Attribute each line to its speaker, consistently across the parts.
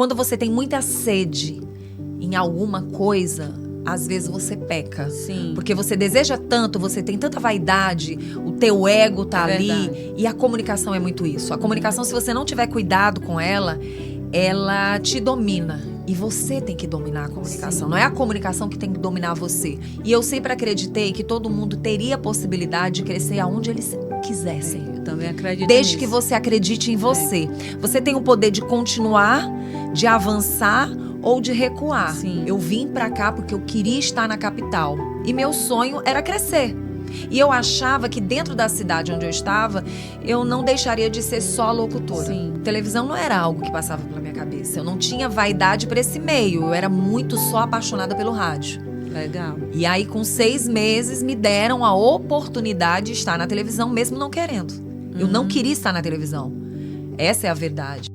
Speaker 1: quando você tem muita sede em alguma coisa, às vezes você peca.
Speaker 2: Sim.
Speaker 1: Porque você deseja tanto, você tem tanta vaidade, o teu ego tá ali.
Speaker 2: Verdade.
Speaker 1: E a comunicação é muito isso. A comunicação, se você não tiver cuidado com ela, ela te domina. E você tem que dominar a comunicação.
Speaker 2: Sim.
Speaker 1: Não é a comunicação que tem que dominar você. E eu sempre acreditei que todo mundo teria a possibilidade de crescer aonde eles quisessem.
Speaker 2: Eu também acredito
Speaker 1: Desde
Speaker 2: nisso.
Speaker 1: que você acredite em você. Você tem o poder de continuar, de avançar ou de recuar.
Speaker 2: Sim.
Speaker 1: Eu vim pra cá porque eu queria estar na capital. E meu sonho era crescer. E eu achava que dentro da cidade onde eu estava, eu não deixaria de ser só locutora.
Speaker 2: Sim.
Speaker 1: Televisão não era algo que passava pela minha cabeça. Eu não tinha vaidade para esse meio. Eu era muito só apaixonada pelo rádio.
Speaker 2: Legal.
Speaker 1: E aí, com 6 meses, me deram a oportunidade de estar na televisão, mesmo não querendo. Eu não queria estar na televisão. Essa é a verdade.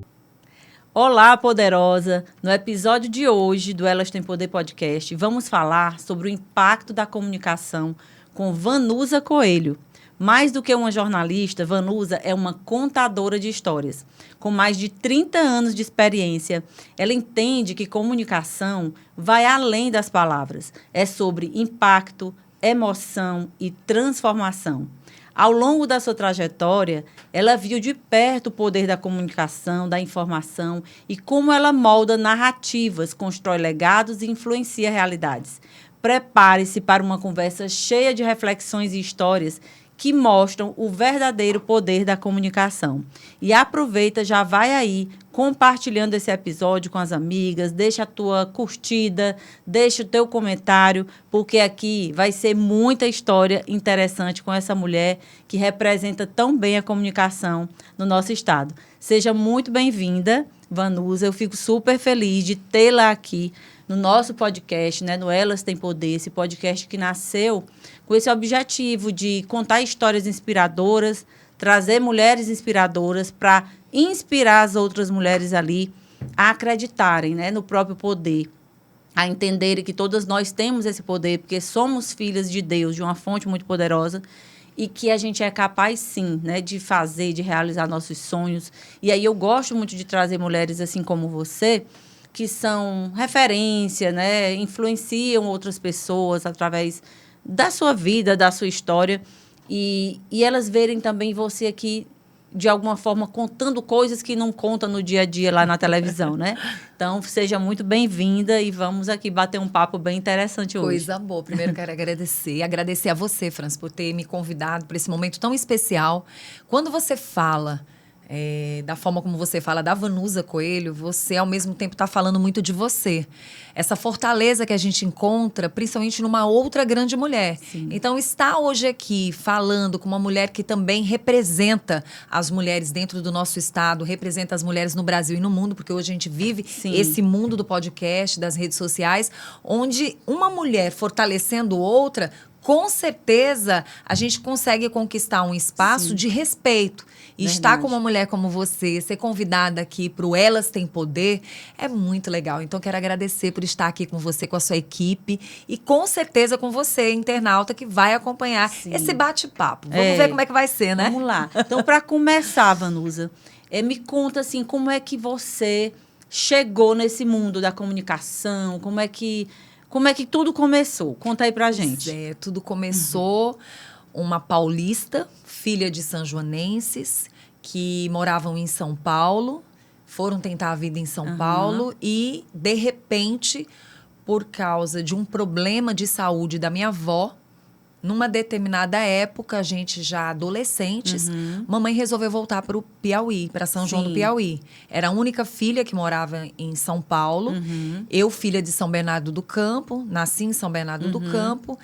Speaker 2: Olá, poderosa! No episódio de hoje do Elas Têm Poder Podcast, vamos falar sobre o impacto da comunicação com Vanusa Coelho. Mais do que uma jornalista, Vanusa é uma contadora de histórias. Com mais de 30 anos de experiência, ela entende que comunicação vai além das palavras. É sobre impacto, emoção e transformação. Ao longo da sua trajetória, ela viu de perto o poder da comunicação, da informação e como ela molda narrativas, constrói legados e influencia realidades. Prepare-se para uma conversa cheia de reflexões e histórias que mostram o verdadeiro poder da comunicação. E aproveita, já vai aí compartilhando esse episódio com as amigas, deixa a tua curtida, deixa o teu comentário, porque aqui vai ser muita história interessante com essa mulher que representa tão bem a comunicação no nosso estado. Seja muito bem-vinda, Vanusa. Eu fico super feliz de tê-la aqui no nosso podcast, né, no Elas Têm Poder, esse podcast que nasceu com esse objetivo de contar histórias inspiradoras, trazer mulheres inspiradoras para inspirar as outras mulheres ali a acreditarem, né, no próprio poder, a entenderem que todas nós temos esse poder, porque somos filhas de Deus, de uma fonte muito poderosa, e que a gente é capaz, sim, né, de fazer, de realizar nossos sonhos. E aí eu gosto muito de trazer mulheres assim como você, que são referência, né, influenciam outras pessoas através da sua vida, da sua história, e elas verem também você aqui, de alguma forma, contando coisas que não contam no dia a dia lá na televisão, né? Então, seja muito bem-vinda e vamos aqui bater um papo bem interessante hoje.
Speaker 1: Coisa boa. Primeiro, quero agradecer a você, Franz, por ter me convidado para esse momento tão especial. Quando você fala da forma como você fala da Vanusa Coelho, você ao mesmo tempo está falando muito de você. Essa fortaleza que a gente encontra, principalmente numa outra grande mulher.
Speaker 2: Sim.
Speaker 1: Então, estar hoje aqui falando com uma mulher que também representa as mulheres dentro do nosso estado, representa as mulheres no Brasil e no mundo, porque hoje a gente vive
Speaker 2: Sim.
Speaker 1: esse mundo do podcast, das redes sociais, onde uma mulher fortalecendo outra, com certeza a gente consegue conquistar um espaço
Speaker 2: Sim.
Speaker 1: de respeito. E
Speaker 2: Verdade.
Speaker 1: estar com uma mulher como você, ser convidada aqui para o Elas Têm Poder, é muito legal. Então, quero agradecer por estar aqui com você, com a sua equipe e com certeza com você, internauta, que vai acompanhar
Speaker 2: Sim.
Speaker 1: esse bate-papo. Vamos ver como é que vai ser, né?
Speaker 2: Vamos lá. Então, para começar, Vanusa, me conta assim, como é que você chegou nesse mundo da comunicação, como é que tudo começou? Conta aí pra gente.
Speaker 1: Tudo começou uma paulista, filha de sanjoanenses, que moravam em São Paulo, foram tentar a vida em São Paulo e, de repente, por causa de um problema de saúde da minha avó, numa determinada época, a gente já adolescentes, mamãe resolveu voltar para o Piauí, para São João do Piauí. Era a única filha que morava em São Paulo. Eu, filha de São Bernardo do Campo, nasci em São Bernardo do Campo.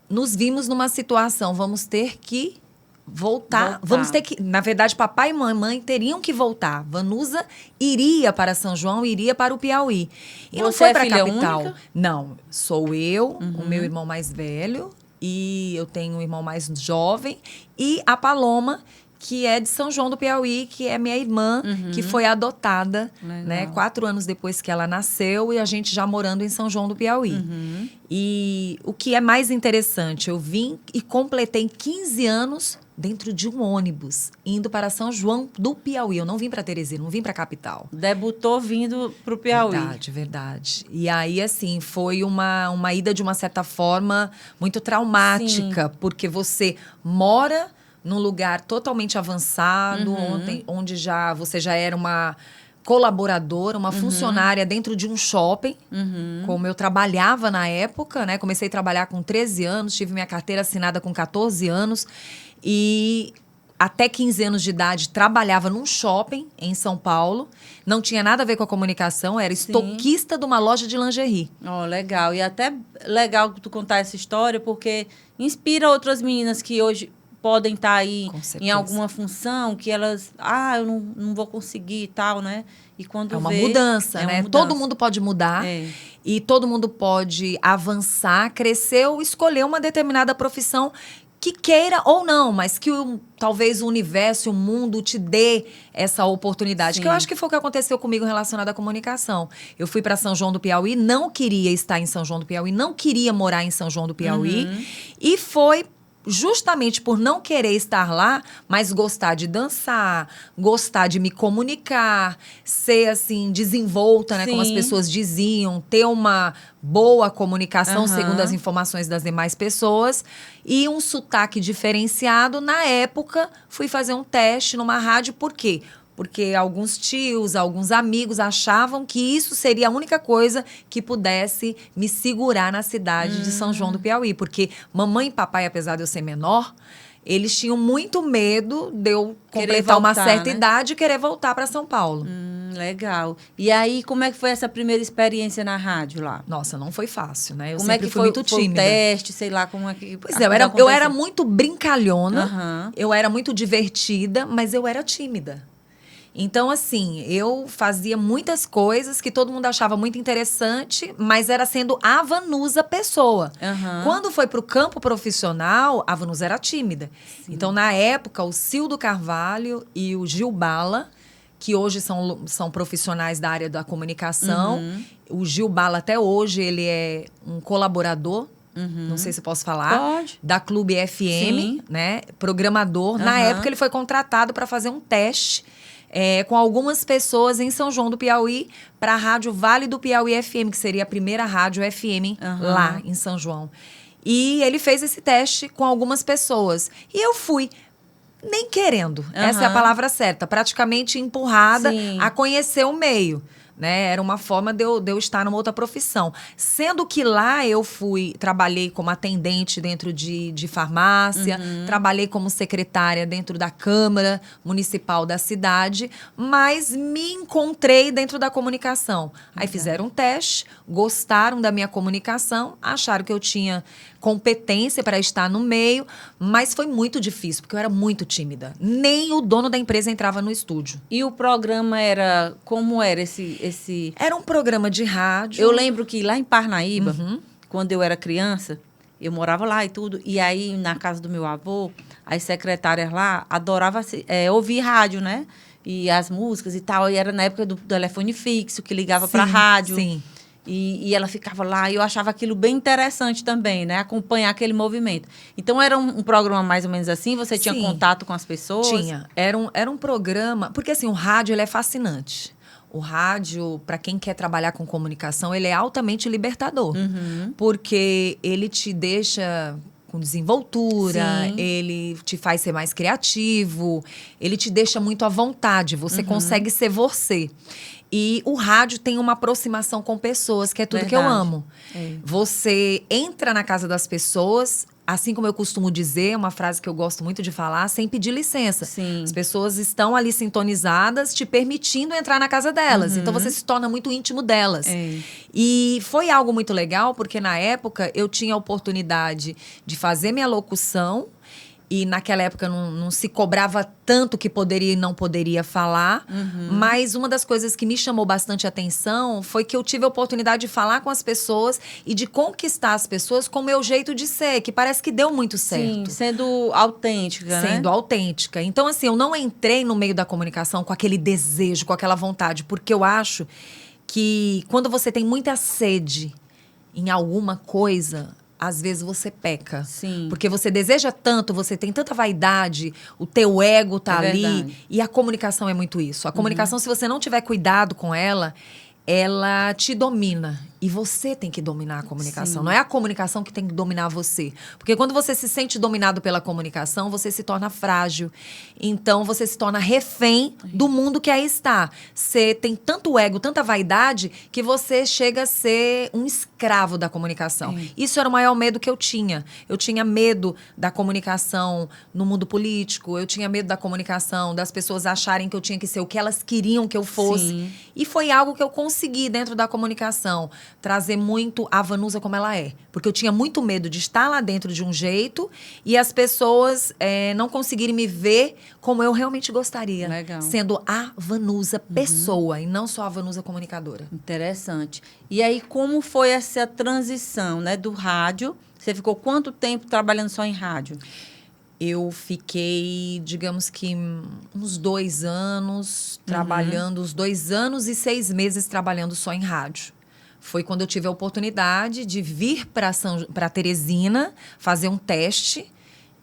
Speaker 1: Nos vimos numa situação, vamos ter que voltar. Vamos ter que, na verdade, papai e mamãe teriam que voltar. Vanusa iria para São João, iria para o Piauí. E não foi para a capital.
Speaker 2: Única?
Speaker 1: Não, sou eu, o meu irmão mais velho, e eu tenho um irmão mais jovem, e a Paloma, que é de São João do Piauí, que é minha irmã, que foi adotada, né, 4 anos depois que ela nasceu, e a gente já morando em São João do Piauí. E o que é mais interessante, eu vim e completei 15 anos dentro de um ônibus, indo para São João do Piauí. Eu não vim para Teresina, não vim para a capital.
Speaker 2: Debutou vindo para o Piauí.
Speaker 1: Verdade, verdade. E aí, assim, foi uma ida, de uma certa forma, muito traumática, porque você mora num lugar totalmente avançado, onde você já era uma colaboradora, uma funcionária dentro de um shopping, como eu trabalhava na época, né? Comecei a trabalhar com 13 anos, tive minha carteira assinada com 14 anos e até 15 anos de idade trabalhava num shopping em São Paulo. Não tinha nada a ver com a comunicação, era estoquista de uma loja de lingerie.
Speaker 2: Oh, legal. E até legal tu contar essa história, porque inspira outras meninas que hoje podem estar aí em alguma função que elas... eu não vou conseguir e tal, né? E quando
Speaker 1: é uma mudança, né? Todo mundo pode mudar e todo mundo pode avançar, crescer ou escolher uma determinada profissão que queira ou não, mas que talvez o universo, o mundo te dê essa oportunidade. Que eu acho que foi o que aconteceu comigo relacionado à comunicação. Eu fui para São João do Piauí, não queria estar em São João do Piauí, não queria morar em São João do Piauí. E foi justamente por não querer estar lá, mas gostar de dançar, gostar de me comunicar, ser assim, desenvolta, né, como as pessoas diziam, ter uma boa comunicação, segundo as informações das demais pessoas, e um sotaque diferenciado. Na época, fui fazer um teste numa rádio, por quê? Porque alguns tios, alguns amigos achavam que isso seria a única coisa que pudesse me segurar na cidade de São João do Piauí. Porque mamãe e papai, apesar de eu ser menor, eles tinham muito medo de eu completar uma certa idade e querer voltar para São Paulo.
Speaker 2: Legal. E aí, como é que foi essa primeira experiência na rádio lá?
Speaker 1: Nossa, não foi fácil, né? Eu
Speaker 2: como
Speaker 1: sempre
Speaker 2: é que
Speaker 1: fui muito tímida.
Speaker 2: Foi o teste, sei lá, como é que...
Speaker 1: Pois é, eu era muito brincalhona, eu era muito divertida, mas eu era tímida. Então, assim, eu fazia muitas coisas que todo mundo achava muito interessante, mas era sendo a Vanusa pessoa. Quando foi para o campo profissional, a Vanusa era tímida. Então, na época, o Cildo Carvalho e o Gil Bala, que hoje são profissionais da área da comunicação. O Gil Bala, até hoje, ele é um colaborador, não sei se eu posso falar,
Speaker 2: Pode.
Speaker 1: Da Clube FM, né? Programador. Na época, ele foi contratado para fazer um teste com algumas pessoas em São João do Piauí para a Rádio Vale do Piauí FM, que seria a primeira rádio FM lá em São João. E ele fez esse teste com algumas pessoas. E eu fui, nem querendo, essa é a palavra certa, praticamente empurrada a conhecer o meio. Né? Era uma forma de eu estar numa outra profissão. Sendo que lá eu trabalhei como atendente dentro de farmácia, trabalhei como secretária dentro da Câmara Municipal da cidade, mas me encontrei dentro da comunicação. Aí fizeram um teste, gostaram da minha comunicação, acharam que eu tinha competência para estar no meio, mas foi muito difícil, porque eu era muito tímida. Nem o dono da empresa entrava no estúdio.
Speaker 2: E o programa era... Como era esse...
Speaker 1: Era um programa de rádio.
Speaker 2: Eu lembro que lá em Parnaíba, quando eu era criança, eu morava lá e tudo, e aí na casa do meu avô, as secretárias lá adoravam ouvir rádio, né? E as músicas e tal, e era na época do telefone fixo, que ligava para a rádio. E ela ficava lá, e eu achava aquilo bem interessante também, né? Acompanhar aquele movimento. Então, era um programa mais ou menos assim? Você tinha contato com as pessoas?
Speaker 1: Tinha. Era um programa... Porque, assim, o rádio, ele é fascinante. O rádio, para quem quer trabalhar com comunicação, ele é altamente libertador. Porque ele te deixa com desenvoltura, ele te faz ser mais criativo, ele te deixa muito à vontade, você consegue ser você. E o rádio tem uma aproximação com pessoas, que é tudo que eu amo. Você entra na casa das pessoas, assim como eu costumo dizer, uma frase que eu gosto muito de falar, sem pedir licença. As pessoas estão ali sintonizadas, te permitindo entrar na casa delas. Então, você se torna muito íntimo delas. E foi algo muito legal, porque na época eu tinha a oportunidade de fazer minha locução. E naquela época não se cobrava tanto que poderia e não poderia falar. Mas uma das coisas que me chamou bastante atenção foi que eu tive a oportunidade de falar com as pessoas e de conquistar as pessoas com o meu jeito de ser, que parece que deu muito certo.
Speaker 2: Sim, sendo autêntica, né?
Speaker 1: Sendo autêntica. Então, assim, eu não entrei no meio da comunicação com aquele desejo, com aquela vontade, porque eu acho que quando você tem muita sede em alguma coisa, às vezes você peca.
Speaker 2: Sim.
Speaker 1: Porque você deseja tanto, você tem tanta vaidade, o teu ego tá ali.
Speaker 2: Verdade.
Speaker 1: E a comunicação é muito isso. A comunicação, se você não tiver cuidado com ela te domina. E você tem que dominar a comunicação.
Speaker 2: Sim.
Speaker 1: Não é a comunicação que tem que dominar você. Porque quando você se sente dominado pela comunicação, você se torna frágil. Então, você se torna refém do mundo que aí está. Você tem tanto ego, tanta vaidade, que você chega a ser um escravo da comunicação. Isso era o maior medo que eu tinha. Eu tinha medo da comunicação no mundo político. Eu tinha medo da comunicação, das pessoas acharem que eu tinha que ser o que elas queriam que eu fosse.
Speaker 2: Sim.
Speaker 1: E foi algo que eu consegui dentro da comunicação. Trazer muito a Vanusa como ela é. Porque eu tinha muito medo de estar lá dentro de um jeito e as pessoas não conseguirem me ver como eu realmente gostaria.
Speaker 2: Legal.
Speaker 1: Sendo a Vanusa pessoa e não só a Vanusa comunicadora.
Speaker 2: Interessante. E aí, como foi essa transição, né, do rádio? Você ficou quanto tempo trabalhando só em rádio?
Speaker 1: Eu fiquei, digamos que, uns 2 anos trabalhando, uns 2 anos e 6 meses trabalhando só em rádio. Foi quando eu tive a oportunidade de vir para Teresina fazer um teste.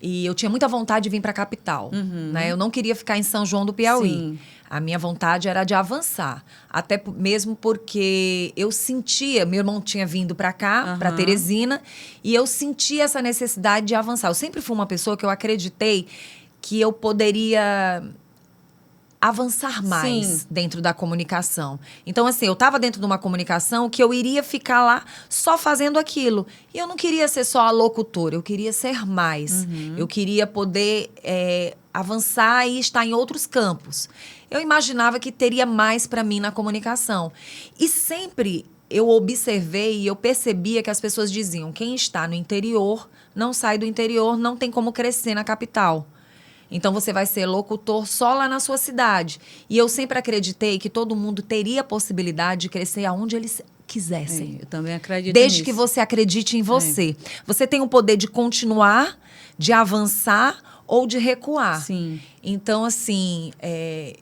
Speaker 1: E eu tinha muita vontade de vir para a capital. Né? Eu não queria ficar em São João do Piauí.
Speaker 2: Sim.
Speaker 1: A minha vontade era de avançar. Até mesmo porque eu sentia... Meu irmão tinha vindo para cá, para Teresina. E eu sentia essa necessidade de avançar. Eu sempre fui uma pessoa que eu acreditei que eu poderia avançar mais dentro da comunicação. Então, assim, eu estava dentro de uma comunicação que eu iria ficar lá só fazendo aquilo. E eu não queria ser só a locutora, eu queria ser mais. Eu queria poder avançar e estar em outros campos. Eu imaginava que teria mais para mim na comunicação. E sempre eu observei e eu percebia que as pessoas diziam: quem está no interior não sai do interior, não tem como crescer na capital. Então, você vai ser locutor só lá na sua cidade. E eu sempre acreditei que todo mundo teria a possibilidade de crescer aonde eles quisessem.
Speaker 2: Eu também acredito
Speaker 1: Desde
Speaker 2: nisso.
Speaker 1: que você acredite em você. Você tem o poder de continuar, de avançar ou de recuar.
Speaker 2: Sim.
Speaker 1: Então, assim,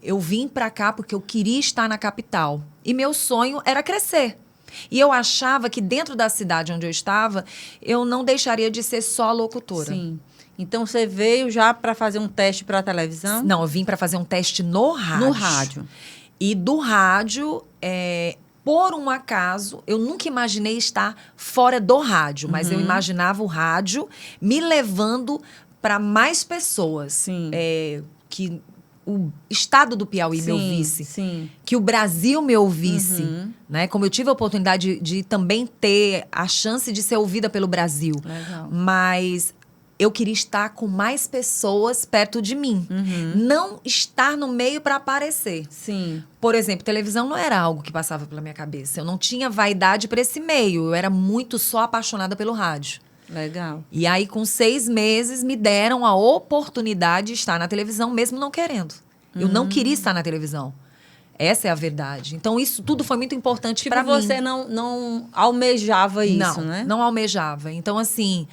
Speaker 1: eu vim pra cá porque eu queria estar na capital. E meu sonho era crescer. E eu achava que dentro da cidade onde eu estava, eu não deixaria de ser só locutora.
Speaker 2: Sim. Então, você veio já para fazer um teste para a televisão?
Speaker 1: Não, eu vim para fazer um teste no rádio.
Speaker 2: No rádio.
Speaker 1: E do rádio, por um acaso, eu nunca imaginei estar fora do rádio. Mas eu imaginava o rádio me levando para mais pessoas.
Speaker 2: Sim.
Speaker 1: Que o estado do Piauí me ouvisse.
Speaker 2: Sim.
Speaker 1: Que o Brasil me ouvisse. Né? Como eu tive a oportunidade de também ter a chance de ser ouvida pelo Brasil.
Speaker 2: Legal.
Speaker 1: Mas eu queria estar com mais pessoas perto de mim. Não estar no meio para aparecer.
Speaker 2: Sim.
Speaker 1: Por exemplo, televisão não era algo que passava pela minha cabeça. Eu não tinha vaidade para esse meio. Eu era muito só apaixonada pelo rádio.
Speaker 2: Legal.
Speaker 1: E aí, com 6 meses, me deram a oportunidade de estar na televisão, mesmo não querendo. Eu não queria estar na televisão. Essa é a verdade. Então, isso tudo foi muito importante para mim.
Speaker 2: Você não almejava isso,
Speaker 1: não,
Speaker 2: né?
Speaker 1: Não almejava. Então, assim,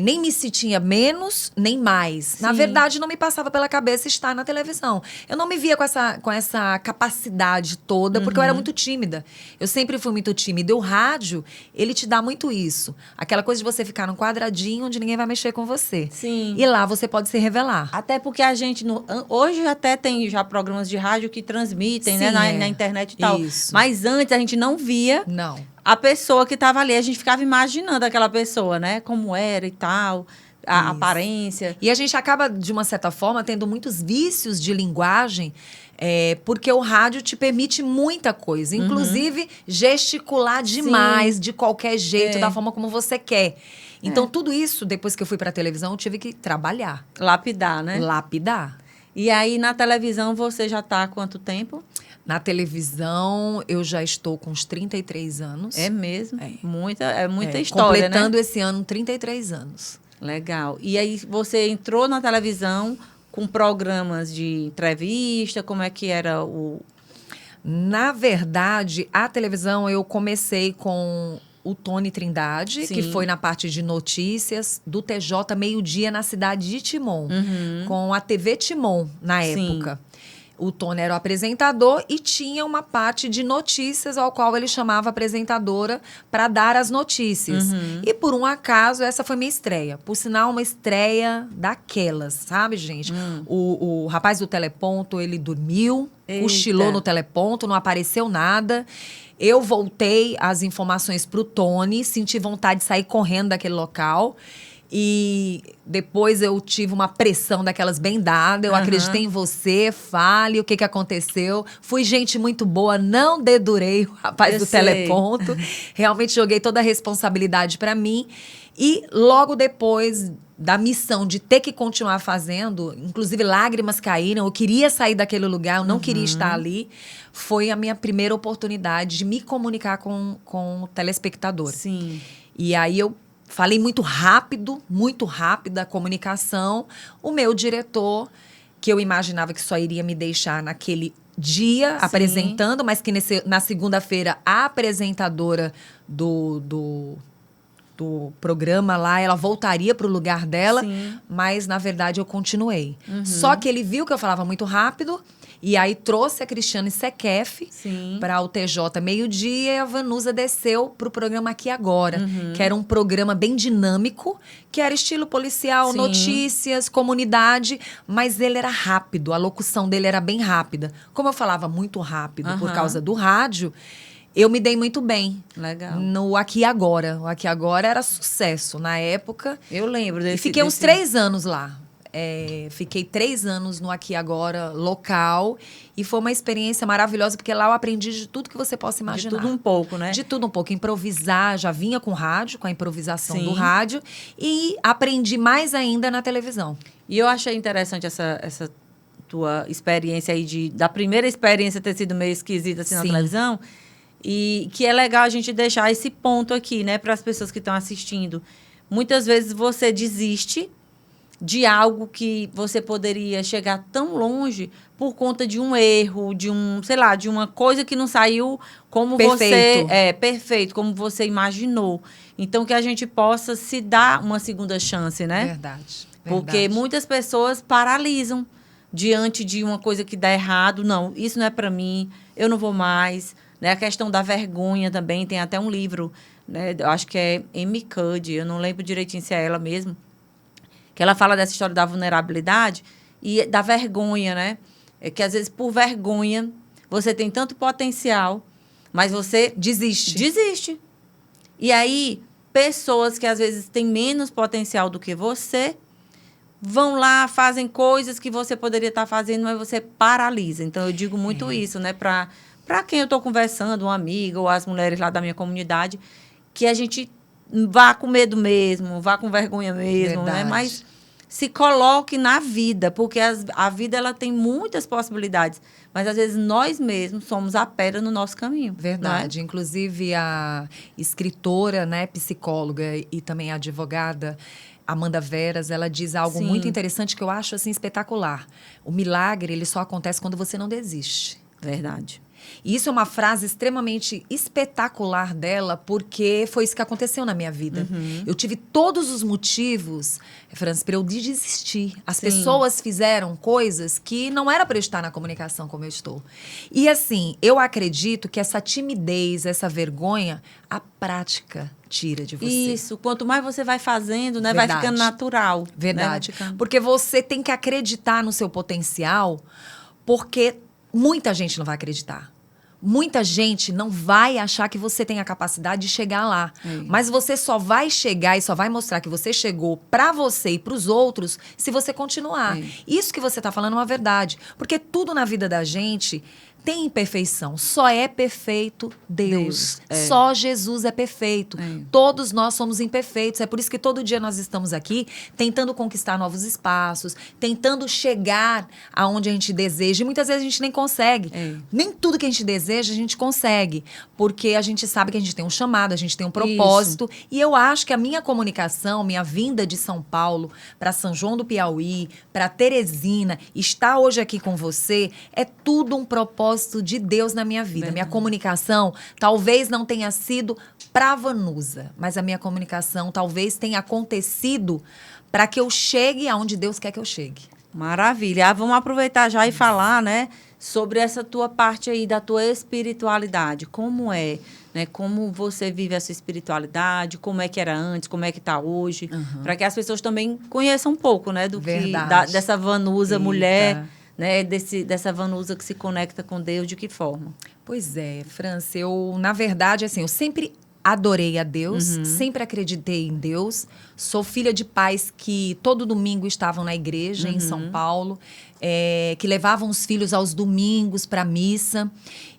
Speaker 1: nem me sentia menos, nem mais.
Speaker 2: Sim.
Speaker 1: Na verdade, não me passava pela cabeça estar na televisão. Eu não me via com essa capacidade toda, porque eu era muito tímida. Eu sempre fui muito tímida. E o rádio, ele te dá muito isso. Aquela coisa de você ficar num quadradinho onde ninguém vai mexer com você.
Speaker 2: Sim.
Speaker 1: E lá você pode se revelar.
Speaker 2: Até porque a gente... Hoje até tem já programas de rádio que transmitem,
Speaker 1: Sim,
Speaker 2: né? Na internet e tal.
Speaker 1: Isso.
Speaker 2: Mas antes a gente não via...
Speaker 1: Não.
Speaker 2: A pessoa que estava ali, a gente ficava imaginando aquela pessoa, né? Como era e tal, a aparência.
Speaker 1: E a gente acaba, de uma certa forma, tendo muitos vícios de linguagem, porque o rádio te permite muita coisa. Inclusive, gesticular demais, de qualquer jeito, da forma como você quer. Então, tudo isso, depois que eu fui para a televisão, eu tive que trabalhar.
Speaker 2: Lapidar, né?
Speaker 1: Lapidar.
Speaker 2: E aí, na televisão, você já está há quanto tempo?
Speaker 1: Na televisão, eu já estou com uns 33 anos.
Speaker 2: É mesmo? Muita história,
Speaker 1: completando
Speaker 2: né?
Speaker 1: esse ano 33 anos.
Speaker 2: Legal. E aí, você entrou na televisão com programas de entrevista? Como é que era o...
Speaker 1: Na verdade, a televisão eu comecei com o Tony Trindade, que foi na parte de notícias do TJ Meio-Dia na cidade de Timon, com a TV Timon na época. O Tony era o apresentador e tinha uma parte de notícias ao qual ele chamava a apresentadora para dar as notícias. E por um acaso, essa foi minha estreia. Por sinal, uma estreia daquelas, sabe, gente? O rapaz do teleponto, ele dormiu, cochilou no teleponto, não apareceu nada. Eu voltei as informações para o Tony, senti vontade de sair correndo daquele local. E depois eu tive uma pressão daquelas bem dada. Eu acreditei em você, fale o que aconteceu. Fui gente muito boa, não dedurei o rapaz do teleponto. Realmente joguei toda a responsabilidade para mim. E logo depois da missão de ter que continuar fazendo, inclusive lágrimas caíram, eu queria sair daquele lugar, eu não queria estar ali. Foi a minha primeira oportunidade de me comunicar com o telespectador.
Speaker 2: Sim.
Speaker 1: E aí eu falei muito rápido a comunicação. O meu diretor, que eu imaginava que só iria me deixar naquele dia apresentando, mas que na segunda-feira a apresentadora do programa lá, ela voltaria para o lugar dela, mas na verdade eu continuei. Só que ele viu que eu falava muito rápido e aí trouxe a Cristiane Sequef para o TJ meio-dia e a Vanusa desceu para o programa Aqui Agora, que era um programa bem dinâmico, que era estilo policial, notícias, comunidade, mas ele era rápido, a locução dele era bem rápida. Como eu falava muito rápido por causa do rádio, eu me dei muito bem.
Speaker 2: Legal.
Speaker 1: No Aqui Agora. O Aqui Agora era sucesso na época.
Speaker 2: Eu lembro desse.
Speaker 1: E fiquei uns 3 anos lá. Fiquei 3 anos no Aqui Agora local. E foi uma experiência maravilhosa, porque lá eu aprendi de tudo que você possa imaginar.
Speaker 2: De tudo um pouco, né?
Speaker 1: De tudo um pouco. Improvisar, já vinha com rádio, com a improvisação do rádio. E aprendi mais ainda na televisão.
Speaker 2: E eu achei interessante essa tua experiência aí, da primeira experiência ter sido meio esquisita assim na televisão. E que é legal a gente deixar esse ponto aqui, né, para as pessoas que estão assistindo. Muitas vezes você desiste de algo que você poderia chegar tão longe por conta de um erro, de uma coisa que não saiu como perfeito, como você imaginou. Então, que a gente possa se dar uma segunda chance, né?
Speaker 1: Verdade.
Speaker 2: Porque muitas pessoas paralisam diante de uma coisa que dá errado. Não, isso não é para mim, eu não vou mais. Né? A questão da vergonha também, tem até um livro, né? Eu acho que é Amy Cuddy, eu não lembro direitinho se é ela mesmo, que ela fala dessa história da vulnerabilidade e da vergonha, né? É que às vezes por vergonha você tem tanto potencial, mas você desiste. E aí, pessoas que às vezes têm menos potencial do que você vão lá, fazem coisas que você poderia estar fazendo, mas você paralisa. Então, eu digo muito isso, né? Para quem eu estou conversando, uma amiga ou as mulheres lá da minha comunidade, que a gente vá com medo mesmo, vá com vergonha mesmo, né? Mas se coloque na vida, porque a vida ela tem muitas possibilidades, mas às vezes nós mesmos somos a pedra no nosso caminho.
Speaker 1: Verdade. Né? Inclusive a escritora, né, psicóloga e também advogada Amanda Veras, ela diz algo muito interessante que eu acho assim espetacular. O milagre, ele só acontece quando você não desiste.
Speaker 2: Verdade.
Speaker 1: E isso é uma frase extremamente espetacular dela, porque foi isso que aconteceu na minha vida. Eu tive todos os motivos, Francis, para eu desistir. As pessoas fizeram coisas que não era para eu estar na comunicação como eu estou. E assim, eu acredito que essa timidez, essa vergonha, a prática tira de você.
Speaker 2: Isso, quanto mais você vai fazendo, né, vai ficando natural.
Speaker 1: Verdade. Né? Porque você tem que acreditar no seu potencial, porque muita gente não vai acreditar. Muita gente não vai achar que você tem a capacidade de chegar lá. Mas você só vai chegar e só vai mostrar que você chegou para você e para os outros se você continuar. Isso que você está falando é uma verdade. Porque tudo na vida da gente tem imperfeição. Só é perfeito Deus. Só Jesus é perfeito. Todos nós somos imperfeitos. É por isso que todo dia nós estamos aqui tentando conquistar novos espaços, tentando chegar aonde a gente deseja. E muitas vezes a gente nem consegue. Nem tudo que a gente deseja a gente consegue. Porque a gente sabe que a gente tem um chamado, a gente tem um propósito. Isso. E eu acho que a minha comunicação, minha vinda de São Paulo para São João do Piauí, para Teresina, estar hoje aqui com você, é tudo um propósito de Deus na minha vida. Minha comunicação talvez não tenha sido para Vanusa, mas a minha comunicação talvez tenha acontecido para que eu chegue aonde Deus quer que eu chegue.
Speaker 2: Maravilha. Vamos aproveitar já e falar, né, sobre essa tua parte aí da tua espiritualidade. Como é, né? Como você vive essa espiritualidade, como é que era antes, como é que está hoje, para que as pessoas também conheçam um pouco, né, do
Speaker 1: Verdade.
Speaker 2: dessa Vanusa
Speaker 1: Eita.
Speaker 2: mulher, né, dessa Vanusa que se conecta com Deus, de que forma?
Speaker 1: Pois é, França, eu, na verdade, assim, eu sempre adorei a Deus, sempre acreditei em Deus. Sou filha de pais que todo domingo estavam na igreja em São Paulo, que levavam os filhos aos domingos para a missa.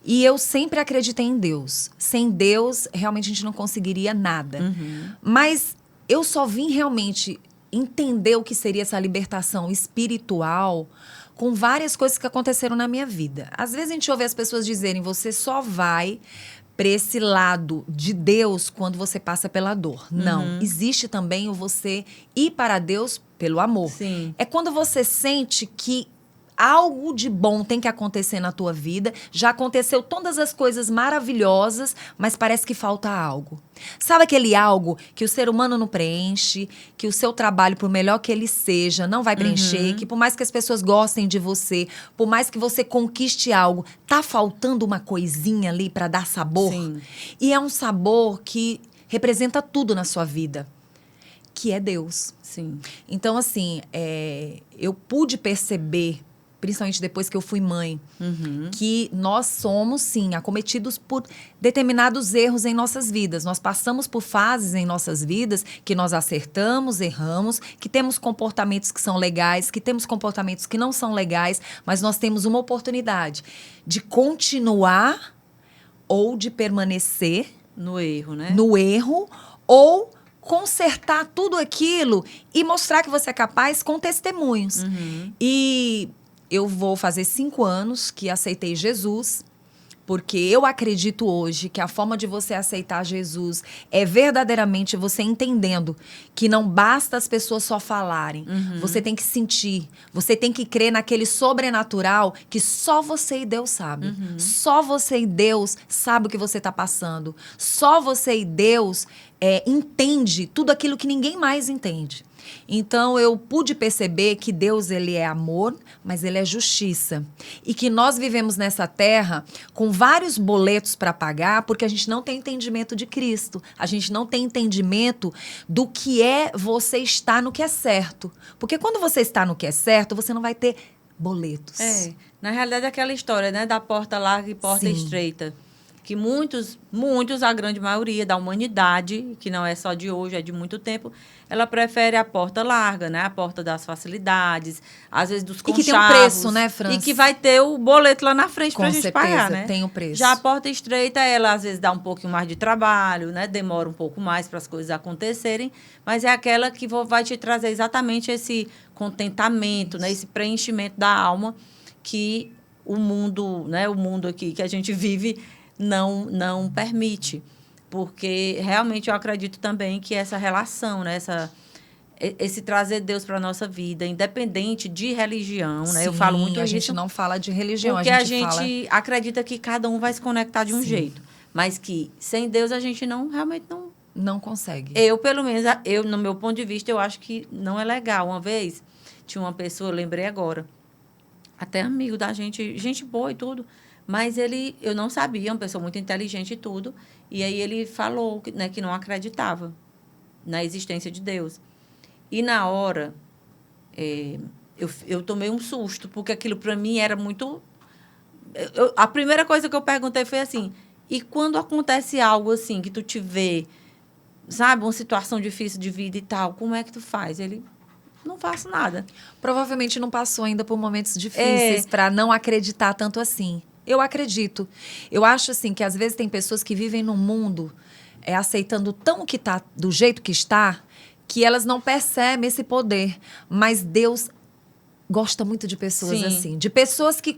Speaker 1: E eu sempre acreditei em Deus. Sem Deus, realmente a gente não conseguiria nada. Mas eu só vim realmente entender o que seria essa libertação espiritual com várias coisas que aconteceram na minha vida. Às vezes a gente ouve as pessoas dizerem, você só vai para esse lado de Deus quando você passa pela dor. Não, existe também o você ir para Deus pelo amor.
Speaker 2: Sim.
Speaker 1: É quando você sente que algo de bom tem que acontecer na tua vida. Já aconteceu todas as coisas maravilhosas, mas parece que falta algo. Sabe aquele algo que o ser humano não preenche, que o seu trabalho, por melhor que ele seja, não vai preencher, que por mais que as pessoas gostem de você, por mais que você conquiste algo, tá faltando uma coisinha ali para dar sabor?
Speaker 2: Sim.
Speaker 1: E é um sabor que representa tudo na sua vida, que é Deus.
Speaker 2: Sim.
Speaker 1: Então, assim, eu pude perceber, principalmente depois que eu fui mãe, que nós somos, sim, acometidos por determinados erros em nossas vidas. Nós passamos por fases em nossas vidas que nós acertamos, erramos, que temos comportamentos que são legais, que temos comportamentos que não são legais, mas nós temos uma oportunidade de continuar ou de permanecer
Speaker 2: No erro, né?
Speaker 1: no erro, ou consertar tudo aquilo e mostrar que você é capaz com testemunhos. E eu vou fazer 5 anos que aceitei Jesus, porque eu acredito hoje que a forma de você aceitar Jesus é verdadeiramente você entendendo que não basta as pessoas só falarem. Você tem que sentir, você tem que crer naquele sobrenatural que só você e Deus sabem. Só você e Deus sabe o que você está passando. Só você e Deus entende tudo aquilo que ninguém mais entende. Então, eu pude perceber que Deus, ele é amor, mas ele é justiça. E que nós vivemos nessa terra com vários boletos para pagar, porque a gente não tem entendimento de Cristo. A gente não tem entendimento do que é você estar no que é certo. Porque quando você está no que é certo, você não vai ter boletos.
Speaker 2: Na realidade, é aquela história, né, da porta larga e porta
Speaker 1: Sim.
Speaker 2: estreita. Que muitos, a grande maioria da humanidade, que não é só de hoje, é de muito tempo, ela prefere a porta larga, né? A porta das facilidades, às vezes dos conchavos.
Speaker 1: E que tem um preço, né, França?
Speaker 2: E que vai ter o boleto lá na frente pra
Speaker 1: Com
Speaker 2: gente
Speaker 1: certeza,
Speaker 2: pagar, né?
Speaker 1: tem o preço.
Speaker 2: Já a porta estreita, ela às vezes dá um pouquinho mais de trabalho, né? Demora um pouco mais para as coisas acontecerem, mas é aquela que vai te trazer exatamente esse contentamento, né? Esse preenchimento da alma que o mundo, né? O mundo aqui que a gente vive não permite, porque realmente eu acredito também que essa relação, né, esse trazer Deus para a nossa vida, independente de religião, né?
Speaker 1: Sim,
Speaker 2: Eu falo muito
Speaker 1: a
Speaker 2: disso.
Speaker 1: gente não fala de religião,
Speaker 2: Porque
Speaker 1: a gente fala...
Speaker 2: acredita que cada um vai se conectar de um
Speaker 1: Sim.
Speaker 2: jeito, mas que sem Deus a gente realmente
Speaker 1: não consegue.
Speaker 2: Pelo menos, no meu ponto de vista, eu acho que não é legal. Uma vez, tinha uma pessoa, eu lembrei agora, até amigo da gente boa e tudo, mas eu não sabia, uma pessoa muito inteligente e tudo, e aí ele falou, né, que não acreditava na existência de Deus. E na hora, eu tomei um susto, porque aquilo para mim era muito... a primeira coisa que eu perguntei foi assim, e quando acontece algo assim, que tu te vê, sabe, uma situação difícil de vida e tal, como é que tu faz? Ele... Não faço nada.
Speaker 1: Provavelmente não passou ainda por momentos difíceis para não acreditar tanto assim. Eu acredito. Eu acho assim que às vezes tem pessoas que vivem num mundo aceitando tão que tá do jeito que está, que elas não percebem esse poder. Mas Deus gosta muito de pessoas
Speaker 2: Sim.
Speaker 1: assim, de pessoas que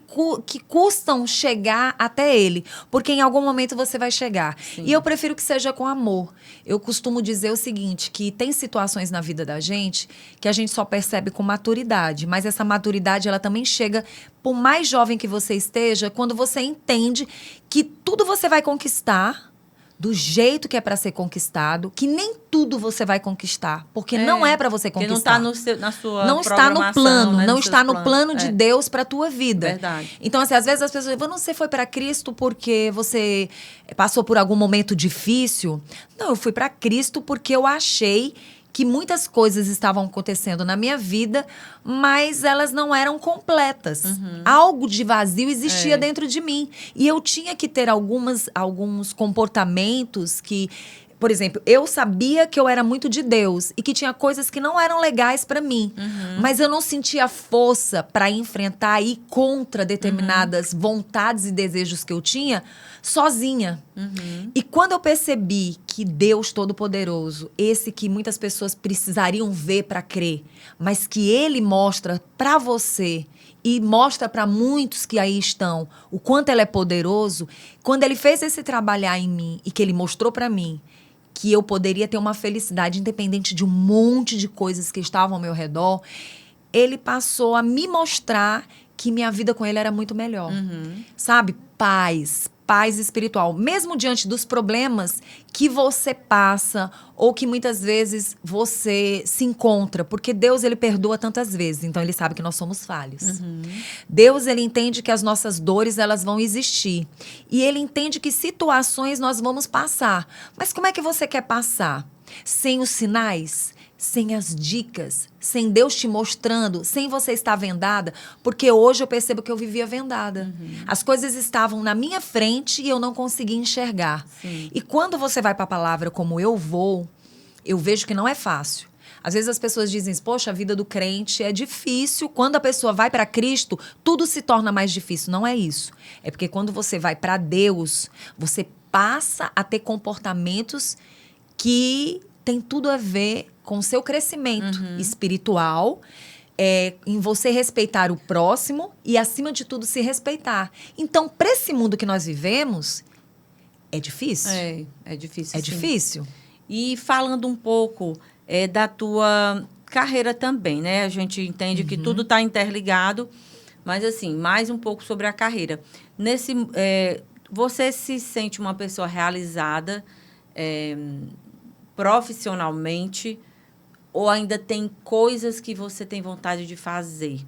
Speaker 1: custam chegar até Ele, porque em algum momento você vai chegar.
Speaker 2: Sim.
Speaker 1: E eu prefiro que seja com amor. Eu costumo dizer o seguinte, que tem situações na vida da gente que a gente só percebe com maturidade, mas essa maturidade ela também chega, por mais jovem que você esteja, quando você entende que tudo você vai conquistar, do jeito que é para ser conquistado, que nem tudo você vai conquistar, porque não é para você conquistar.
Speaker 2: Porque não está na sua
Speaker 1: não está no plano,
Speaker 2: né,
Speaker 1: não está no plano de Deus para a tua vida.
Speaker 2: Verdade.
Speaker 1: Então, assim, às vezes as pessoas dizem, você foi para Cristo porque você passou por algum momento difícil? Não, eu fui para Cristo porque eu achei que muitas coisas estavam acontecendo na minha vida, mas elas não eram completas. Algo de vazio existia dentro de mim. E eu tinha que ter alguns comportamentos que... Por exemplo, eu sabia que eu era muito de Deus e que tinha coisas que não eram legais para mim. Mas eu não sentia força para enfrentar e ir contra determinadas vontades e desejos que eu tinha sozinha. E quando eu percebi que Deus Todo-Poderoso, esse que muitas pessoas precisariam ver para crer, mas que Ele mostra para você e mostra para muitos que aí estão o quanto Ele é poderoso, quando Ele fez esse trabalhar em mim e que Ele mostrou para mim que eu poderia ter uma felicidade independente de um monte de coisas que estavam ao meu redor, Ele passou a me mostrar que minha vida com Ele era muito melhor. Sabe? Paz espiritual. Mesmo diante dos problemas que você passa ou que muitas vezes você se encontra. Porque Deus, Ele perdoa tantas vezes. Então, Ele sabe que nós somos falhos. Deus, Ele entende que as nossas dores, elas vão existir. E Ele entende que situações nós vamos passar. Mas como é que você quer passar? Sem os sinais? Sem as dicas, sem Deus te mostrando, sem você estar vendada, porque hoje eu percebo que eu vivia vendada. As coisas estavam na minha frente e eu não conseguia enxergar. E quando você vai para a palavra como eu vejo que não é fácil. Às vezes as pessoas dizem, poxa, a vida do crente é difícil. Quando a pessoa vai para Cristo, tudo se torna mais difícil. Não é isso. É porque quando você vai para Deus, você passa a ter comportamentos que tem tudo a ver com o seu crescimento espiritual, em você respeitar o próximo e, acima de tudo, se respeitar. Então, para esse mundo que nós vivemos, é difícil.
Speaker 2: É difícil,
Speaker 1: É difícil.
Speaker 2: E falando um pouco da tua carreira também, né? A gente entende que tudo está interligado, mas, assim, mais um pouco sobre a carreira. Você se sente uma pessoa realizada profissionalmente, ou ainda tem coisas que você tem vontade de fazer?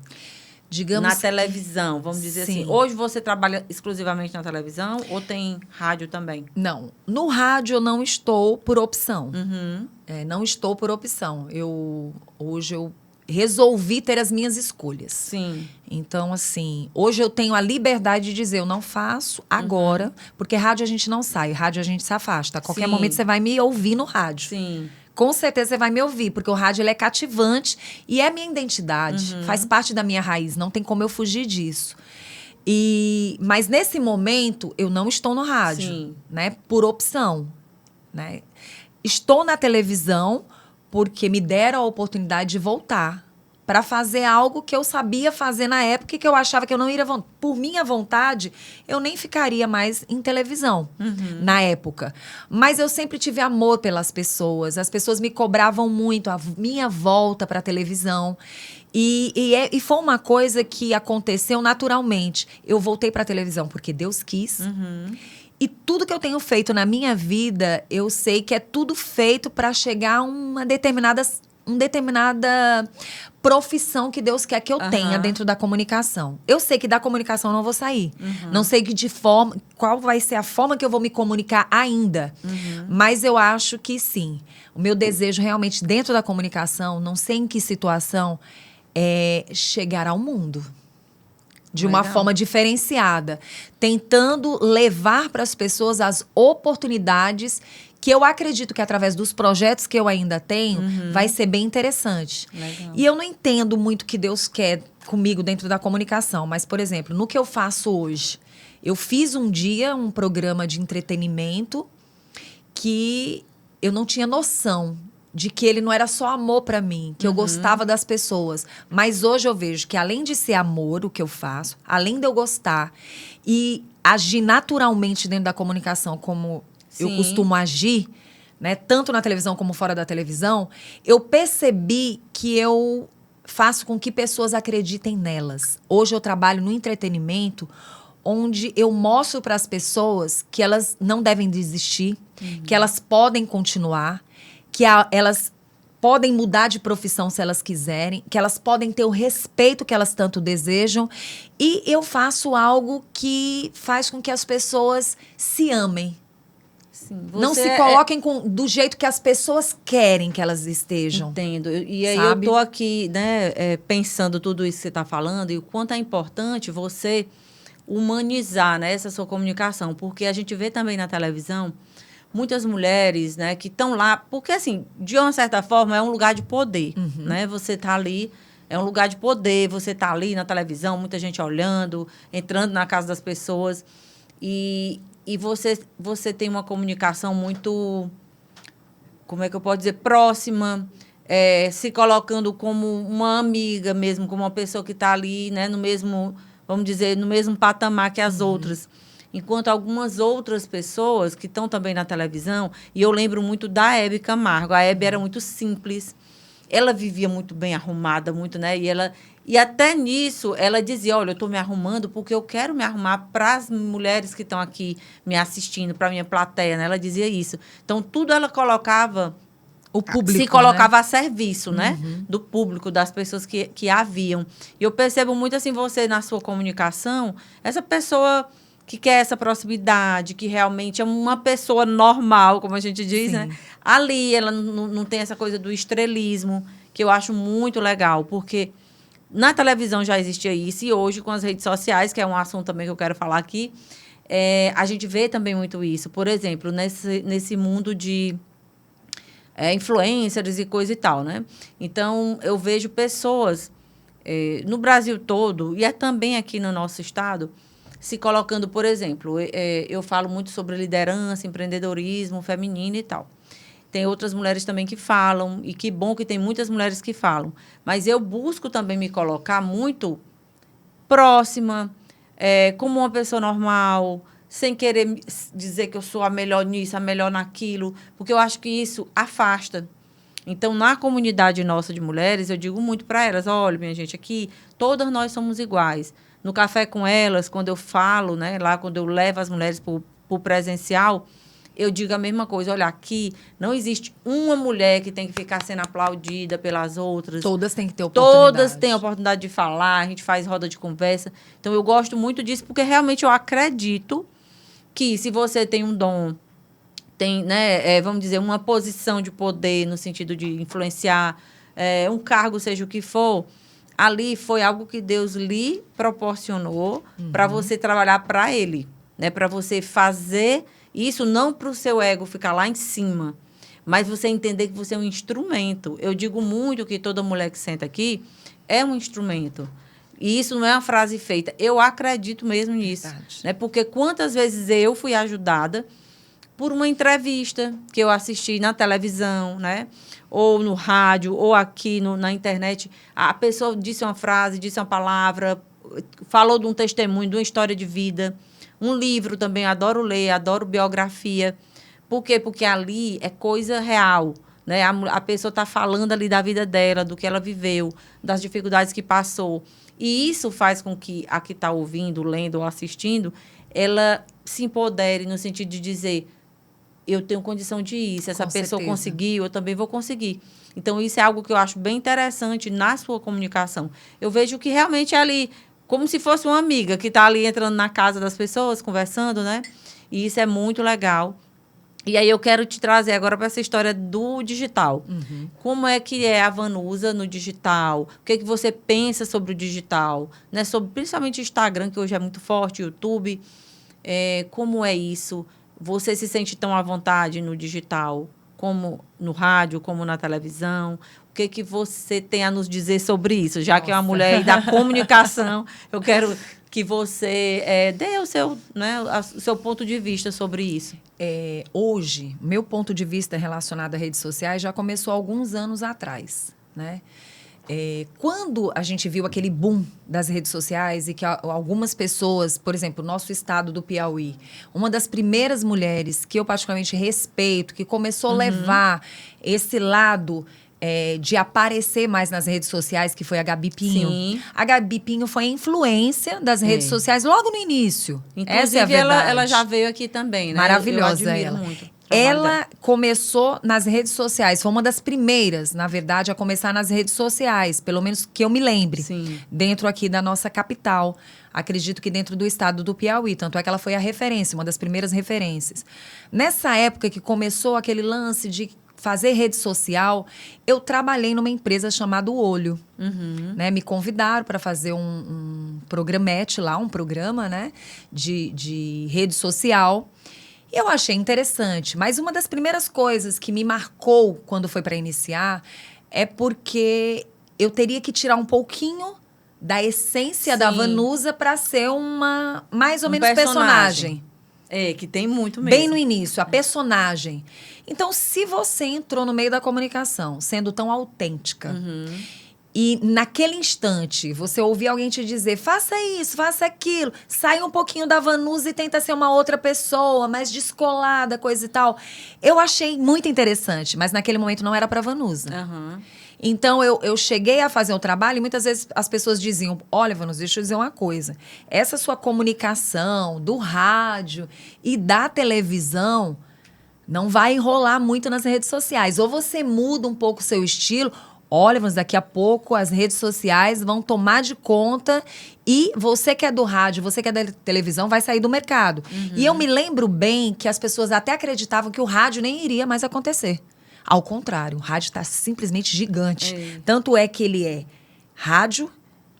Speaker 1: Digamos
Speaker 2: na televisão, vamos dizer assim. Hoje você trabalha exclusivamente na televisão ou tem rádio também?
Speaker 1: Não. No rádio eu não estou por opção. Não estou por opção. Hoje eu resolvi ter as minhas escolhas.
Speaker 2: Sim.
Speaker 1: Então, assim, hoje eu tenho a liberdade de dizer, eu não faço agora, porque rádio a gente não sai, rádio a gente se afasta. A qualquer momento você vai me ouvir no rádio.
Speaker 2: Sim.
Speaker 1: Com certeza você vai me ouvir, porque o rádio ele é cativante e é minha identidade, faz parte da minha raiz, não tem como eu fugir disso. Mas nesse momento, eu não estou no rádio, né? Por opção, né? Estou na televisão porque me deram a oportunidade de voltar para fazer algo que eu sabia fazer na época e que eu achava que eu não iria... Por minha vontade, eu nem ficaria mais em televisão na época. Mas eu sempre tive amor pelas pessoas. As pessoas me cobravam muito a minha volta para a televisão. E foi uma coisa que aconteceu naturalmente. Eu voltei para a televisão porque Deus quis. E tudo que eu tenho feito na minha vida, eu sei que é tudo feito para chegar a uma determinada profissão que Deus quer que eu tenha dentro da comunicação. Eu sei que da comunicação eu não vou sair. Não sei qual vai ser a forma que eu vou me comunicar ainda. Mas eu acho que sim. O meu desejo realmente dentro da comunicação, não sei em que situação, é chegar ao mundo. De uma forma diferenciada. Tentando levar para as pessoas as oportunidades que eu acredito que através dos projetos que eu ainda tenho, vai ser bem interessante.
Speaker 2: Legal.
Speaker 1: E eu não entendo muito o que Deus quer comigo dentro da comunicação, mas, por exemplo, no que eu faço hoje, eu fiz um dia um programa de entretenimento que eu não tinha noção de que ele não era só amor para mim, que eu gostava das pessoas. Mas hoje eu vejo que além de ser amor o que eu faço, além de eu gostar e agir naturalmente dentro da comunicação como eu costumo agir, né, tanto na televisão como fora da televisão, eu percebi que eu faço com que pessoas acreditem nelas. Hoje eu trabalho no entretenimento onde eu mostro para as pessoas que elas não devem desistir, que elas podem continuar, que elas podem mudar de profissão se elas quiserem, que elas podem ter o respeito que elas tanto desejam. E eu faço algo que faz com que as pessoas se amem.
Speaker 2: Sim,
Speaker 1: Não se coloquem do jeito que as pessoas querem que elas estejam.
Speaker 2: Entendo. E aí
Speaker 1: sabe?
Speaker 2: eu tô aqui, né, pensando tudo isso que você está falando e o quanto é importante você humanizar, né, essa sua comunicação. Porque a gente vê também na televisão muitas mulheres, né, que estão lá, porque assim, de uma certa forma é um lugar de poder, né? Você está ali, é um lugar de poder, você está ali na televisão, muita gente olhando, entrando na casa das pessoas e você tem uma comunicação muito, como é que eu posso dizer, próxima, se colocando como uma amiga mesmo, como uma pessoa que está ali, né, no mesmo, vamos dizer, no mesmo patamar que as outras. Enquanto algumas outras pessoas que estão também na televisão, e eu lembro muito da Hebe Camargo, a Hebe era muito simples, ela vivia muito bem arrumada, muito, né? E até nisso ela dizia, olha, eu estou me arrumando porque eu quero me arrumar para as mulheres que estão aqui me assistindo, para a minha plateia, né? Ela dizia isso. Então, tudo ela colocava...
Speaker 1: O público,
Speaker 2: se colocava,
Speaker 1: né,
Speaker 2: a serviço, né? Do público, das pessoas que haviam. E eu percebo muito, assim, você, na sua comunicação, essa pessoa que quer essa proximidade, que realmente é uma pessoa normal, como a gente diz,
Speaker 1: Sim.
Speaker 2: né? Ali, ela não tem essa coisa do estrelismo, que eu acho muito legal, porque na televisão já existia isso, e hoje, com as redes sociais, que é um assunto também que eu quero falar aqui, a gente vê também muito isso. Por exemplo, nesse mundo de influencers e coisa e tal, né? Então, eu vejo pessoas no Brasil todo, e também aqui no nosso estado, se colocando, por exemplo, eu falo muito sobre liderança, empreendedorismo feminino e tal. Tem outras mulheres também que falam, e que bom que tem muitas mulheres que falam. Mas eu busco também me colocar muito próxima, como uma pessoa normal, sem querer dizer que eu sou a melhor nisso, a melhor naquilo, porque eu acho que isso afasta. Então, na comunidade nossa de mulheres, eu digo muito para elas, olha, minha gente, aqui todas nós somos iguais. No Café com Elas, quando eu falo, né, lá quando eu levo as mulheres para o presencial, eu digo a mesma coisa. Olha, aqui não existe uma mulher que tem que ficar sendo aplaudida pelas outras.
Speaker 1: Todas têm que ter oportunidade.
Speaker 2: Todas têm a oportunidade de falar, a gente faz roda de conversa. Então, eu gosto muito disso, porque realmente eu acredito que se você tem um dom, tem, né, vamos dizer, uma posição de poder no sentido de influenciar, um cargo, seja o que for, ali foi algo que Deus lhe proporcionou para você trabalhar para Ele, né? Para você fazer isso não para o seu ego ficar lá em cima, mas você entender que você é um instrumento. Eu digo muito que toda mulher que senta aqui é um instrumento. E isso não é uma frase feita. Eu acredito mesmo nisso. Né? Porque quantas vezes eu fui ajudada por uma entrevista que eu assisti na televisão, né? Ou no rádio, ou aqui na internet. A pessoa disse uma frase, disse uma palavra, falou de um testemunho, de uma história de vida. Um livro também, adoro ler, adoro biografia. Por quê? Porque ali é coisa real. Né? A pessoa está falando ali da vida dela, do que ela viveu, das dificuldades que passou. E isso faz com que a que está ouvindo, lendo ou assistindo, ela se empodere no sentido de dizer, eu tenho condição de ir. Se essa pessoa conseguiu, eu também vou conseguir. Então, isso é algo que eu acho bem interessante na sua comunicação. Eu vejo que realmente é ali, como se fosse uma amiga que está ali entrando na casa das pessoas, conversando, né? E isso é muito legal. E aí eu quero te trazer agora para essa história do digital. Como é que é a Vanusa no digital? O que é que você pensa sobre o digital? Né? Sobre, principalmente o Instagram, que hoje é muito forte, YouTube. Como é isso? Você se sente tão à vontade no digital, como no rádio, como na televisão? O que é que você tem a nos dizer sobre isso? Já que é uma mulher aí da comunicação, eu quero que você dê o seu, né, o seu ponto de vista sobre isso.
Speaker 1: Hoje, meu ponto de vista relacionado a redes sociais já começou há alguns anos atrás, né? Quando a gente viu aquele boom das redes sociais e que algumas pessoas, por exemplo, nosso estado do Piauí, uma das primeiras mulheres que eu particularmente respeito, que começou a levar esse lado de aparecer mais nas redes sociais, que foi a Gabi Pinho.
Speaker 2: Sim.
Speaker 1: A Gabi Pinho foi a influência das redes sociais logo no início.
Speaker 2: Inclusive,
Speaker 1: essa é a verdade.
Speaker 2: ela já veio aqui também, né?
Speaker 1: Maravilhosa
Speaker 2: eu admiro
Speaker 1: ela.
Speaker 2: muito o trabalho
Speaker 1: Ela
Speaker 2: dela.
Speaker 1: começou nas redes sociais, foi uma das primeiras, na verdade, a começar nas redes sociais, pelo menos que eu me lembre,
Speaker 2: Sim.
Speaker 1: dentro aqui da nossa capital. Acredito que dentro do estado do Piauí, tanto é que ela foi a referência, uma das primeiras referências. Nessa época que começou aquele lance de fazer rede social, eu trabalhei numa empresa chamada O Olho. Né? Me convidaram para fazer um programete lá, um programa, né? de rede social. E eu achei interessante, mas uma das primeiras coisas que me marcou quando foi para iniciar é porque eu teria que tirar um pouquinho da essência da Vanusa para ser uma, mais ou menos, personagem.
Speaker 2: Que tem muito mesmo.
Speaker 1: Bem no início, a personagem. Então, se você entrou no meio da comunicação sendo tão autêntica e naquele instante você ouvir alguém te dizer faça isso, faça aquilo, sai um pouquinho da Vanusa e tenta ser uma outra pessoa, mais descolada, coisa e tal. Eu achei muito interessante, mas naquele momento não era para Vanusa. Então, eu cheguei a fazer o trabalho e muitas vezes as pessoas diziam, olha, Vanusa, deixa eu dizer uma coisa. Essa sua comunicação do rádio e da televisão não vai enrolar muito nas redes sociais. Ou você muda um pouco o seu estilo. Olha, Vanusa, daqui a pouco as redes sociais vão tomar de conta e você que é do rádio, você que é da televisão, vai sair do mercado. E eu me lembro bem que as pessoas até acreditavam que o rádio nem iria mais acontecer. Ao contrário, o rádio está simplesmente gigante. Tanto é que ele é rádio,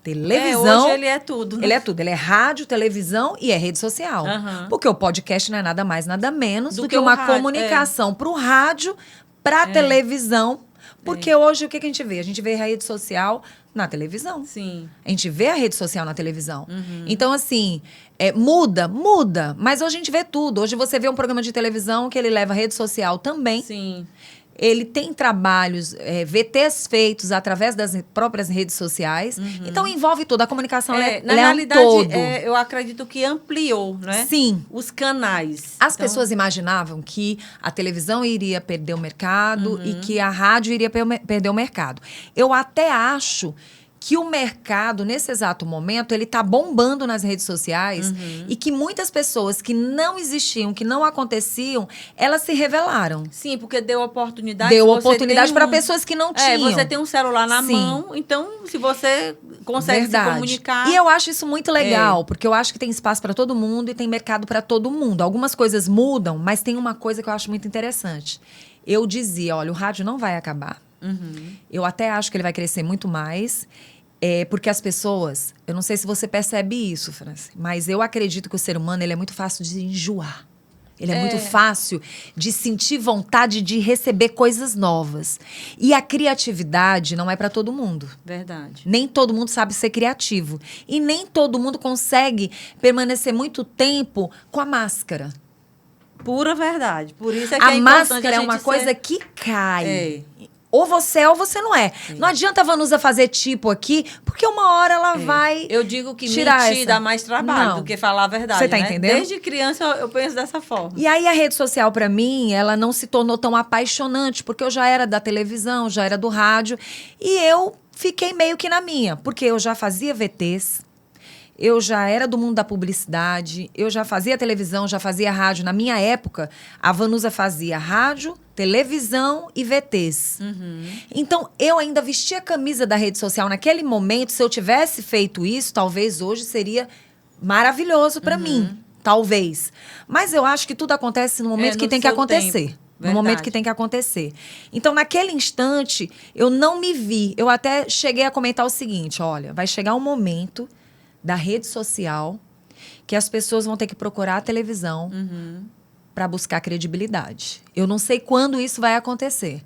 Speaker 1: televisão...
Speaker 2: Hoje ele é tudo. Né?
Speaker 1: Ele é tudo. Ele é rádio, televisão e é rede social. Porque o podcast não é nada mais, nada menos do que uma comunicação para o rádio, para a televisão. Porque hoje, o que a gente vê? A gente vê a rede social na televisão.
Speaker 2: Sim.
Speaker 1: A gente vê a rede social na televisão. Então, assim, muda. Mas hoje a gente vê tudo. Hoje você vê um programa de televisão que ele leva a rede social também.
Speaker 2: Sim.
Speaker 1: Ele tem trabalhos, VTs feitos através das próprias redes sociais. Então, envolve tudo. A comunicação
Speaker 2: na realidade, eu acredito que ampliou, né?
Speaker 1: Sim.
Speaker 2: Os canais.
Speaker 1: As pessoas imaginavam que a televisão iria perder o mercado e que a rádio iria perder o mercado. Eu até acho que o mercado, nesse exato momento, ele está bombando nas redes sociais e que muitas pessoas que não existiam, que não aconteciam, elas se revelaram.
Speaker 2: Sim, porque deu oportunidade.
Speaker 1: Deu oportunidade para pessoas que não tinham.
Speaker 2: Você tem um celular na mão, então se você consegue se comunicar...
Speaker 1: E eu acho isso muito legal, porque eu acho que tem espaço para todo mundo e tem mercado para todo mundo. Algumas coisas mudam, mas tem uma coisa que eu acho muito interessante. Eu dizia, olha, o rádio não vai acabar. Eu até acho que ele vai crescer muito mais... porque as pessoas... Eu não sei se você percebe isso, Franci, mas eu acredito que o ser humano ele é muito fácil de enjoar. Ele é muito fácil de sentir vontade de receber coisas novas. E a criatividade não é para todo mundo.
Speaker 2: Verdade.
Speaker 1: Nem todo mundo sabe ser criativo. E nem todo mundo consegue permanecer muito tempo com a máscara.
Speaker 2: Pura verdade. Por isso é que
Speaker 1: a máscara é uma coisa que cai. Ou você é ou você não é. Não adianta a Vanusa fazer tipo aqui, porque uma hora ela vai
Speaker 2: Eu digo que
Speaker 1: tirar
Speaker 2: mentir dá mais trabalho do que falar a verdade.
Speaker 1: Você tá entendendo?
Speaker 2: Desde criança eu penso dessa forma.
Speaker 1: E aí a rede social, pra mim, ela não se tornou tão apaixonante, porque eu já era da televisão, já era do rádio, e eu fiquei meio que na minha, porque eu já fazia VTs, eu já era do mundo da publicidade, eu já fazia televisão, já fazia rádio. Na minha época, a Vanusa fazia rádio, televisão e VTs. Então, eu ainda vestia a camisa da rede social. Naquele momento, se eu tivesse feito isso, talvez hoje seria maravilhoso para mim. Talvez. Mas eu acho que tudo acontece no momento que tem que acontecer. No momento que tem que acontecer. Então, naquele instante, eu não me vi. Eu até cheguei a comentar o seguinte, olha, vai chegar um momento da rede social que as pessoas vão ter que procurar a televisão para buscar credibilidade. Eu não sei quando isso vai acontecer,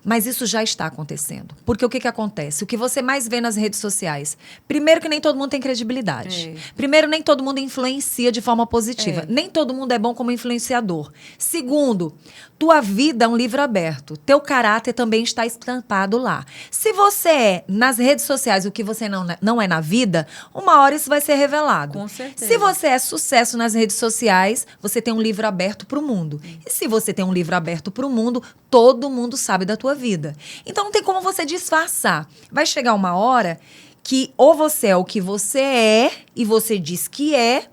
Speaker 1: mas isso já está acontecendo. Porque o que acontece? O que você mais vê nas redes sociais? Primeiro, que nem todo mundo tem credibilidade. Primeiro, nem todo mundo influencia de forma positiva. Nem todo mundo é bom como influenciador. Segundo, tua vida é um livro aberto. Teu caráter também está estampado lá. Se você é nas redes sociais o que você não é na vida, uma hora isso vai ser revelado.
Speaker 2: Com certeza.
Speaker 1: Se você é sucesso nas redes sociais, você tem um livro aberto para o mundo. E se você tem um livro aberto para o mundo, todo mundo sabe da tua vida. Então não tem como você disfarçar. Vai chegar uma hora que ou você é o que você é e você diz que é,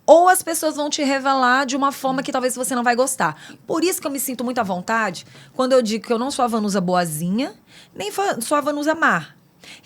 Speaker 1: ou as pessoas vão te revelar de uma forma que talvez você não vai gostar. Por isso que eu me sinto muito à vontade quando eu digo que eu não sou a Vanusa boazinha, nem sou a Vanusa má.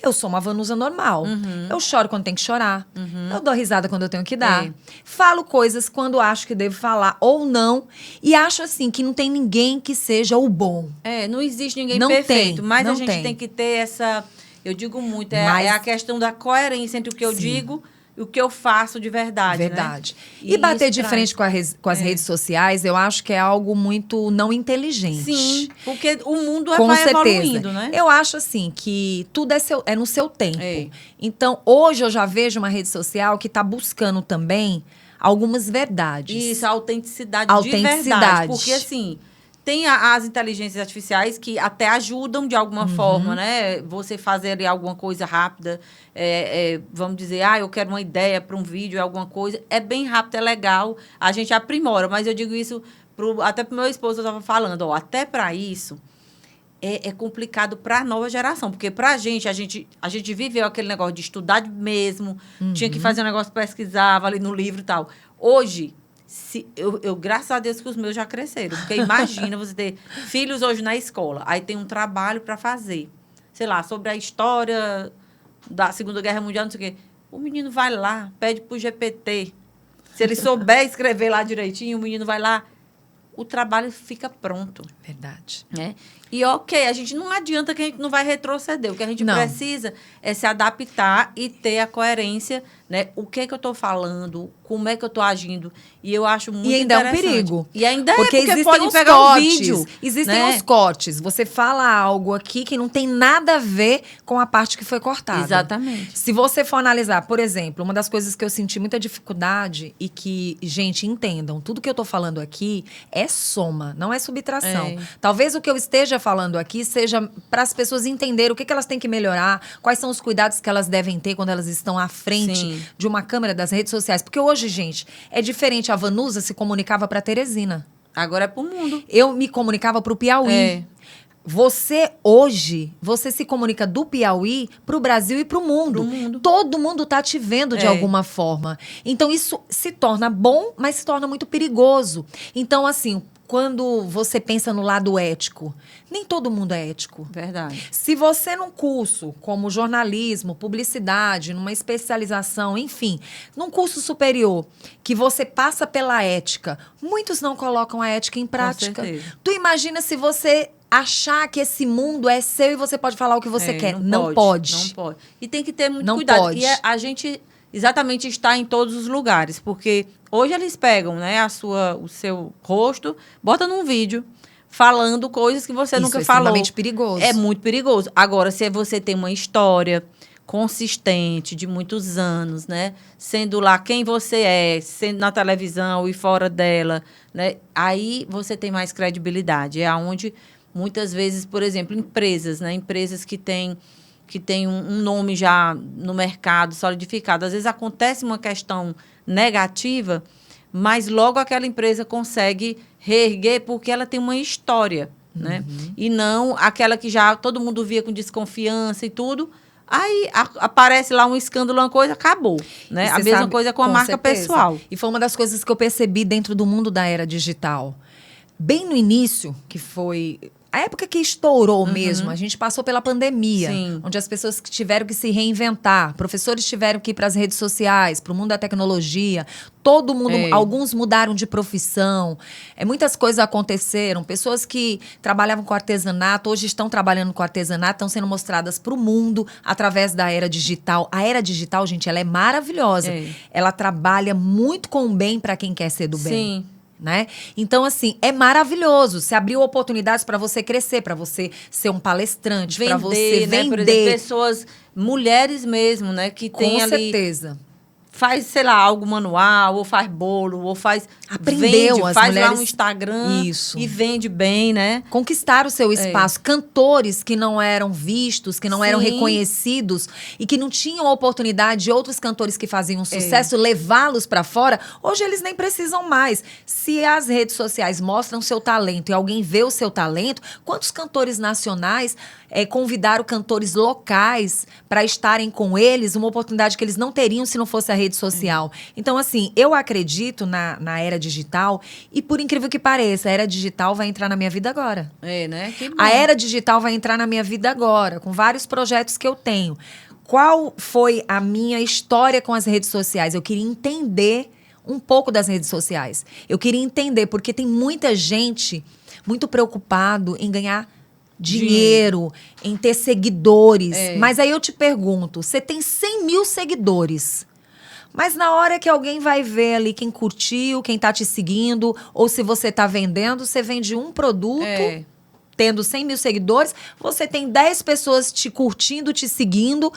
Speaker 1: Eu sou uma Vanusa normal. Eu choro quando tem que chorar. Eu dou risada quando eu tenho que dar. Falo coisas quando acho que devo falar ou não. E acho assim que não tem ninguém que seja o bom.
Speaker 2: Não existe ninguém
Speaker 1: Não
Speaker 2: perfeito.
Speaker 1: tem,
Speaker 2: Mas
Speaker 1: não
Speaker 2: a gente
Speaker 1: tem.
Speaker 2: tem que ter essa... Eu digo muito,
Speaker 1: Mas-
Speaker 2: é a questão da coerência entre o que eu
Speaker 1: Sim.
Speaker 2: digo e o que eu faço de verdade,
Speaker 1: Verdade.
Speaker 2: né?
Speaker 1: E bater
Speaker 2: isso
Speaker 1: de
Speaker 2: traz-
Speaker 1: frente com as redes sociais, eu acho que é algo muito não inteligente.
Speaker 2: Sim, porque o mundo
Speaker 1: Com
Speaker 2: vai
Speaker 1: certeza.
Speaker 2: evoluindo, né?
Speaker 1: Eu acho assim que tudo é no seu tempo.
Speaker 2: É.
Speaker 1: Então, hoje eu já vejo uma rede social que está buscando também algumas verdades.
Speaker 2: Isso, a autenticidade de
Speaker 1: Autenticidade.
Speaker 2: verdade. Porque, assim, tem as inteligências artificiais que até ajudam de alguma forma, né? Você fazer ali alguma coisa rápida, vamos dizer, eu quero uma ideia para um vídeo, alguma coisa. É bem rápido, é legal, a gente aprimora. Mas eu digo isso até para o meu esposo, eu estava falando, até para isso... É complicado para a nova geração, porque para a gente viveu aquele negócio de estudar mesmo, tinha que fazer um negócio, pesquisava ali no livro e tal. Hoje, eu graças a Deus que os meus já cresceram, porque imagina você ter filhos hoje na escola, aí tem um trabalho para fazer, sei lá, sobre a história da Segunda Guerra Mundial, não sei o quê. O menino vai lá, pede pro GPT. Se ele souber escrever lá direitinho, o menino vai lá, o trabalho fica pronto.
Speaker 1: Verdade.
Speaker 2: Né? E a gente não adianta que a gente não vai retroceder. O que a gente
Speaker 1: Não.
Speaker 2: precisa é se adaptar e ter a coerência, né? O que eu estou falando, como é que eu estou agindo. E eu acho muito
Speaker 1: E ainda é um
Speaker 2: interessante.
Speaker 1: perigo.
Speaker 2: E ainda
Speaker 1: porque
Speaker 2: porque
Speaker 1: existem
Speaker 2: pode
Speaker 1: os
Speaker 2: pegar
Speaker 1: cortes.
Speaker 2: um vídeo.
Speaker 1: Existem
Speaker 2: né?
Speaker 1: os cortes. Você fala algo aqui que não tem nada a ver com a parte que foi cortada.
Speaker 2: Exatamente.
Speaker 1: Se você for analisar, por exemplo, uma das coisas que eu senti muita dificuldade e que, gente, entendam, tudo que eu tô falando aqui é soma, não é subtração. Talvez o que eu esteja falando aqui seja para as pessoas entenderem o que elas têm que melhorar, quais são os cuidados que elas devem ter quando elas estão à frente
Speaker 2: Sim.
Speaker 1: de uma câmera das redes sociais. Porque hoje, gente, é diferente. A Vanusa se comunicava para Teresina.
Speaker 2: Agora é pro mundo.
Speaker 1: Eu me comunicava para o Piauí. Você, hoje, você se comunica do Piauí para o Brasil e para o mundo. Todo mundo está te vendo de alguma forma. Então, isso se torna bom, mas se torna muito perigoso. Então, assim, quando você pensa no lado ético, nem todo mundo é ético.
Speaker 2: Verdade.
Speaker 1: Se você num curso como jornalismo, publicidade, numa especialização, enfim, num curso superior, que você passa pela ética, muitos não colocam a ética em prática.
Speaker 2: Com certeza.
Speaker 1: Tu imagina se você achar que esse mundo é seu e você pode falar o que você quer. Não pode.
Speaker 2: Não pode. E tem que ter muito
Speaker 1: Não
Speaker 2: cuidado.
Speaker 1: pode.
Speaker 2: E a gente exatamente está em todos os lugares, porque hoje eles pegam, né, o seu rosto, bota num vídeo falando coisas que você nunca falou.
Speaker 1: Isso é extremamente perigoso.
Speaker 2: É muito perigoso. Agora, se você tem uma história consistente de muitos anos, né, sendo lá quem você é, sendo na televisão e fora dela, né, aí você tem mais credibilidade. É aonde muitas vezes, por exemplo, empresas, né, empresas que têm um nome já no mercado solidificado. Às vezes acontece uma questão negativa, mas logo aquela empresa consegue reerguer porque ela tem uma história, né? E não aquela que já todo mundo via com desconfiança e tudo. Aí aparece lá um escândalo, uma coisa, acabou. Né? A mesma coisa com a marca
Speaker 1: certeza.
Speaker 2: pessoal.
Speaker 1: E foi uma das coisas que eu percebi dentro do mundo da era digital. Bem no início, que foi a época que estourou mesmo, a gente passou pela pandemia,
Speaker 2: Sim.
Speaker 1: onde as pessoas tiveram que se reinventar, professores tiveram que ir para as redes sociais, para o mundo da tecnologia, todo mundo, alguns mudaram de profissão, muitas coisas aconteceram, pessoas que trabalhavam com artesanato, hoje estão trabalhando com artesanato, estão sendo mostradas para o mundo através da era digital. A era digital, gente, ela é maravilhosa, ela trabalha muito com o bem para quem quer ser do bem.
Speaker 2: Sim.
Speaker 1: Né? Então, assim, é maravilhoso. Você abriu oportunidades para você crescer, para você ser um palestrante, para você
Speaker 2: né?
Speaker 1: vender.
Speaker 2: Por exemplo, pessoas, mulheres mesmo, né? Que tem
Speaker 1: Com
Speaker 2: ali...
Speaker 1: certeza.
Speaker 2: faz, sei lá, algo manual, ou faz bolo, ou faz...
Speaker 1: Aprendeu,
Speaker 2: vende,
Speaker 1: as
Speaker 2: faz
Speaker 1: mulheres...
Speaker 2: lá um Instagram
Speaker 1: Isso.
Speaker 2: e vende bem, né?
Speaker 1: Conquistar o seu espaço. Cantores que não eram vistos, que não eram reconhecidos e que não tinham a oportunidade de outros cantores que faziam sucesso levá-los para fora, hoje eles nem precisam mais. Se as redes sociais mostram seu talento e alguém vê o seu talento, quantos cantores nacionais convidaram cantores locais para estarem com eles, uma oportunidade que eles não teriam se não fosse a rede social. Então, assim, eu acredito na era digital e, por incrível que pareça, a era digital vai entrar na minha vida agora.
Speaker 2: Né? Que bom.
Speaker 1: A era digital vai entrar na minha vida agora, com vários projetos que eu tenho. Qual foi a minha história com as redes sociais? Eu queria entender um pouco das redes sociais. Eu queria entender, porque tem muita gente muito preocupado em ganhar dinheiro, em ter seguidores. Mas aí eu te pergunto, você tem 100 mil seguidores, mas na hora que alguém vai ver ali quem curtiu, quem tá te seguindo, ou se você tá vendendo, você vende um produto, tendo 100 mil seguidores, você tem 10 pessoas te curtindo, te seguindo.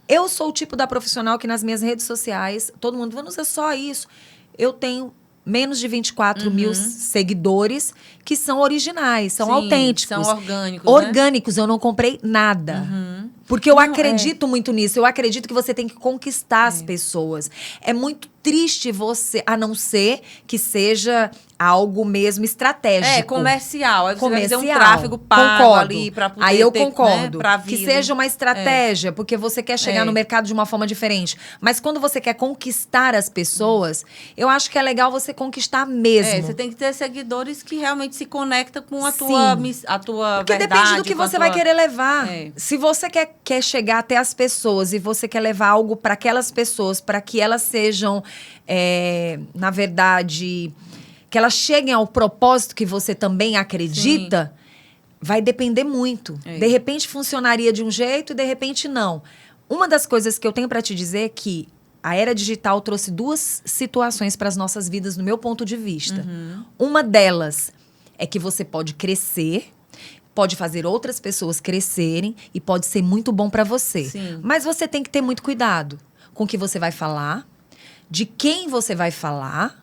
Speaker 1: Eu sou o tipo da profissional que nas minhas redes sociais, todo mundo, Vanusa, é só isso. Eu tenho menos de 24 mil seguidores que são originais, são autênticos.
Speaker 2: São orgânicos,
Speaker 1: Orgânicos, eu não comprei nada. Porque eu acredito muito nisso. Eu acredito que você tem que conquistar as pessoas. É muito triste você, a não ser que seja algo mesmo estratégico.
Speaker 2: Comercial. Aí você vai fazer um
Speaker 1: Comercial.
Speaker 2: tráfego pago
Speaker 1: Concordo.
Speaker 2: ali para poder
Speaker 1: Aí eu
Speaker 2: ter,
Speaker 1: concordo.
Speaker 2: Né,
Speaker 1: que seja uma estratégia, porque você quer chegar no mercado de uma forma diferente. Mas quando você quer conquistar as pessoas, eu acho que é legal você conquistar mesmo.
Speaker 2: Você tem que ter seguidores que realmente se conectam com a tua
Speaker 1: porque
Speaker 2: verdade.
Speaker 1: Depende do que você vai querer levar. Se você quer chegar até as pessoas e você quer levar algo para aquelas pessoas, para que elas sejam, na verdade, que elas cheguem ao propósito que você também acredita, vai depender muito. De repente funcionaria de um jeito e de repente não. Uma das coisas que eu tenho para te dizer é que a era digital trouxe duas situações para as nossas vidas, no meu ponto de vista. Uma delas é que você pode crescer, pode fazer outras pessoas crescerem e pode ser muito bom para você. Mas você tem que ter muito cuidado com o que você vai falar, de quem você vai falar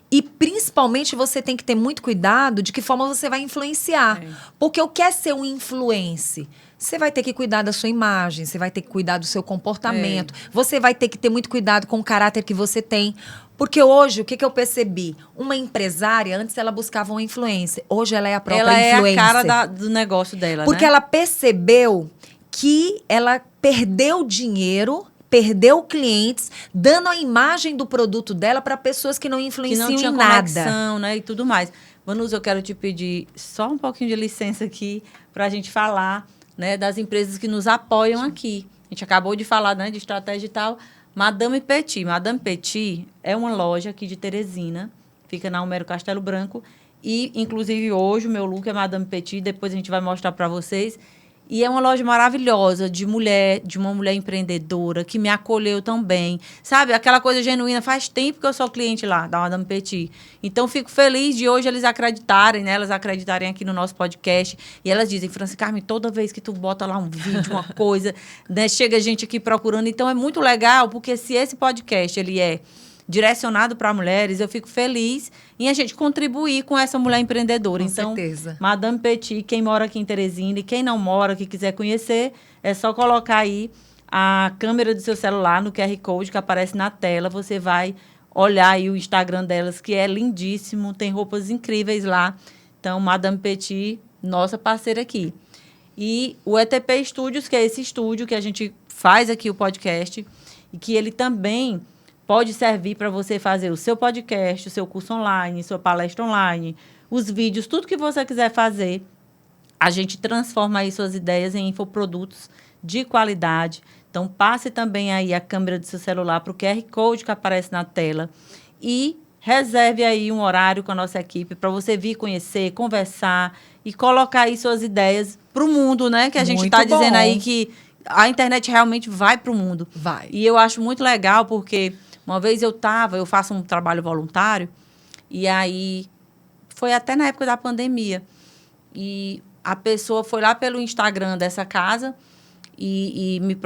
Speaker 1: e, principalmente, você tem que ter muito cuidado de que forma você vai influenciar. Porque o que é ser um influencer? Você vai ter que cuidar da sua imagem, você vai ter que cuidar do seu comportamento, você vai ter que ter muito cuidado com o caráter que você tem. Porque hoje, o que eu percebi? Uma empresária, antes ela buscava uma influência, hoje ela é a própria influencer.
Speaker 2: Ela é a cara do negócio dela,
Speaker 1: porque ela percebeu que ela perdeu dinheiro, perdeu clientes, dando a imagem do produto dela para pessoas que não influenciam
Speaker 2: que não tinha
Speaker 1: em nada.
Speaker 2: Conexão, né, e tudo mais. Vanusa, eu quero te pedir só um pouquinho de licença aqui para a gente falar, né, das empresas que nos apoiam aqui. A gente acabou de falar, né, de estratégia e tal. Madame Petit. Madame Petit é uma loja aqui de Teresina, fica na Homero Castelo Branco. E, inclusive, hoje o meu look é Madame Petit, depois a gente vai mostrar para vocês. E é uma loja maravilhosa de uma mulher empreendedora, que me acolheu tão bem. Sabe, aquela coisa genuína. Faz tempo que eu sou cliente lá, da Madame Petit. Então, fico feliz de hoje eles acreditarem, né? Elas acreditarem aqui no nosso podcast. E elas dizem, Franci Carmen, toda vez que tu bota lá um vídeo, uma coisa, né? Chega gente aqui procurando. Então, é muito legal, porque se esse podcast, ele é direcionado para mulheres, eu fico feliz em a gente contribuir com essa mulher empreendedora.
Speaker 1: Com
Speaker 2: então,
Speaker 1: certeza.
Speaker 2: Madame Petit, quem mora aqui em Teresina e quem não mora, que quiser conhecer, é só colocar aí a câmera do seu celular no QR Code que aparece na tela. Você vai olhar aí o Instagram delas, que é lindíssimo, tem roupas incríveis lá. Então, Madame Petit, nossa parceira aqui. E o ETP Studios, que é esse estúdio que a gente faz aqui o podcast, e que ele também pode servir para você fazer o seu podcast, o seu curso online, sua palestra online, os vídeos, tudo que você quiser fazer. A gente transforma aí suas ideias em infoprodutos de qualidade. Então, passe também aí a câmera do seu celular para o QR Code que aparece na tela e reserve aí um horário com a nossa equipe para você vir conhecer, conversar e colocar aí suas ideias para o mundo, né? Que a gente está dizendo aí que a internet realmente vai para o mundo.
Speaker 1: Vai.
Speaker 2: E eu acho muito legal porque uma vez eu faço um trabalho voluntário, e aí foi até na época da pandemia. E a pessoa foi lá pelo Instagram dessa casa e me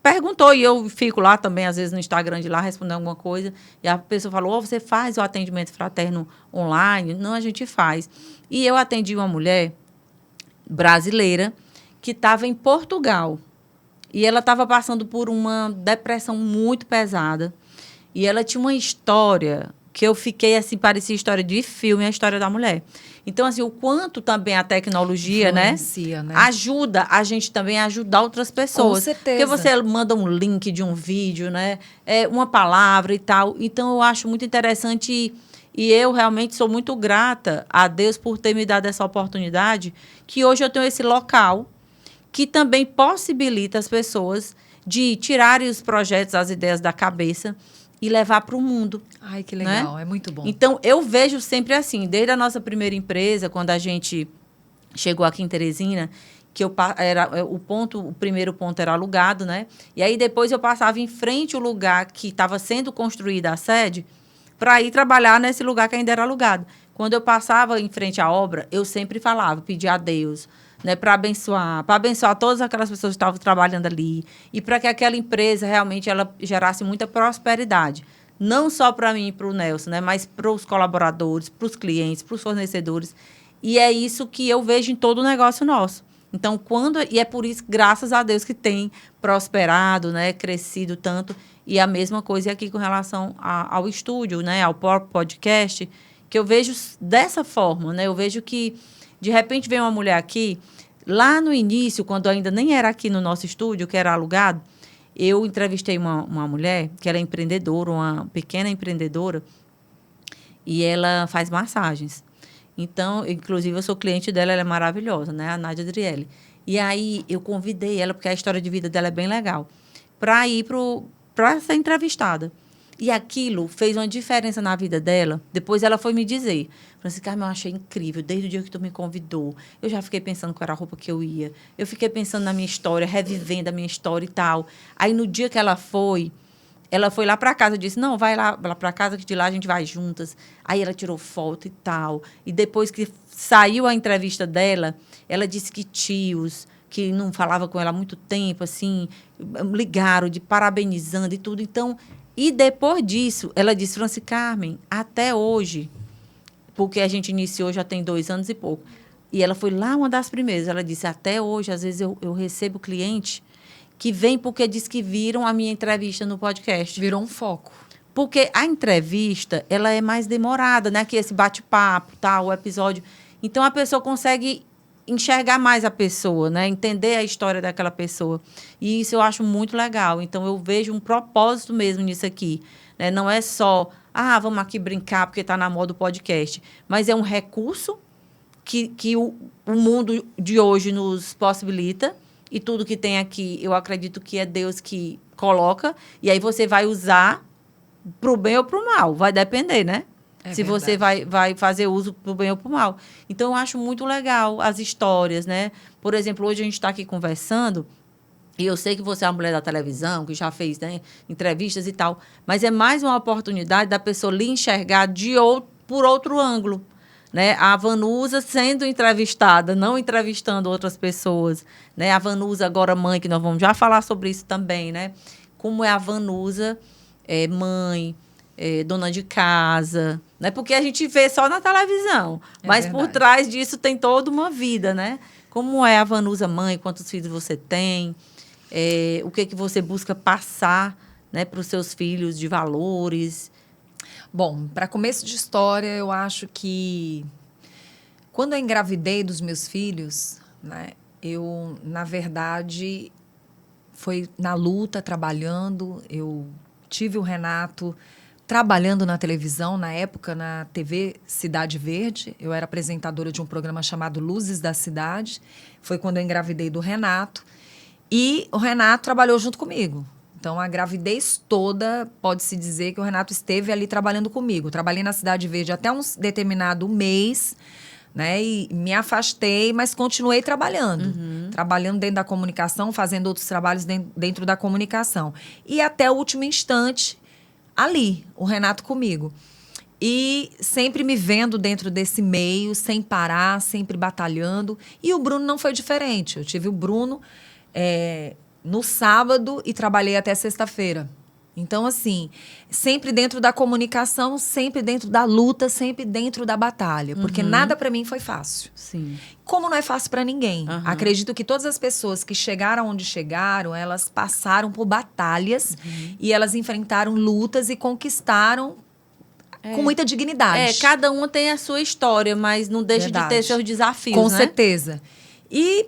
Speaker 2: perguntou, e eu fico lá também, às vezes, no Instagram de lá, respondendo alguma coisa, e a pessoa falou, você faz o atendimento fraterno online? Não, a gente faz. E eu atendi uma mulher brasileira que estava em Portugal, e ela estava passando por uma depressão muito pesada, e ela tinha uma história que eu fiquei, assim, parecia história de filme, a história da mulher. Então, assim, o quanto também a tecnologia,
Speaker 1: Influencia, né?
Speaker 2: ajuda a gente também a ajudar outras pessoas.
Speaker 1: Com certeza.
Speaker 2: Porque você manda um link de um vídeo, né? Uma palavra e tal. Então, eu acho muito interessante e eu realmente sou muito grata a Deus por ter me dado essa oportunidade, que hoje eu tenho esse local que também possibilita as pessoas de tirarem os projetos, as ideias da cabeça e levar para o mundo.
Speaker 1: Ai, que legal, né? É muito bom.
Speaker 2: Então, eu vejo sempre assim, desde a nossa primeira empresa, quando a gente chegou aqui em Teresina, que o primeiro ponto era alugado, né? E aí depois eu passava em frente ao lugar que estava sendo construída a sede para ir trabalhar nesse lugar que ainda era alugado. Quando eu passava em frente à obra, eu sempre falava, pedia a Deus, né, para abençoar todas aquelas pessoas que estavam trabalhando ali e para que aquela empresa realmente ela gerasse muita prosperidade, não só para mim e para o Nelson, né, mas para os colaboradores, para os clientes, para os fornecedores. E é isso que eu vejo em todo o negócio nosso. Então, e é por isso, graças a Deus, que tem prosperado, né, crescido tanto. E a mesma coisa aqui com relação ao estúdio, né, ao próprio podcast, que eu vejo dessa forma, né? Eu vejo que de repente vem uma mulher aqui, lá no início, quando ainda nem era aqui no nosso estúdio, que era alugado, eu entrevistei uma mulher que ela é empreendedora, uma pequena empreendedora, e ela faz massagens. Então, inclusive, eu sou cliente dela, ela é maravilhosa, né? A Nádia Adriele. E aí, eu convidei ela, porque a história de vida dela é bem legal, para ir para ser entrevistada. E aquilo fez uma diferença na vida dela. Depois ela foi me dizer, Carmen, eu achei incrível, desde o dia que tu me convidou. Eu já fiquei pensando qual era a roupa que eu ia. Eu fiquei pensando na minha história, revivendo a minha história e tal. Aí, no dia que ela foi lá para casa, eu disse, não, vai lá para casa, que de lá a gente vai juntas. Aí ela tirou foto e tal. E depois que saiu a entrevista dela, ela disse que tios que não falava com ela há muito tempo, assim, ligaram de parabenizando e tudo. Então, e depois disso, ela disse, Carmen, até hoje, porque a gente iniciou já tem 2 anos e pouco, e ela foi lá uma das primeiras, ela disse, até hoje, às vezes eu recebo cliente que vem porque diz que viram a minha entrevista no podcast.
Speaker 1: Virou um foco.
Speaker 2: Porque a entrevista, ela é mais demorada, né? Que esse bate-papo, tá, o episódio. Então, a pessoa consegue enxergar mais a pessoa, né? Entender a história daquela pessoa. E isso eu acho muito legal. Então, eu vejo um propósito mesmo nisso aqui. Né? Não é só, vamos aqui brincar porque está na moda o podcast. Mas é um recurso que o mundo de hoje nos possibilita. E tudo que tem aqui, eu acredito que é Deus que coloca. E aí você vai usar para o bem ou para o mal. Vai depender, né? Se verdade. Você vai fazer uso para o bem ou para o mal. Então, eu acho muito legal as histórias, né? Por exemplo, hoje a gente está aqui conversando, e eu sei que você é uma mulher da televisão, que já fez, né, entrevistas e tal, mas é mais uma oportunidade da pessoa lhe enxergar por outro ângulo. Né? A Vanusa sendo entrevistada, não entrevistando outras pessoas. Né? A Vanusa agora mãe, que nós vamos já falar sobre isso também. Né? Como é a Vanusa mãe, dona de casa, né? Porque a gente vê só na televisão, mas verdade. Por trás disso tem toda uma vida, né? Como é a Vanusa mãe, quantos filhos você tem, o que você busca passar, né, para os seus filhos de valores.
Speaker 1: Bom, para começo de história, eu acho que quando eu engravidei dos meus filhos, né, eu, na verdade, foi na luta, trabalhando. Eu tive o Renato trabalhando na televisão, na época, na TV Cidade Verde. Eu era apresentadora de um programa chamado Luzes da Cidade. Foi quando eu engravidei do Renato. E o Renato trabalhou junto comigo. Então, a gravidez toda, pode-se dizer que o Renato esteve ali trabalhando comigo. Trabalhei na Cidade Verde até um determinado mês, né? E me afastei, mas continuei trabalhando. Uhum. Trabalhando dentro da comunicação, fazendo outros trabalhos dentro da comunicação. E até o último instante, ali, o Renato comigo. E sempre me vendo dentro desse meio, sem parar, sempre batalhando. E o Bruno não foi diferente. Eu tive o Bruno... no sábado e trabalhei até sexta-feira. Então, assim, sempre dentro da comunicação, sempre dentro da luta, sempre dentro da batalha. Porque nada para mim foi fácil.
Speaker 2: Sim.
Speaker 1: Como não é fácil para ninguém. Acredito que todas as pessoas que chegaram onde chegaram, elas passaram por batalhas e elas enfrentaram lutas e conquistaram com muita dignidade.
Speaker 2: Cada uma tem a sua história, mas não deixa de ter seus desafios,
Speaker 1: Com certeza. E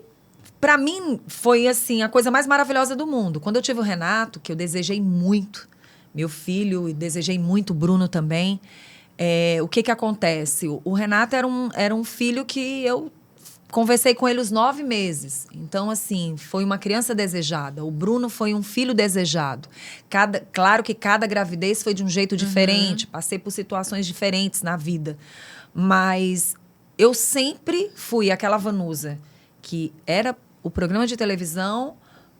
Speaker 1: para mim foi assim a coisa mais maravilhosa do mundo. Quando eu tive o Renato, que eu desejei muito, meu filho, e desejei muito, o Bruno também. O que acontece? O Renato era um filho que eu conversei com ele os 9 meses. Então, assim, foi uma criança desejada. O Bruno foi um filho desejado. Claro que cada gravidez foi de um jeito diferente. Passei por situações diferentes na vida. Mas eu sempre fui aquela Vanusa que era o programa de televisão,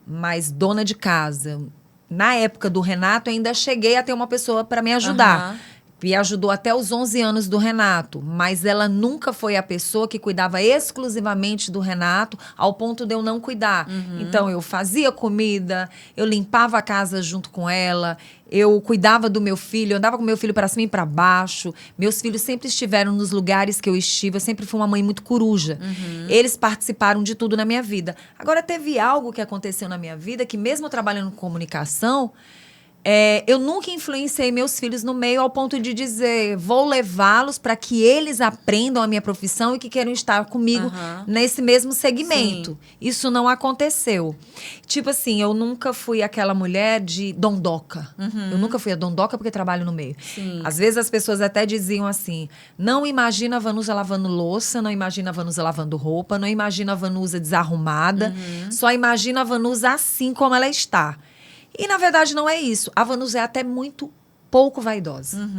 Speaker 1: mas dona de casa. Na época do Renato, ainda cheguei a ter uma pessoa para me ajudar. Me ajudou até os 11 anos do Renato, mas ela nunca foi a pessoa que cuidava exclusivamente do Renato, ao ponto de eu não cuidar. Então, eu fazia comida, eu limpava a casa junto com ela, eu cuidava do meu filho, eu andava com meu filho para cima e para baixo. Meus filhos sempre estiveram nos lugares que eu estive, eu sempre fui uma mãe muito coruja. Eles participaram de tudo na minha vida. Agora, teve algo que aconteceu na minha vida que, mesmo trabalhando com comunicação, eu nunca influenciei meus filhos no meio ao ponto de dizer, vou levá-los para que eles aprendam a minha profissão e que queiram estar comigo nesse mesmo segmento. Sim. Isso não aconteceu. Tipo assim, eu nunca fui aquela mulher de dondoca. Eu nunca fui a dondoca porque trabalho no meio.
Speaker 2: Sim.
Speaker 1: Às vezes as pessoas até diziam assim, não imagina a Vanusa lavando louça, não imagina a Vanusa lavando roupa, não imagina a Vanusa desarrumada, só imagina a Vanusa assim como ela está. E, na verdade, não é isso. A Vanusa é até muito pouco vaidosa.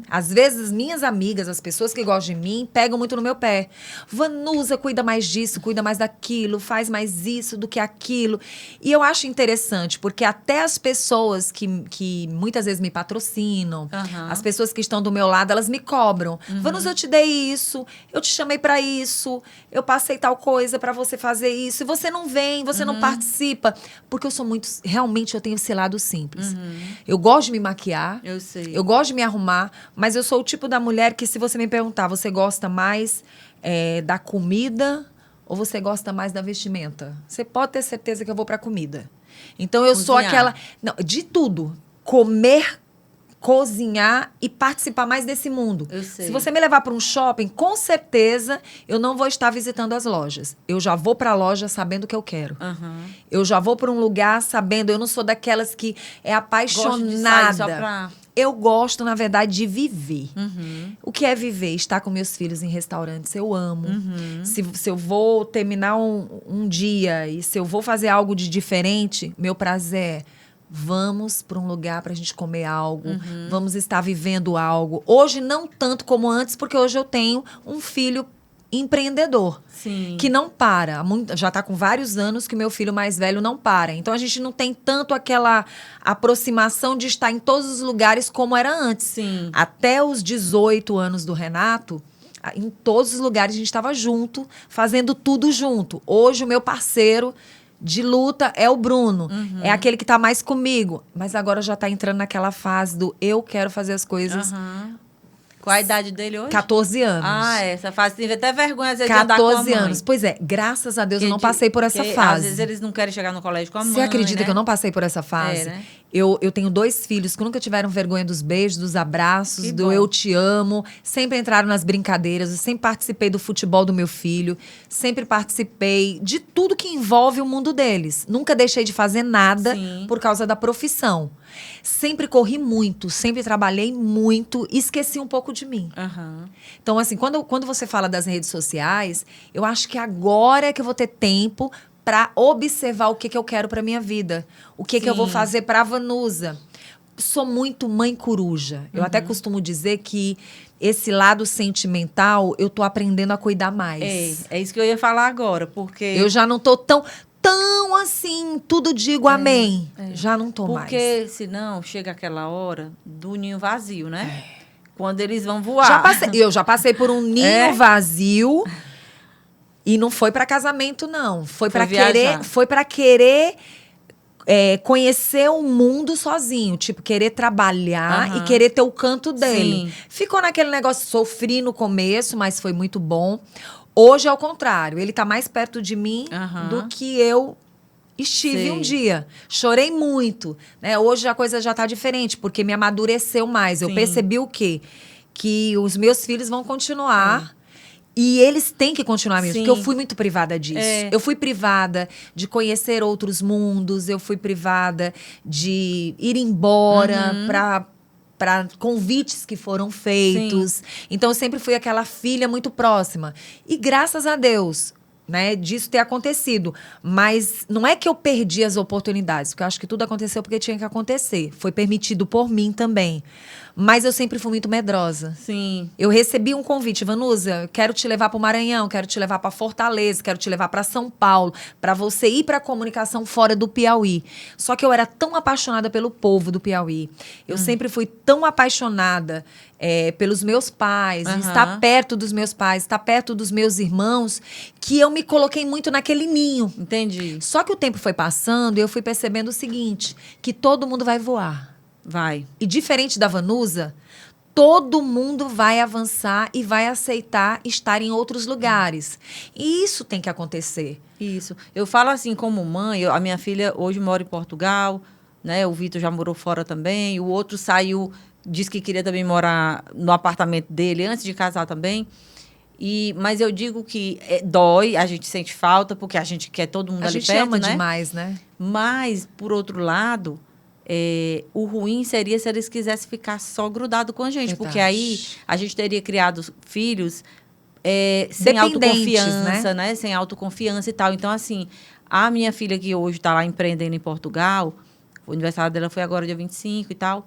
Speaker 1: Às vezes, minhas amigas, as pessoas que gostam de mim, pegam muito no meu pé. Vanusa, cuida mais disso, cuida mais daquilo, faz mais isso do que aquilo. E eu acho interessante, porque até as pessoas que muitas vezes me patrocinam, as pessoas que estão do meu lado, elas me cobram. Vanusa, eu te dei isso, eu te chamei pra isso, eu passei tal coisa pra você fazer isso, e você não vem, você não participa. Porque eu sou muito... Realmente, eu tenho esse lado simples. Eu gosto de me maquiar. Eu gosto de me arrumar, mas eu sou o tipo da mulher que, se você me perguntar, você gosta mais da comida ou você gosta mais da vestimenta? Você pode ter certeza que eu vou pra comida. Então, eu sou aquela... Não, de tudo. Comer, cozinhar e participar mais desse mundo. Se você me levar para um shopping, com certeza eu não vou estar visitando as lojas. Eu já vou para a loja sabendo o que eu quero. Eu já vou para um lugar sabendo... Eu não sou daquelas que é apaixonada.
Speaker 2: Gosto de sair só pra...
Speaker 1: Eu gosto, na verdade, de viver. O que é viver? Estar com meus filhos em restaurantes, eu amo. Se eu vou terminar um dia e se eu vou fazer algo de diferente, meu prazer é... Vamos para um lugar para a gente comer algo. Vamos estar vivendo algo. Hoje, não tanto como antes, porque hoje eu tenho um filho empreendedor.
Speaker 2: Sim.
Speaker 1: Que não para. Já está com vários anos que meu filho mais velho não para. Então, a gente não tem tanto aquela aproximação de estar em todos os lugares como era antes.
Speaker 2: Sim.
Speaker 1: Até os 18 anos do Renato... Em todos os lugares a gente estava junto, fazendo tudo junto. Hoje, o meu parceiro... de luta é o Bruno. É aquele que tá mais comigo. Mas agora já tá entrando naquela fase do eu quero fazer as coisas.
Speaker 2: Qual a idade dele hoje?
Speaker 1: 14 anos.
Speaker 2: Essa fase teve até vergonha às vezes de andar com a mãe.
Speaker 1: 14 anos. Pois é, graças a Deus eu não passei por essa fase.
Speaker 2: Às vezes eles não querem chegar no colégio com a mãe.
Speaker 1: Você acredita que eu não passei por essa fase?
Speaker 2: Né?
Speaker 1: Eu tenho 2 filhos que nunca tiveram vergonha dos beijos, dos abraços, do eu te amo. Sempre entraram nas brincadeiras. Eu sempre participei do futebol do meu filho. Sempre participei de tudo que envolve o mundo deles. Nunca deixei de fazer nada por causa da profissão. Sempre corri muito, sempre trabalhei muito e esqueci um pouco de mim. Então, assim, quando você fala das redes sociais, eu acho que agora é que eu vou ter tempo para observar o que eu quero para minha vida. O que eu vou fazer para a Vanusa. Sou muito mãe coruja. Eu até costumo dizer que esse lado sentimental, eu tô aprendendo a cuidar mais.
Speaker 2: É isso que eu ia falar agora, porque...
Speaker 1: Eu já não tô tão assim, tudo digo amém. Já não tô mais.
Speaker 2: Porque senão chega aquela hora do ninho vazio, né? Quando eles vão voar.
Speaker 1: Eu já passei por um ninho vazio e não foi para casamento, não. Foi para querer conhecer o mundo sozinho. Tipo, querer trabalhar e querer ter o canto dele.
Speaker 2: Sim.
Speaker 1: Ficou naquele negócio, sofri no começo, mas foi muito bom. Hoje é o contrário. Ele tá mais perto de mim do que eu estive um dia. Chorei muito, né? Hoje a coisa já tá diferente, porque me amadureceu mais. Eu percebi o quê? Que os meus filhos vão continuar. E eles têm que continuar mesmo, porque eu fui muito privada disso. Eu fui privada de conhecer outros mundos, eu fui privada de ir embora para convites que foram feitos. Então, eu sempre fui aquela filha muito próxima. E graças a Deus, né, disso ter acontecido. Mas não é que eu perdi as oportunidades, porque eu acho que tudo aconteceu porque tinha que acontecer. Foi permitido por mim também. Mas eu sempre fui muito medrosa.
Speaker 2: Sim.
Speaker 1: Eu recebi um convite, Vanusa, quero te levar para o Maranhão, quero te levar para Fortaleza, quero te levar para São Paulo, para você ir para a comunicação fora do Piauí. Só que eu era tão apaixonada pelo povo do Piauí. Eu sempre fui tão apaixonada pelos meus pais, em estar perto dos meus pais, estar perto dos meus irmãos, que eu me coloquei muito naquele ninho.
Speaker 2: Entendi.
Speaker 1: Só que o tempo foi passando e eu fui percebendo o seguinte, que todo mundo vai voar.
Speaker 2: Vai.
Speaker 1: E diferente da Vanusa, todo mundo vai avançar e vai aceitar estar em outros lugares. E isso tem que acontecer.
Speaker 2: Isso. Eu falo assim, como mãe, a minha filha hoje mora em Portugal, né? O Vitor já morou fora também, o outro saiu, disse que queria também morar no apartamento dele antes de casar também. Mas eu digo que dói, a gente sente falta, porque a gente quer todo mundo ali perto, né?
Speaker 1: A gente ama demais, né?
Speaker 2: Mas, por outro lado, o ruim seria se eles quisessem ficar só grudado com a gente.
Speaker 1: Verdade.
Speaker 2: Porque aí a gente teria criado filhos sem autoconfiança, né? Sem autoconfiança e tal. Então, assim, a minha filha que hoje está lá empreendendo em Portugal, o aniversário dela foi agora dia 25 e tal,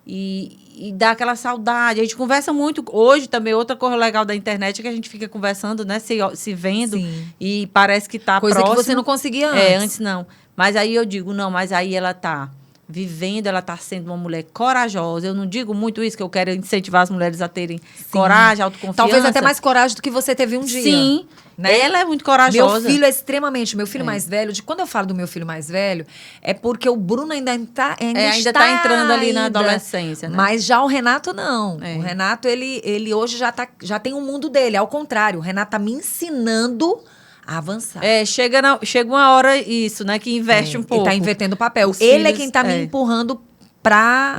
Speaker 2: e dá aquela saudade. A gente conversa muito. Hoje também, outra coisa legal da internet é que a gente fica conversando, né? Se vendo.
Speaker 1: Sim.
Speaker 2: E parece que tá
Speaker 1: Coisa
Speaker 2: próximo.
Speaker 1: que você não conseguia antes.
Speaker 2: Antes não. Mas aí eu digo, não, mas aí ela tá vivendo, ela está sendo uma mulher corajosa. Eu não digo muito isso, que eu quero incentivar as mulheres a terem coragem, autoconfiança.
Speaker 1: Talvez até mais coragem do que você teve um dia.
Speaker 2: Sim,
Speaker 1: né?
Speaker 2: Ela é muito corajosa.
Speaker 1: Meu filho é extremamente... Meu filho mais velho... Quando eu falo do meu filho mais velho, é porque o Bruno ainda está
Speaker 2: entrando ali na adolescência, né?
Speaker 1: Mas já o Renato, não.
Speaker 2: É.
Speaker 1: O Renato, ele hoje já tem um mundo dele. Ao contrário, o Renato está me ensinando a avançar.
Speaker 2: Chega uma hora isso, né? Que investe um pouco.
Speaker 1: Ele tá invertendo o papel.
Speaker 2: Os
Speaker 1: Ele
Speaker 2: filhos,
Speaker 1: é quem tá me empurrando pra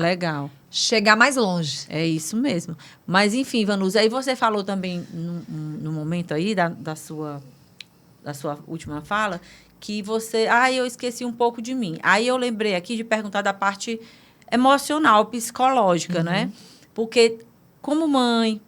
Speaker 1: chegar mais longe.
Speaker 2: É isso mesmo. Mas, enfim, Vanusa, aí você falou também no momento aí da sua última fala, que você... eu esqueci um pouco de mim. Aí eu lembrei aqui de perguntar da parte emocional, psicológica, né? Porque como mãe,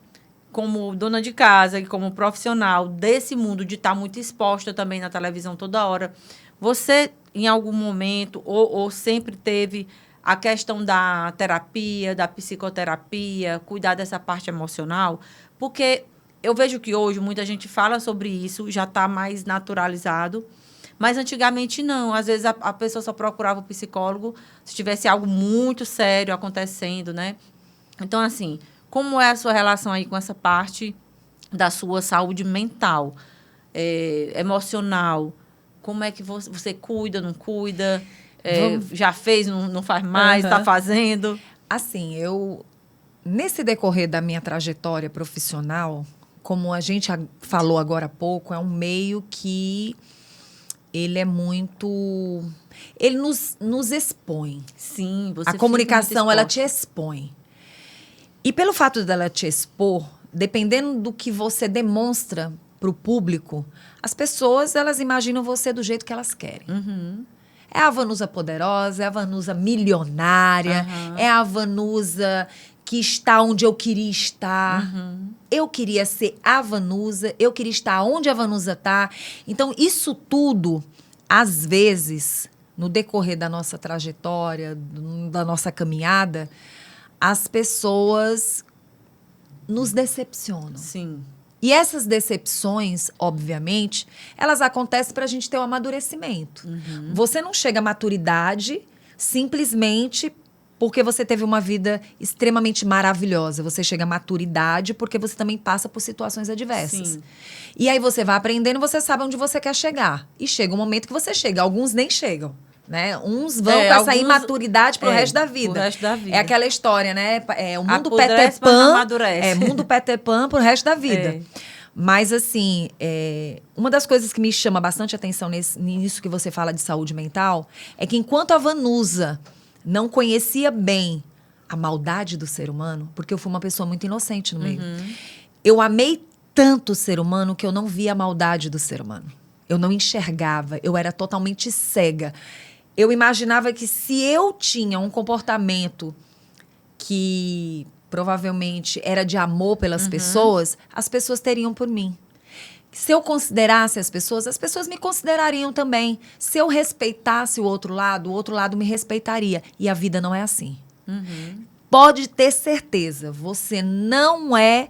Speaker 2: como dona de casa e como profissional desse mundo de estar muito exposta também na televisão toda hora, você, em algum momento, ou sempre teve a questão da terapia, da psicoterapia, cuidar dessa parte emocional? Porque eu vejo que hoje muita gente fala sobre isso, já está mais naturalizado, mas antigamente não. Às vezes a pessoa só procurava o psicólogo se tivesse algo muito sério acontecendo, né? Então, assim... Como é a sua relação aí com essa parte da sua saúde mental, emocional? Como é que você cuida, não cuida? Já fez, não faz mais, está fazendo?
Speaker 1: Assim, nesse decorrer da minha trajetória profissional, como a gente falou agora há pouco, é um meio que ele é muito... Ele nos expõe.
Speaker 2: Sim, você
Speaker 1: A comunicação, ela te expõe. E pelo fato dela te expor, dependendo do que você demonstra para o público, as pessoas, elas imaginam você do jeito que elas querem. É a Vanusa poderosa, é a Vanusa milionária, é a Vanusa que está onde eu queria estar. Eu queria ser a Vanusa, eu queria estar onde a Vanusa está. Então, isso tudo, às vezes, no decorrer da nossa trajetória, da nossa caminhada... as pessoas nos decepcionam.
Speaker 2: Sim.
Speaker 1: E essas decepções, obviamente, elas acontecem para a gente ter um amadurecimento. Você não chega à maturidade simplesmente porque você teve uma vida extremamente maravilhosa. Você chega à maturidade porque você também passa por situações adversas.
Speaker 2: Sim.
Speaker 1: E aí você vai aprendendo, você sabe onde você quer chegar. E chega um momento que você chega. Alguns nem chegam. Né? Uns vão com essa imaturidade pro resto da vida.
Speaker 2: Pro resto da vida.
Speaker 1: É aquela história, né? O mundo
Speaker 2: Apodrece,
Speaker 1: Peter Pan.
Speaker 2: amadurece.
Speaker 1: Mundo Peter Pan pro resto da vida. Mas, assim, uma das coisas que me chama bastante atenção nisso que você fala de saúde mental é que enquanto a Vanusa não conhecia bem a maldade do ser humano, porque eu fui uma pessoa muito inocente no meio, eu amei tanto o ser humano que eu não via a maldade do ser humano. Eu não enxergava, eu era totalmente cega. Eu imaginava que se eu tinha um comportamento que provavelmente era de amor pelas pessoas, as pessoas teriam por mim. Se eu considerasse as pessoas me considerariam também. Se eu respeitasse o outro lado me respeitaria. E a vida não é assim. Pode ter certeza, você não é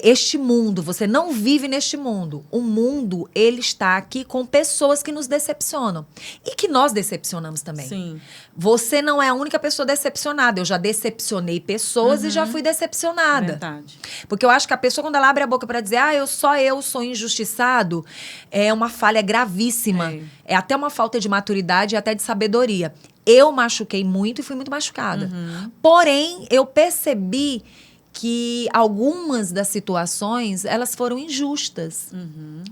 Speaker 1: este mundo, você não vive neste mundo. O mundo, ele está aqui com pessoas que nos decepcionam. E que nós decepcionamos também.
Speaker 2: Sim.
Speaker 1: Você não é a única pessoa decepcionada. Eu já decepcionei pessoas e já fui decepcionada.
Speaker 2: Verdade.
Speaker 1: Porque eu acho que a pessoa, quando ela abre a boca para dizer eu sou injustiçado, é uma falha gravíssima. É até uma falta de maturidade e até de sabedoria. Eu machuquei muito e fui muito machucada. Porém, eu percebi que algumas das situações, elas foram injustas.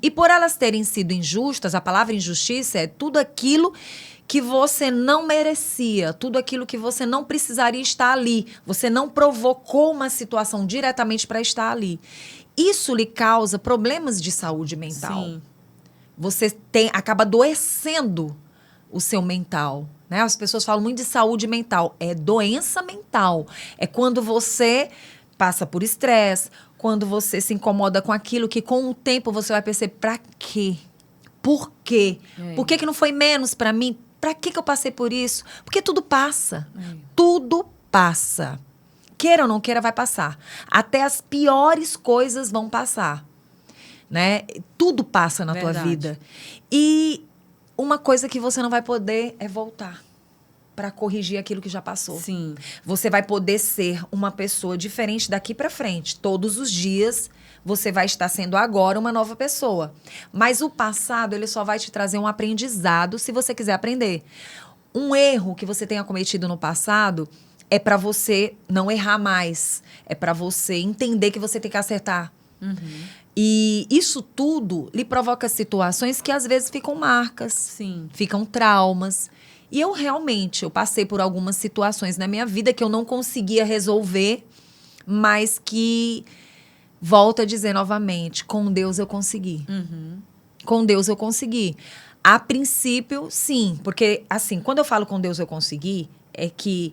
Speaker 1: E por elas terem sido injustas, a palavra injustiça é tudo aquilo que você não merecia, tudo aquilo que você não precisaria estar ali. Você não provocou uma situação diretamente para estar ali. Isso lhe causa problemas de saúde mental.
Speaker 2: Sim.
Speaker 1: Você acaba adoecendo o seu mental. Né? As pessoas falam muito de saúde mental. É doença mental. É quando você passa por estresse, quando você se incomoda com aquilo que com o tempo você vai perceber, pra quê? Por quê? Por que não foi menos pra mim? Pra que eu passei por isso? Porque tudo passa. Tudo passa. Queira ou não queira, vai passar. Até as piores coisas vão passar. Né? Tudo passa na tua vida. E uma coisa que você não vai poder é voltar para corrigir aquilo que já passou.
Speaker 2: Sim.
Speaker 1: Você vai poder ser uma pessoa diferente daqui para frente. Todos os dias você vai estar sendo agora uma nova pessoa. Mas o passado, ele só vai te trazer um aprendizado se você quiser aprender. Um erro que você tenha cometido no passado é para você não errar mais. É para você entender que você tem que acertar. E isso tudo lhe provoca situações que às vezes ficam marcas.
Speaker 2: Sim.
Speaker 1: Ficam traumas. E eu passei por algumas situações na minha vida que eu não conseguia resolver, mas que, volto a dizer novamente, com Deus eu consegui. Com Deus eu consegui. A princípio, sim, porque assim, quando eu falo com Deus eu consegui, é que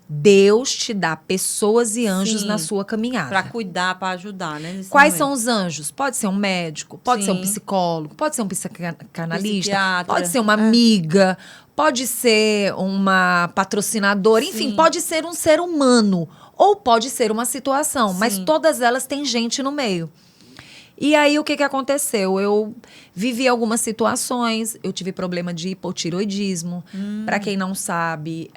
Speaker 1: Deus te dá pessoas e anjos na sua caminhada.
Speaker 2: Para cuidar, para ajudar, né?
Speaker 1: Quais são os anjos? Pode ser um médico, pode ser um psicólogo, pode ser um psicanalista, pode ser uma amiga, pode ser uma patrocinadora, enfim, pode ser um ser humano ou pode ser uma situação, mas todas elas têm gente no meio. E aí, o que aconteceu? Eu vivi algumas situações, eu tive problema de hipotiroidismo. Para quem não sabe,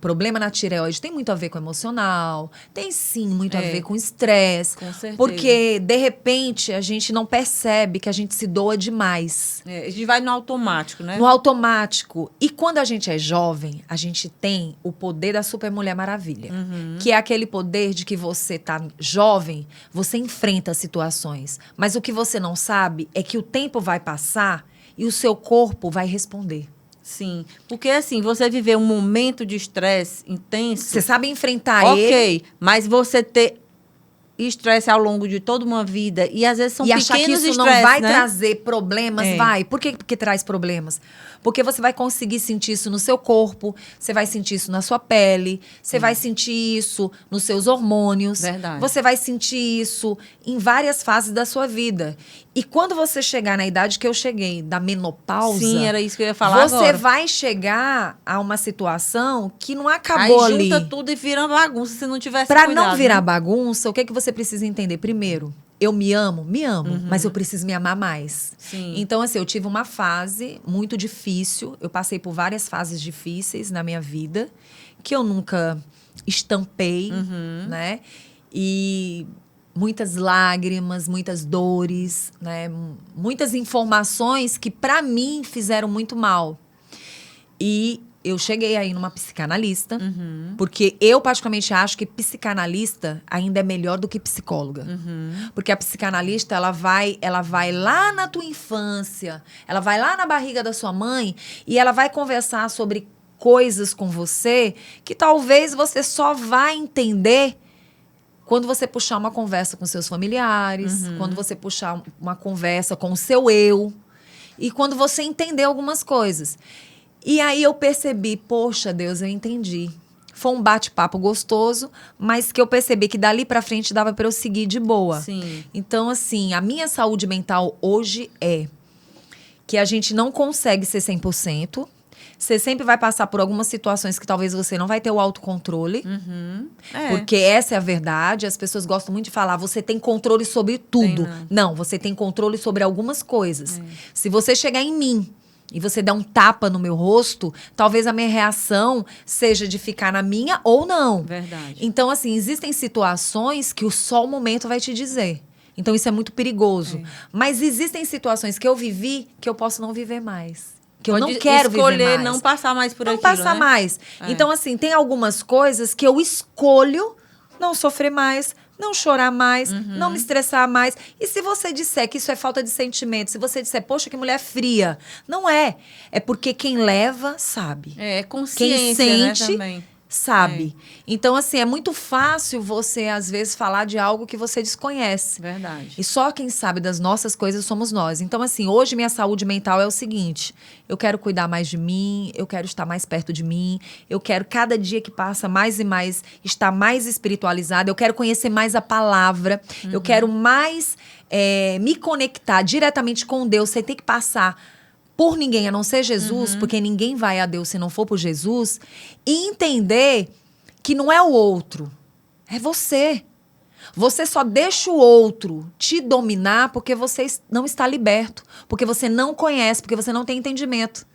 Speaker 1: problema na tireoide tem muito a ver com emocional, tem sim muito a ver com estresse.
Speaker 2: Com certeza.
Speaker 1: Porque, de repente, a gente não percebe que a gente se doa demais.
Speaker 2: A gente vai no automático, né?
Speaker 1: No automático. E quando a gente é jovem, a gente tem o poder da Super Mulher Maravilha. Que é aquele poder de que você tá jovem, você enfrenta situações. Mas o que você não sabe é que o tempo vai passar e o seu corpo vai responder.
Speaker 2: Sim, porque assim, você viver um momento de estresse intenso...
Speaker 1: Você sabe enfrentar ele.
Speaker 2: Ok, mas você ter estresse ao longo de toda uma vida e às vezes são pequenos
Speaker 1: estresses, e achar que isso não vai trazer problemas, vai. Por que traz problemas? Porque você vai conseguir sentir isso no seu corpo, você vai sentir isso na sua pele, você vai sentir isso nos seus hormônios.
Speaker 2: Verdade.
Speaker 1: Você vai sentir isso em várias fases da sua vida. E quando você chegar na idade que eu cheguei, da menopausa...
Speaker 2: Sim, era isso que eu ia falar agora.
Speaker 1: Você vai chegar a uma situação que não acabou ali.
Speaker 2: Aí junta tudo e vira bagunça se não tivesse
Speaker 1: cuidado.
Speaker 2: Pra
Speaker 1: não virar bagunça, o que é que você precisa entender? Primeiro, eu me amo, mas eu preciso me amar mais.
Speaker 2: Sim.
Speaker 1: Então, assim, eu tive uma fase muito difícil. Eu passei por várias fases difíceis na minha vida, que eu nunca estampei, né? E muitas lágrimas, muitas dores, né? Muitas informações que, para mim, fizeram muito mal. E eu cheguei aí numa psicanalista, porque eu particularmente acho que psicanalista ainda é melhor do que psicóloga. Porque a psicanalista, ela vai lá na tua infância, ela vai lá na barriga da sua mãe e ela vai conversar sobre coisas com você que talvez você só vai entender quando você puxar uma conversa com seus familiares, quando você puxar uma conversa com o seu eu e quando você entender algumas coisas. E aí eu percebi, poxa, Deus, eu entendi. Foi um bate-papo gostoso, mas que eu percebi que dali pra frente dava pra eu seguir de boa.
Speaker 2: Sim.
Speaker 1: Então, assim, a minha saúde mental hoje é que a gente não consegue ser 100%. Você sempre vai passar por algumas situações que talvez você não vai ter o autocontrole. Porque essa é a verdade. As pessoas gostam muito de falar, você tem controle sobre tudo. Não, você tem controle sobre algumas coisas. Se você chegar em mim e você der um tapa no meu rosto, talvez a minha reação seja de ficar na minha ou não.
Speaker 2: Verdade.
Speaker 1: Então, assim, existem situações que só o momento vai te dizer. Então, isso é muito perigoso. Mas existem situações que eu vivi que eu posso não viver mais. Que eu não quero viver mais.
Speaker 2: Escolher não passar mais por aquilo,
Speaker 1: não passar mais. Então, assim, tem algumas coisas que eu escolho não sofrer mais, não chorar mais, não me estressar mais. E se você disser que isso é falta de sentimento, se você disser, poxa, que mulher fria. Não é. É porque quem leva, sabe.
Speaker 2: É consciência,
Speaker 1: quem sente,
Speaker 2: né, também.
Speaker 1: Sabe. Então, assim, é muito fácil você, às vezes, falar de algo que você desconhece.
Speaker 2: Verdade.
Speaker 1: E só quem sabe das nossas coisas somos nós. Então, assim, hoje minha saúde mental é o seguinte. Eu quero cuidar mais de mim, eu quero estar mais perto de mim, eu quero, cada dia que passa, mais e mais, estar mais espiritualizada, eu quero conhecer mais a palavra, eu quero mais me conectar diretamente com Deus, sem ter que passar por ninguém, a não ser Jesus, porque ninguém vai a Deus se não for por Jesus, e entender que não é o outro, é você. Você só deixa o outro te dominar porque você não está liberto, porque você não conhece, porque você não tem entendimento.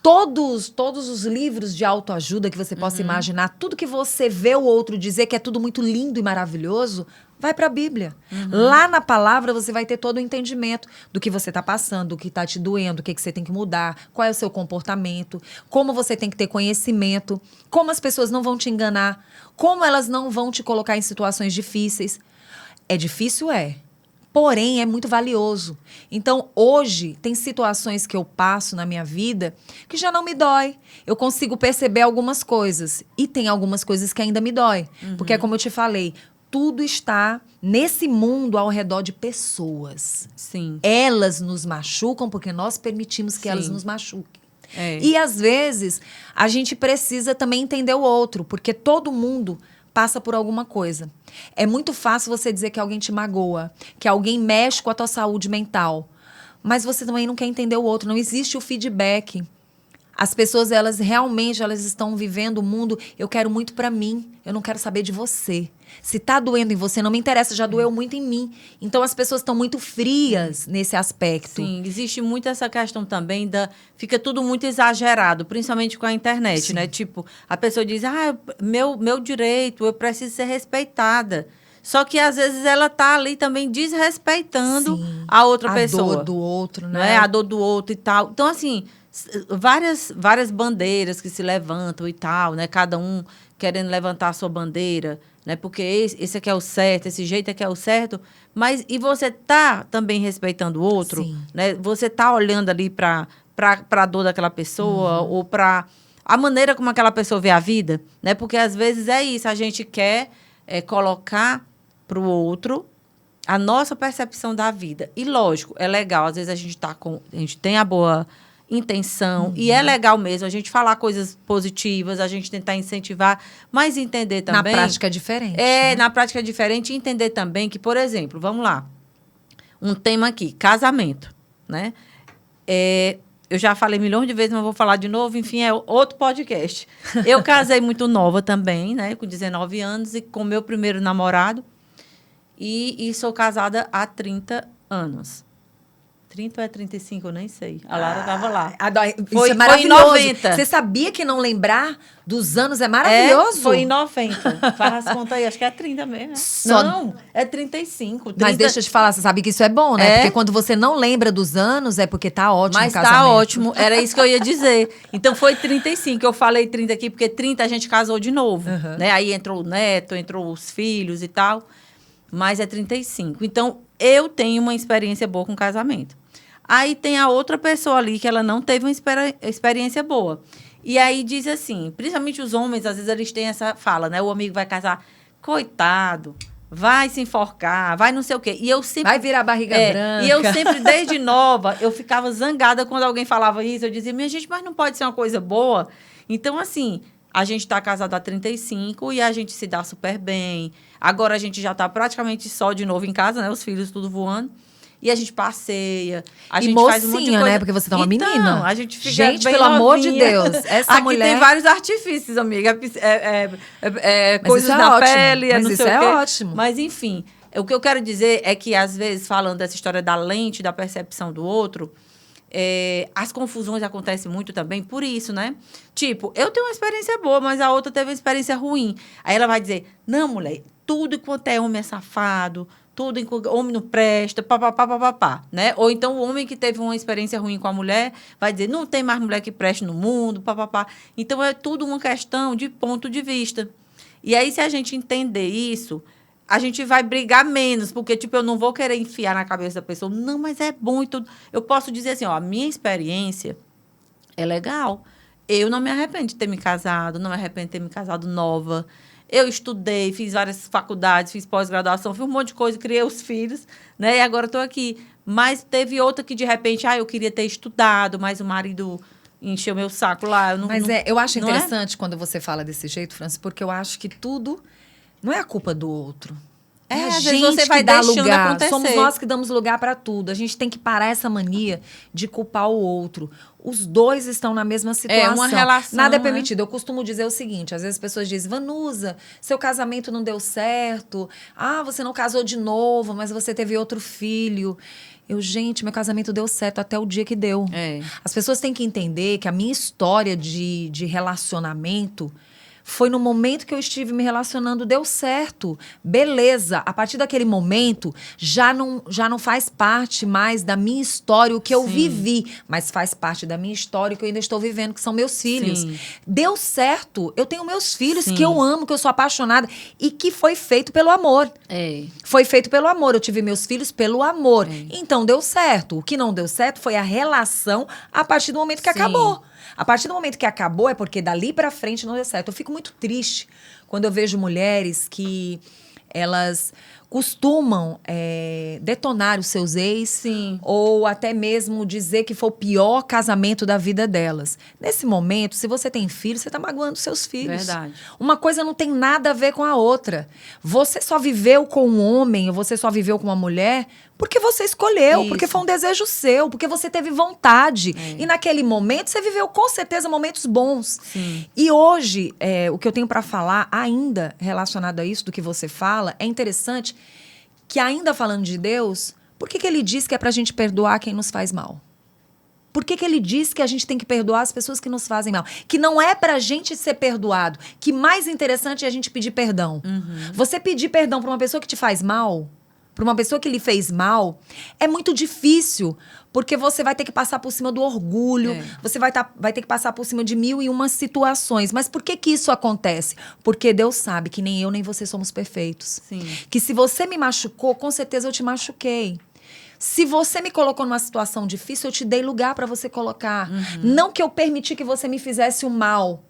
Speaker 1: Todos os livros de autoajuda que você possa imaginar, tudo que você vê o outro dizer que é tudo muito lindo e maravilhoso, vai para a Bíblia. Lá na palavra você vai ter todo o entendimento do que você está passando, do que está te doendo, o que você tem que mudar, qual é o seu comportamento, como você tem que ter conhecimento, como as pessoas não vão te enganar, como elas não vão te colocar em situações difíceis. É difícil? É. Porém, é muito valioso. Então, hoje, tem situações que eu passo na minha vida que já não me dói. Eu consigo perceber algumas coisas. E tem algumas coisas que ainda me dói. Porque, como eu te falei, tudo está nesse mundo ao redor de pessoas.
Speaker 2: Sim.
Speaker 1: Elas nos machucam porque nós permitimos que elas nos machuquem.
Speaker 2: É.
Speaker 1: E, às vezes, a gente precisa também entender o outro. Porque todo mundo passa por alguma coisa. É muito fácil você dizer que alguém te magoa, que alguém mexe com a tua saúde mental. Mas você também não quer entender o outro. Não existe o feedback. As pessoas, elas realmente estão vivendo o mundo, eu quero muito pra mim, eu não quero saber de você. Se tá doendo em você, não me interessa, já doeu muito em mim. Então, as pessoas estão muito frias nesse aspecto.
Speaker 2: Sim, existe muito essa questão também fica tudo muito exagerado, principalmente com a internet, né? Tipo, a pessoa diz, meu direito, eu preciso ser respeitada. Só que, às vezes, ela tá ali também desrespeitando a outra pessoa.
Speaker 1: A dor do outro, né?
Speaker 2: Não é? A dor do outro e tal. Então, assim, várias bandeiras que se levantam e tal, né? Cada um querendo levantar a sua bandeira, né? Porque esse aqui é o certo, esse jeito aqui é o certo. Mas, e você tá também respeitando o outro, né? Você tá olhando ali para a dor daquela pessoa ou para a maneira como aquela pessoa vê a vida, né? Porque, às vezes, é isso. A gente quer colocar para o outro a nossa percepção da vida. E, lógico, é legal. Às vezes, a gente tem a boa intenção, e é legal mesmo a gente falar coisas positivas, a gente tentar incentivar, mas entender também...
Speaker 1: Na prática é diferente.
Speaker 2: Né? Na prática é diferente, e entender também que, por exemplo, vamos lá, um tema aqui, casamento, né? Eu já falei milhões de vezes, mas vou falar de novo, enfim, é outro podcast. Eu casei muito nova também, né? Com 19 anos, e com meu primeiro namorado, e sou casada há 30 anos. 30 ou é 35, eu nem sei. A Lara tava lá.
Speaker 1: Isso é maravilhoso.
Speaker 2: Foi em 90.
Speaker 1: Você sabia que não lembrar dos anos é maravilhoso?
Speaker 2: Foi em 90. Faz as contas aí, acho que é 30 mesmo. Não, é 35. 30...
Speaker 1: Mas deixa eu te falar, você sabe que isso é bom, né? Porque quando você não lembra dos anos, é porque tá ótimo o casamento.
Speaker 2: Mas tá ótimo, era isso que eu ia dizer. Então foi 35, eu falei 30 aqui, porque 30 a gente casou de novo. Né? Aí entrou o neto, entrou os filhos e tal. Mas é 35. Então, eu tenho uma experiência boa com casamento. Aí tem a outra pessoa ali que ela não teve uma experiência boa. E aí diz assim, principalmente os homens, às vezes eles têm essa fala, né? O amigo vai casar, coitado, vai se enforcar, vai não sei o quê. E eu sempre...
Speaker 1: Vai virar barriga branca.
Speaker 2: E eu sempre, desde nova, eu ficava zangada quando alguém falava isso. Eu dizia, minha gente, mas não pode ser uma coisa boa? Então, assim... A gente está casado há 35 e a gente se dá super bem. Agora a gente já está praticamente só de novo em casa, né? Os filhos tudo voando. E a gente passeia. A gente
Speaker 1: mocinha,
Speaker 2: faz um monte de coisa.
Speaker 1: né? Porque você tá uma menina.
Speaker 2: A gente fica
Speaker 1: gente,
Speaker 2: bem
Speaker 1: pelo
Speaker 2: novinha.
Speaker 1: amor de Deus. Essa
Speaker 2: Aqui
Speaker 1: mulher...
Speaker 2: tem vários artifícios, amiga. Coisas
Speaker 1: isso é
Speaker 2: na
Speaker 1: ótimo.
Speaker 2: pele.
Speaker 1: Mas
Speaker 2: não
Speaker 1: isso
Speaker 2: sei
Speaker 1: é
Speaker 2: o quê.
Speaker 1: ótimo.
Speaker 2: Mas, enfim. O que eu quero dizer é que, às vezes, falando dessa história da lente, da percepção do outro... as confusões acontecem muito também por isso, né? Tipo, eu tenho uma experiência boa, mas a outra teve uma experiência ruim. Aí ela vai dizer, não, mulher, tudo enquanto é homem é safado, tudo enquanto homem não presta, papapá, né? Ou então o homem que teve uma experiência ruim com a mulher vai dizer, não tem mais mulher que preste no mundo, papapá. Então, é tudo uma questão de ponto de vista. E aí, se a gente entender isso... a gente vai brigar menos, porque, tipo, eu não vou querer enfiar na cabeça da pessoa, não, mas é bom e tudo. Eu posso dizer assim, ó, a minha experiência é legal. Eu não me arrependo de ter me casado, não me arrependo de ter me casado nova. Eu estudei, fiz várias faculdades, fiz pós-graduação, fiz um monte de coisa, criei os filhos, né? E agora estou aqui. Mas teve outra que, de repente, eu queria ter estudado, mas o marido... encheu meu saco lá.
Speaker 1: Eu acho interessante quando você fala desse jeito, Francis, porque eu acho que tudo não é a culpa do outro. É a gente
Speaker 2: você vai
Speaker 1: que dá
Speaker 2: deixando
Speaker 1: lugar.
Speaker 2: acontecer.
Speaker 1: Somos nós que damos lugar para tudo. A gente tem que parar essa mania de culpar o outro. Os dois estão na mesma situação.
Speaker 2: Uma relação.
Speaker 1: Nada é permitido. Eu costumo dizer o seguinte, às vezes as pessoas dizem, Vanusa, seu casamento não deu certo. Você não casou de novo, mas você teve outro filho. Gente, meu casamento deu certo até o dia que deu. As pessoas têm que entender que a minha história de relacionamento foi no momento que eu estive me relacionando, deu certo. Beleza. A partir daquele momento, já não faz parte mais da minha história, o que eu vivi. Mas faz parte da minha história, o que eu ainda estou vivendo, que são meus filhos. Sim. Deu certo. Eu tenho meus filhos que eu amo, que eu sou apaixonada. E que foi feito pelo amor. Foi feito pelo amor. Eu tive meus filhos pelo amor. Então, deu certo. O que não deu certo foi a relação a partir do momento que acabou. A partir do momento que acabou, é porque dali pra frente não deu certo. Eu fico muito triste quando eu vejo mulheres que elas costumam detonar os seus ex, ou até mesmo dizer que foi o pior casamento da vida delas. Nesse momento, se você tem filhos, você está magoando seus filhos.
Speaker 2: Verdade.
Speaker 1: Uma coisa não tem nada a ver com a outra. Você só viveu com um homem, ou você só viveu com uma mulher porque você escolheu, porque foi um desejo seu, porque você teve vontade. E naquele momento, você viveu com certeza momentos bons.
Speaker 2: Sim.
Speaker 1: E hoje, o que eu tenho para falar ainda relacionado a isso, do que você fala, é interessante que ainda falando de Deus, por que ele diz que é pra gente perdoar quem nos faz mal? Por que ele diz que a gente tem que perdoar as pessoas que nos fazem mal? Que não é pra gente ser perdoado. Que mais interessante é a gente pedir perdão. Você pedir perdão pra uma pessoa que te faz mal, para uma pessoa que lhe fez mal, é muito difícil, porque você vai ter que passar por cima do orgulho, você vai ter que passar por cima de 1001 situações. Mas por que isso acontece? Porque Deus sabe que nem eu nem você somos perfeitos.
Speaker 2: Sim.
Speaker 1: Que se você me machucou, com certeza eu te machuquei. Se você me colocou numa situação difícil, eu te dei lugar para você colocar. Não que eu permiti que você me fizesse o mal.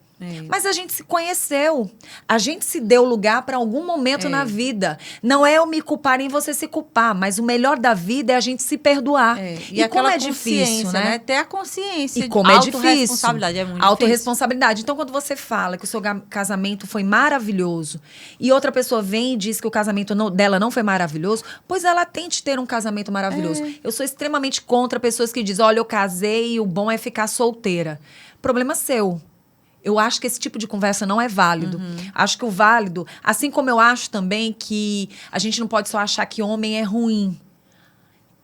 Speaker 1: Mas a gente se conheceu. A gente se deu lugar para algum momento na vida. Não é eu me culpar nem você se culpar, mas o melhor da vida é a gente se perdoar.
Speaker 2: E
Speaker 1: como é difícil, né?
Speaker 2: Ter a consciência.
Speaker 1: E como é difícil.
Speaker 2: Autorresponsabilidade é muito
Speaker 1: Autorresponsabilidade. Então, quando você fala que o seu casamento foi maravilhoso e outra pessoa vem e diz que o casamento dela não foi maravilhoso, pois ela tente ter um casamento maravilhoso. Eu sou extremamente contra pessoas que dizem, olha, eu casei e o bom é ficar solteira. Problema seu. Eu acho que esse tipo de conversa não é válido. Acho que o válido, assim como eu acho também que a gente não pode só achar que homem é ruim.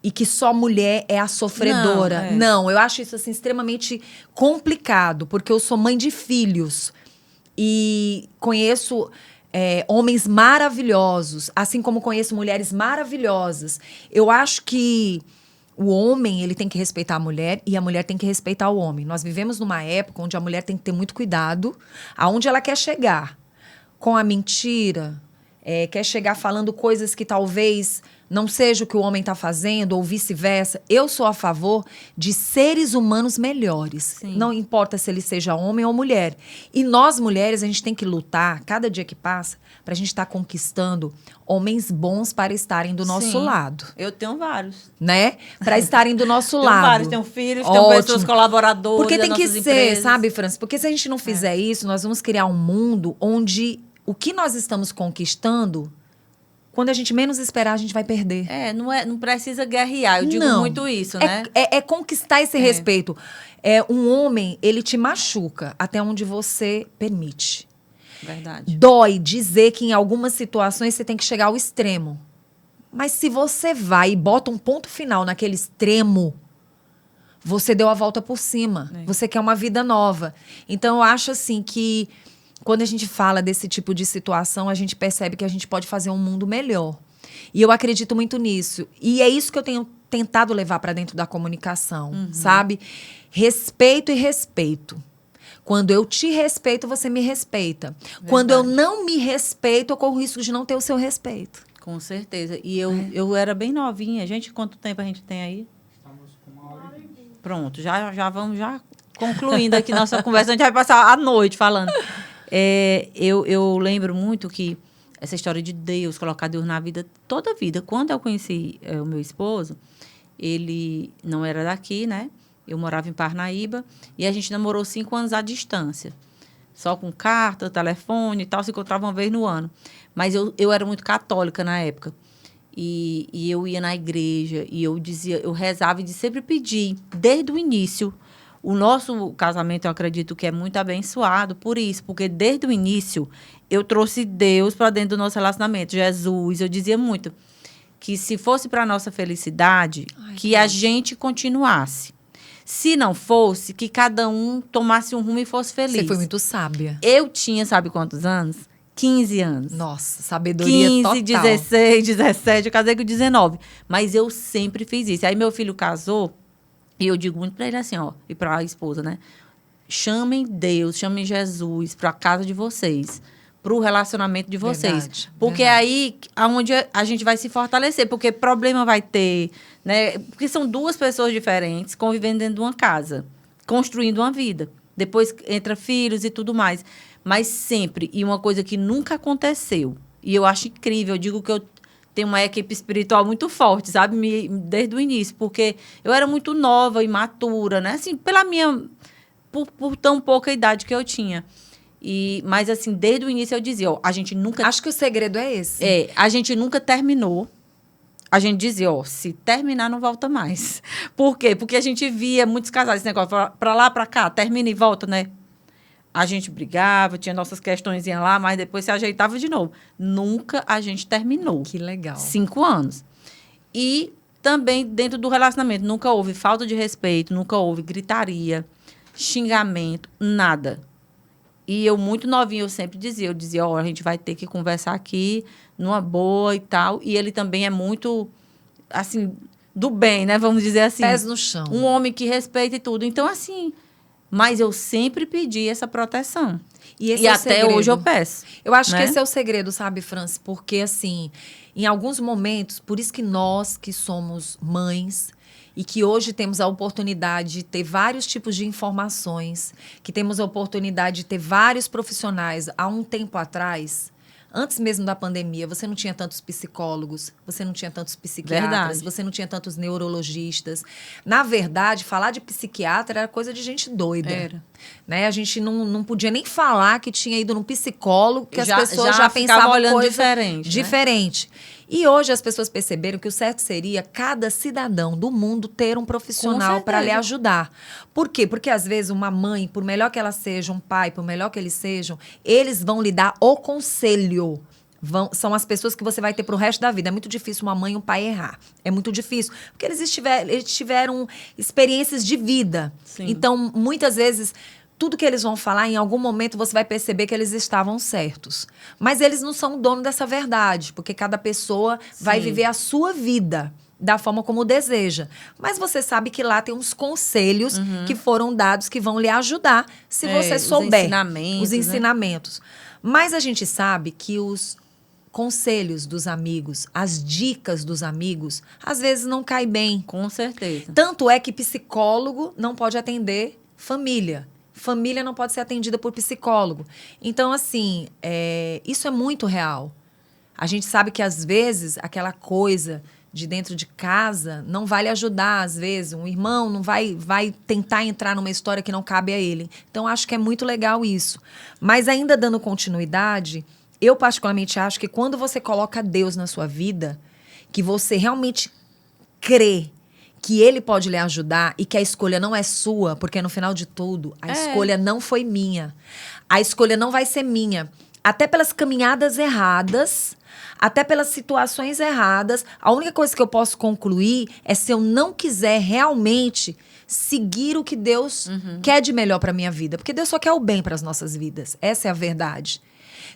Speaker 1: e que só mulher é a sofredora. Não, eu acho isso assim extremamente complicado, porque eu sou mãe de filhos e conheço homens maravilhosos, assim como conheço mulheres maravilhosas. Eu acho que o homem, ele tem que respeitar a mulher e a mulher tem que respeitar o homem. Nós vivemos numa época onde a mulher tem que ter muito cuidado aonde ela quer chegar. Com a mentira, quer chegar falando coisas que talvez não seja o que o homem está fazendo ou vice-versa. Eu sou a favor de seres humanos melhores.
Speaker 2: Sim.
Speaker 1: Não importa se ele seja homem ou mulher. E nós, mulheres, a gente tem que lutar, cada dia que passa, para a gente estar conquistando homens bons para estarem do nosso lado.
Speaker 2: Eu tenho vários.
Speaker 1: Né? Para estarem do nosso
Speaker 2: Tenho
Speaker 1: lado.
Speaker 2: vários, tenho filhos, tenho pessoas colaboradoras.
Speaker 1: Porque tem que
Speaker 2: nossas
Speaker 1: ser,
Speaker 2: empresas.
Speaker 1: sabe, Francis? Porque se a gente não fizer isso, nós vamos criar um mundo onde o que nós estamos conquistando, quando a gente menos esperar, a gente vai perder.
Speaker 2: Não precisa guerrear. Eu digo muito isso, né?
Speaker 1: É conquistar esse respeito. Um homem, ele te machuca até onde você permite.
Speaker 2: Verdade.
Speaker 1: Dói dizer que em algumas situações você tem que chegar ao extremo. Mas se você vai e bota um ponto final naquele extremo, você deu a volta por cima. Você quer uma vida nova. Então, eu acho assim que quando a gente fala desse tipo de situação, a gente percebe que a gente pode fazer um mundo melhor. E eu acredito muito nisso. E é isso que eu tenho tentado levar para dentro da comunicação, sabe? Respeito e respeito. Quando eu te respeito, você me respeita. Verdade. Quando eu não me respeito, eu corro o risco de não ter o seu respeito.
Speaker 2: Com certeza. E eu era bem novinha. Gente, quanto tempo a gente tem aí?
Speaker 3: Estamos com 1h20.
Speaker 2: Pronto, já vamos concluindo aqui nossa conversa. A gente vai passar a noite falando. Eu lembro muito que essa história de Deus, colocar Deus na vida, toda a vida. Quando eu conheci o meu esposo, ele não era daqui, né? Eu morava em Parnaíba e a gente namorou 5 anos à distância. Só com carta, telefone e tal, se encontrava uma vez no ano. Mas eu era muito católica na época. E eu ia na igreja e eu rezava e sempre pedi, desde o início. O nosso casamento, eu acredito que é muito abençoado por isso, porque desde o início eu trouxe Deus para dentro do nosso relacionamento, Jesus. Eu dizia muito que se fosse para a nossa felicidade, que a gente continuasse. Se não fosse, que cada um tomasse um rumo e fosse feliz.
Speaker 1: Você foi muito sábia.
Speaker 2: Eu tinha, sabe quantos anos? 15 anos.
Speaker 1: Nossa, sabedoria
Speaker 2: 15,
Speaker 1: total.
Speaker 2: 16, 17, eu casei com 19. Mas eu sempre fiz isso. Aí meu filho casou, e eu digo muito para ele assim, ó, e para a esposa, né? Chamem Deus, chamem Jesus para a casa de vocês, para o relacionamento de vocês.
Speaker 1: Verdade,
Speaker 2: porque aí aonde a gente vai se fortalecer, porque problema vai ter, né? Porque são duas pessoas diferentes convivendo dentro de uma casa, construindo uma vida. Depois entra filhos e tudo mais. Mas sempre, e uma coisa que nunca aconteceu, e eu acho incrível, eu digo que eu tenho uma equipe espiritual muito forte, sabe? Desde o início, porque eu era muito nova, imatura, né? Assim, por tão pouca idade que eu tinha. Mas, assim, desde o início eu dizia, ó, a gente nunca...
Speaker 1: Acho que o segredo é esse.
Speaker 2: A gente nunca terminou. A gente dizia, ó, se terminar, não volta mais. Por quê? Porque a gente via muitos casais, esse negócio, pra lá, pra cá, termina e volta, né? A gente brigava, tinha nossas questõezinhas lá, mas depois se ajeitava de novo. Nunca a gente terminou.
Speaker 1: Que legal.
Speaker 2: 5 anos. E também, dentro do relacionamento, nunca houve falta de respeito, nunca houve gritaria, xingamento, nada. E eu, muito novinha, eu sempre dizia, ó, a gente vai ter que conversar aqui numa boa e tal. E ele também é muito, assim, do bem, né? Vamos dizer assim.
Speaker 1: Pés no chão.
Speaker 2: Um homem que respeita e tudo. Então, assim... Mas eu sempre pedi essa proteção. E até hoje eu peço.
Speaker 1: Eu acho que
Speaker 2: né?
Speaker 1: esse é o segredo, sabe, Francis? Porque, assim, em alguns momentos, por isso que nós que somos mães e que hoje temos a oportunidade de ter vários tipos de informações, que temos a oportunidade de ter vários profissionais. Há um tempo atrás, antes mesmo da pandemia, você não tinha tantos psicólogos, você não tinha tantos psiquiatras,
Speaker 2: Verdade.
Speaker 1: Você não tinha tantos neurologistas. Na verdade, falar de psiquiatra era coisa de gente doida.
Speaker 2: Era.
Speaker 1: Né? A gente não podia nem falar que tinha ido num psicólogo, que as pessoas já
Speaker 2: ficava
Speaker 1: pensavam
Speaker 2: olhando
Speaker 1: coisa
Speaker 2: diferente.
Speaker 1: Né? E hoje as pessoas perceberam que o certo seria cada cidadão do mundo ter um profissional para lhe ajudar. Por quê? Porque às vezes uma mãe, por melhor que ela seja, um pai, por melhor que eles sejam, eles vão lhe dar o conselho. são as pessoas que você vai ter pro resto da vida. É muito difícil uma mãe e um pai errar. É muito difícil. Porque eles tiveram experiências de vida.
Speaker 2: Sim.
Speaker 1: Então, muitas vezes, tudo que eles vão falar, em algum momento você vai perceber que eles estavam certos. Mas eles não são o dono dessa verdade, porque cada pessoa vai viver a sua vida da forma como deseja. Mas você sabe que lá tem uns conselhos que foram dados que vão lhe ajudar, se você souber. Os ensinamentos. Né? Mas a gente sabe que os conselhos dos amigos, as dicas dos amigos, às vezes não caem bem.
Speaker 2: Com certeza.
Speaker 1: Tanto é que psicólogo não pode atender família. Família não pode ser atendida por psicólogo. Então, assim, isso é muito real. A gente sabe que, às vezes, aquela coisa de dentro de casa não vai lhe ajudar, às vezes. Um irmão não vai tentar entrar numa história que não cabe a ele. Então, acho que é muito legal isso. Mas, ainda dando continuidade, eu particularmente acho que quando você coloca Deus na sua vida, que você realmente crê que ele pode lhe ajudar e que a escolha não é sua, porque no final de tudo, a escolha não foi minha. A escolha não vai ser minha. Até pelas caminhadas erradas, até pelas situações erradas, a única coisa que eu posso concluir é se eu não quiser realmente seguir o que Deus quer de melhor para minha vida. Porque Deus só quer o bem para as nossas vidas. Essa é a verdade.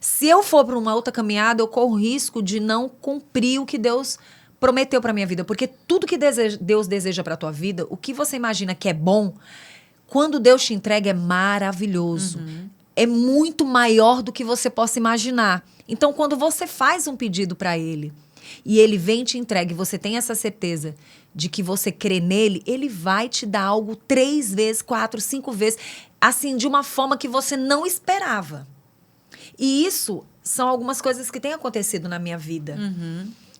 Speaker 1: Se eu for para uma outra caminhada, eu corro risco de não cumprir o que Deus prometeu para minha vida. Porque tudo que Deus deseja para a tua vida, o que você imagina que é bom, quando Deus te entrega é maravilhoso. É muito maior do que você possa imaginar. Então, quando você faz um pedido para ele e ele vem e te entrega e você tem essa certeza de que você crê nele, ele vai te dar algo 3 vezes, 4, 5 vezes, assim, de uma forma que você não esperava. E isso são algumas coisas que têm acontecido na minha vida.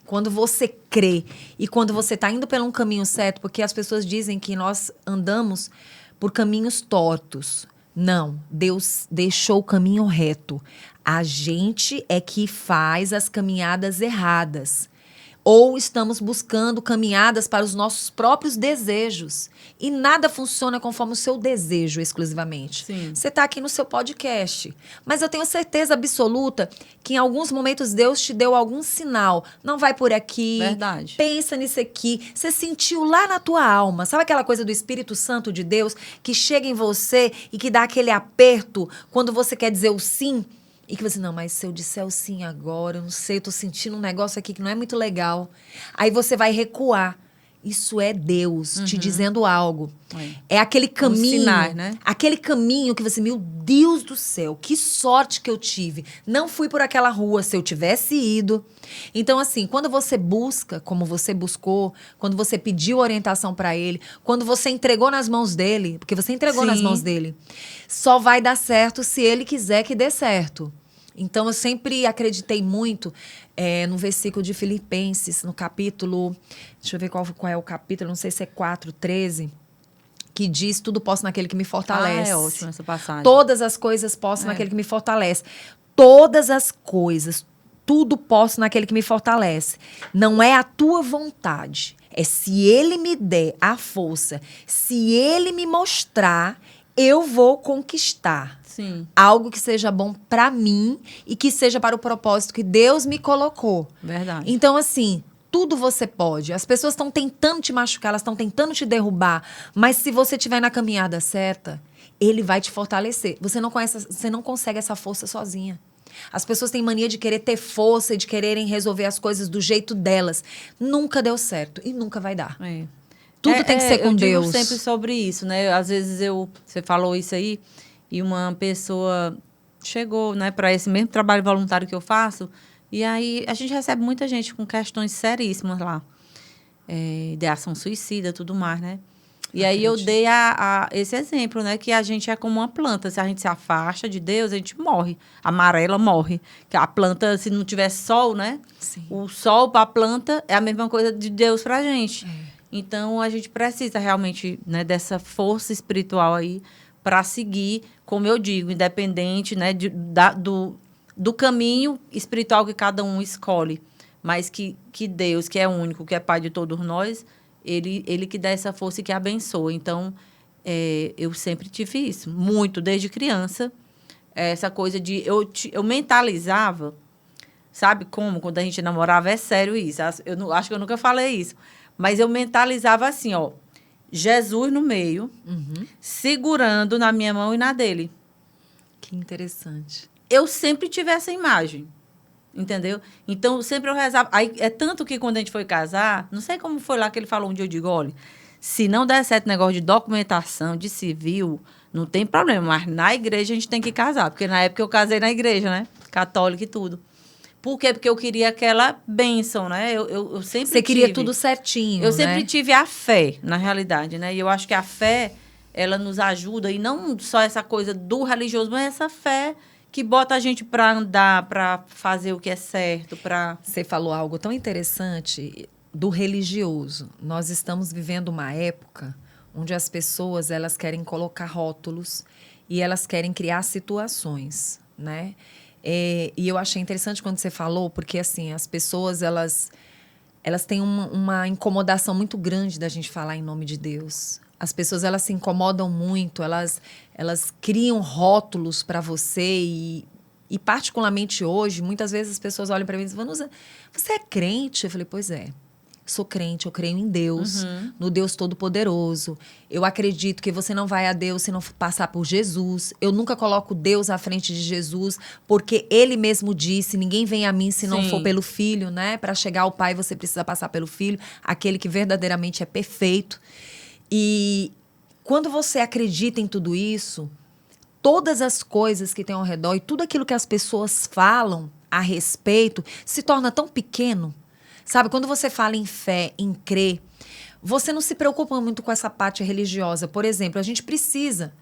Speaker 1: Quando você crê e quando você está indo por um caminho certo, porque as pessoas dizem que nós andamos por caminhos tortos. Não, Deus deixou o caminho reto. A gente é que faz as caminhadas erradas. Ou estamos buscando caminhadas para os nossos próprios desejos. E nada funciona conforme o seu desejo exclusivamente.
Speaker 2: Sim.
Speaker 1: Você está aqui no seu podcast. Mas eu tenho certeza absoluta que em alguns momentos Deus te deu algum sinal. Não vai por aqui.
Speaker 2: Verdade.
Speaker 1: Pensa nisso aqui. Você sentiu lá na tua alma. Sabe aquela coisa do Espírito Santo de Deus que chega em você e que dá aquele aperto quando você quer dizer o sim? E que você, não, mas se eu disser o sim agora, eu não sei, eu tô sentindo um negócio aqui que não é muito legal. Aí você vai recuar. Isso é Deus te dizendo algo. É aquele caminho,
Speaker 2: sinais, né?
Speaker 1: Aquele caminho que você, meu Deus do céu, que sorte que eu tive. Não fui por aquela rua, se eu tivesse ido. Então, assim, quando você busca, como você buscou, quando você pediu orientação para ele, quando você entregou nas mãos dele, porque você entregou nas mãos dele, só vai dar certo se ele quiser que dê certo. Então, eu sempre acreditei muito no versículo de Filipenses, no capítulo... Deixa eu ver qual é o capítulo, não sei se é 4:13, que diz, tudo posso naquele que me fortalece.
Speaker 2: É ótimo essa passagem.
Speaker 1: Todas as coisas posso naquele que me fortalece. Todas as coisas, tudo posso naquele que me fortalece. Não é a tua vontade, é se ele me der a força, se ele me mostrar, eu vou conquistar.
Speaker 2: Sim.
Speaker 1: Algo que seja bom para mim e que seja para o propósito que Deus me colocou.
Speaker 2: Verdade.
Speaker 1: Então, assim, tudo você pode. As pessoas estão tentando te machucar, elas estão tentando te derrubar. Mas se você estiver na caminhada certa, ele vai te fortalecer. Você não consegue essa força sozinha. As pessoas têm mania de querer ter força e de quererem resolver as coisas do jeito delas. Nunca deu certo e nunca vai dar. Tudo tem que ser com Deus.
Speaker 2: Eu digo sempre sobre isso, né? Às vezes você falou isso aí e uma pessoa chegou, né, para esse mesmo trabalho voluntário que eu faço, e aí a gente recebe muita gente com questões seríssimas lá, ideação suicida, tudo mais, né? E aí eu dei esse exemplo, né, que a gente é como uma planta, se a gente se afasta de Deus, a gente morre, amarela morre, que a planta, se não tiver sol, né?
Speaker 1: Sim.
Speaker 2: O sol para a planta é a mesma coisa de Deus para a gente. Então, a gente precisa realmente, né, dessa força espiritual aí para seguir, como eu digo, independente, né, do caminho espiritual que cada um escolhe. Mas que Deus, que é único, que é Pai de todos nós, ele que dá essa força e que abençoa. Então, eu sempre tive isso, muito, desde criança. Essa coisa de... Eu mentalizava sabe como? Quando a gente namorava, é sério isso. Eu não, acho que eu nunca falei isso. Mas eu mentalizava assim, ó. Jesus no meio, segurando na minha mão e na dele.
Speaker 1: Que interessante.
Speaker 2: Eu sempre tive essa imagem, entendeu? Então, sempre eu rezava. Aí, é tanto que quando a gente foi casar, não sei como foi lá que ele falou um dia, eu digo, olha, se não der certo negócio de documentação, de civil, não tem problema, mas na igreja a gente tem que casar, porque na época eu casei na igreja, né? Católica e tudo. Por quê? Porque eu queria aquela bênção, né? Eu sempre
Speaker 1: Você queria tudo certinho,
Speaker 2: Eu sempre
Speaker 1: né?
Speaker 2: tive a fé, na realidade, né? E eu acho que a fé, ela nos ajuda, e não só essa coisa do religioso, mas essa fé que bota a gente para andar, para fazer o que é certo, para...
Speaker 1: Você falou algo tão interessante do religioso. Nós estamos vivendo uma época onde as pessoas, elas querem colocar rótulos e elas querem criar situações, né? E eu achei interessante quando você falou, porque assim, as pessoas, elas têm uma incomodação muito grande da gente falar em nome de Deus. As pessoas, elas se incomodam muito, elas criam rótulos para você e particularmente hoje, muitas vezes as pessoas olham para mim e dizem, Vanusa, você é crente? Eu falei, pois é. Sou crente, eu creio em Deus, no Deus Todo-Poderoso. Eu acredito que você não vai a Deus se não passar por Jesus. Eu nunca coloco Deus à frente de Jesus, porque Ele mesmo disse, ninguém vem a mim se não for pelo Filho, né? Para chegar ao Pai, você precisa passar pelo Filho, aquele que verdadeiramente é perfeito. E quando você acredita em tudo isso, todas as coisas que tem ao redor e tudo aquilo que as pessoas falam a respeito se torna tão pequeno. Sabe, quando você fala em fé, em crer, você não se preocupa muito com essa parte religiosa. Por exemplo, a gente precisa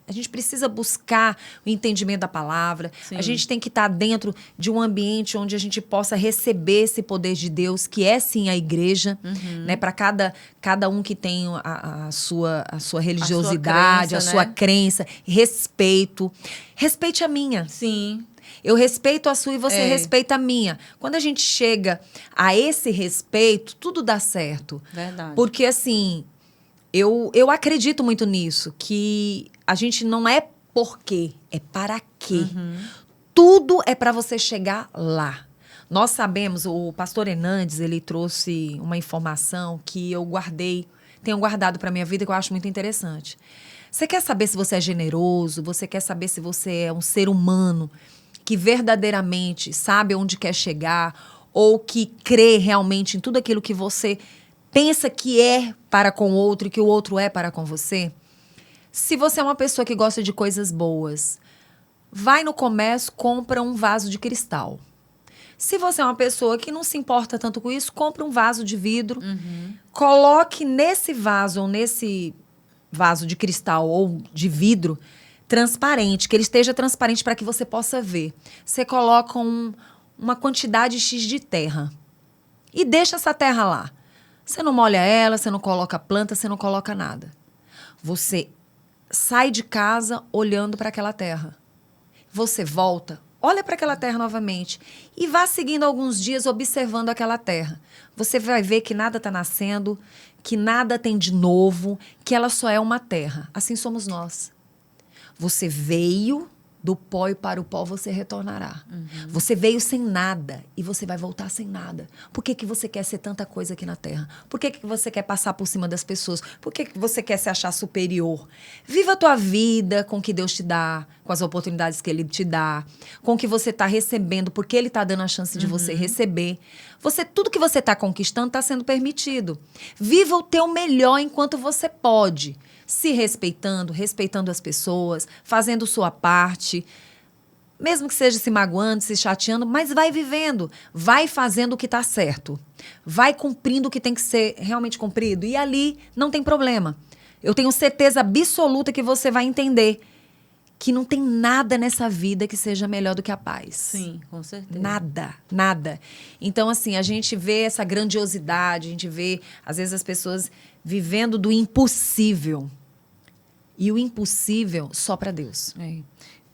Speaker 1: buscar o entendimento da palavra. Sim. A gente tem que estar dentro de um ambiente onde a gente possa receber esse poder de Deus, que é sim a igreja, né? Para cada um que tem a sua religiosidade, a sua crença, respeito. Respeite a minha.
Speaker 2: Sim.
Speaker 1: Eu respeito a sua e você respeita a minha. Quando a gente chega a esse respeito, tudo dá certo.
Speaker 2: Verdade.
Speaker 1: Porque, assim, eu acredito muito nisso, que a gente não é por quê, é para quê. Tudo é para você chegar lá. Nós sabemos, o pastor Hernandes, ele trouxe uma informação que eu tenho guardado para minha vida, que eu acho muito interessante. Você quer saber se você é generoso? Você quer saber se você é um ser humano que verdadeiramente sabe onde quer chegar ou que crê realmente em tudo aquilo que você pensa que é para com o outro e que o outro é para com você? Se você é uma pessoa que gosta de coisas boas, vai no comércio, compra um vaso de cristal. Se você é uma pessoa que não se importa tanto com isso, compra um vaso de vidro, coloque nesse vaso ou nesse vaso de cristal ou de vidro transparente, que ele esteja transparente para que você possa ver. Você coloca uma quantidade X de terra e deixa essa terra lá. Você não molha ela, você não coloca planta, você não coloca nada. Você sai de casa olhando para aquela terra. Você volta, olha para aquela terra novamente e vá seguindo alguns dias observando aquela terra. Você vai ver que nada está nascendo, que nada tem de novo, que ela só é uma terra. Assim somos nós. Você veio do pó e para o pó você retornará. Você veio sem nada e você vai voltar sem nada. Por que você quer ser tanta coisa aqui na Terra? Por que você quer passar por cima das pessoas? Por que você quer se achar superior? Viva a tua vida com o que Deus te dá, com as oportunidades que Ele te dá, com o que você está recebendo, porque Ele está dando a chance de você receber. Tudo que você está conquistando está sendo permitido. Viva o teu melhor enquanto você pode. Se respeitando as pessoas, fazendo sua parte, mesmo que seja se magoando, se chateando, mas vai vivendo, vai fazendo o que está certo, vai cumprindo o que tem que ser realmente cumprido e ali não tem problema. Eu tenho certeza absoluta que você vai entender que não tem nada nessa vida que seja melhor do que a paz.
Speaker 2: Sim, com certeza.
Speaker 1: Nada, nada. Então, assim, a gente vê essa grandiosidade, a gente vê, às vezes, as pessoas vivendo do impossível. E o impossível só para Deus.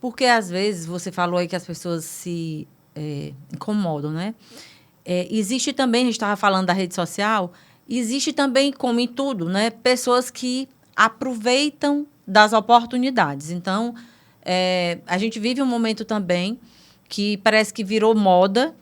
Speaker 2: Porque, às vezes, você falou aí que as pessoas se incomodam, né? Existe também, a gente estava falando da rede social, existe também, como em tudo, né? Pessoas que aproveitam das oportunidades. Então, a gente vive um momento também que parece que virou moda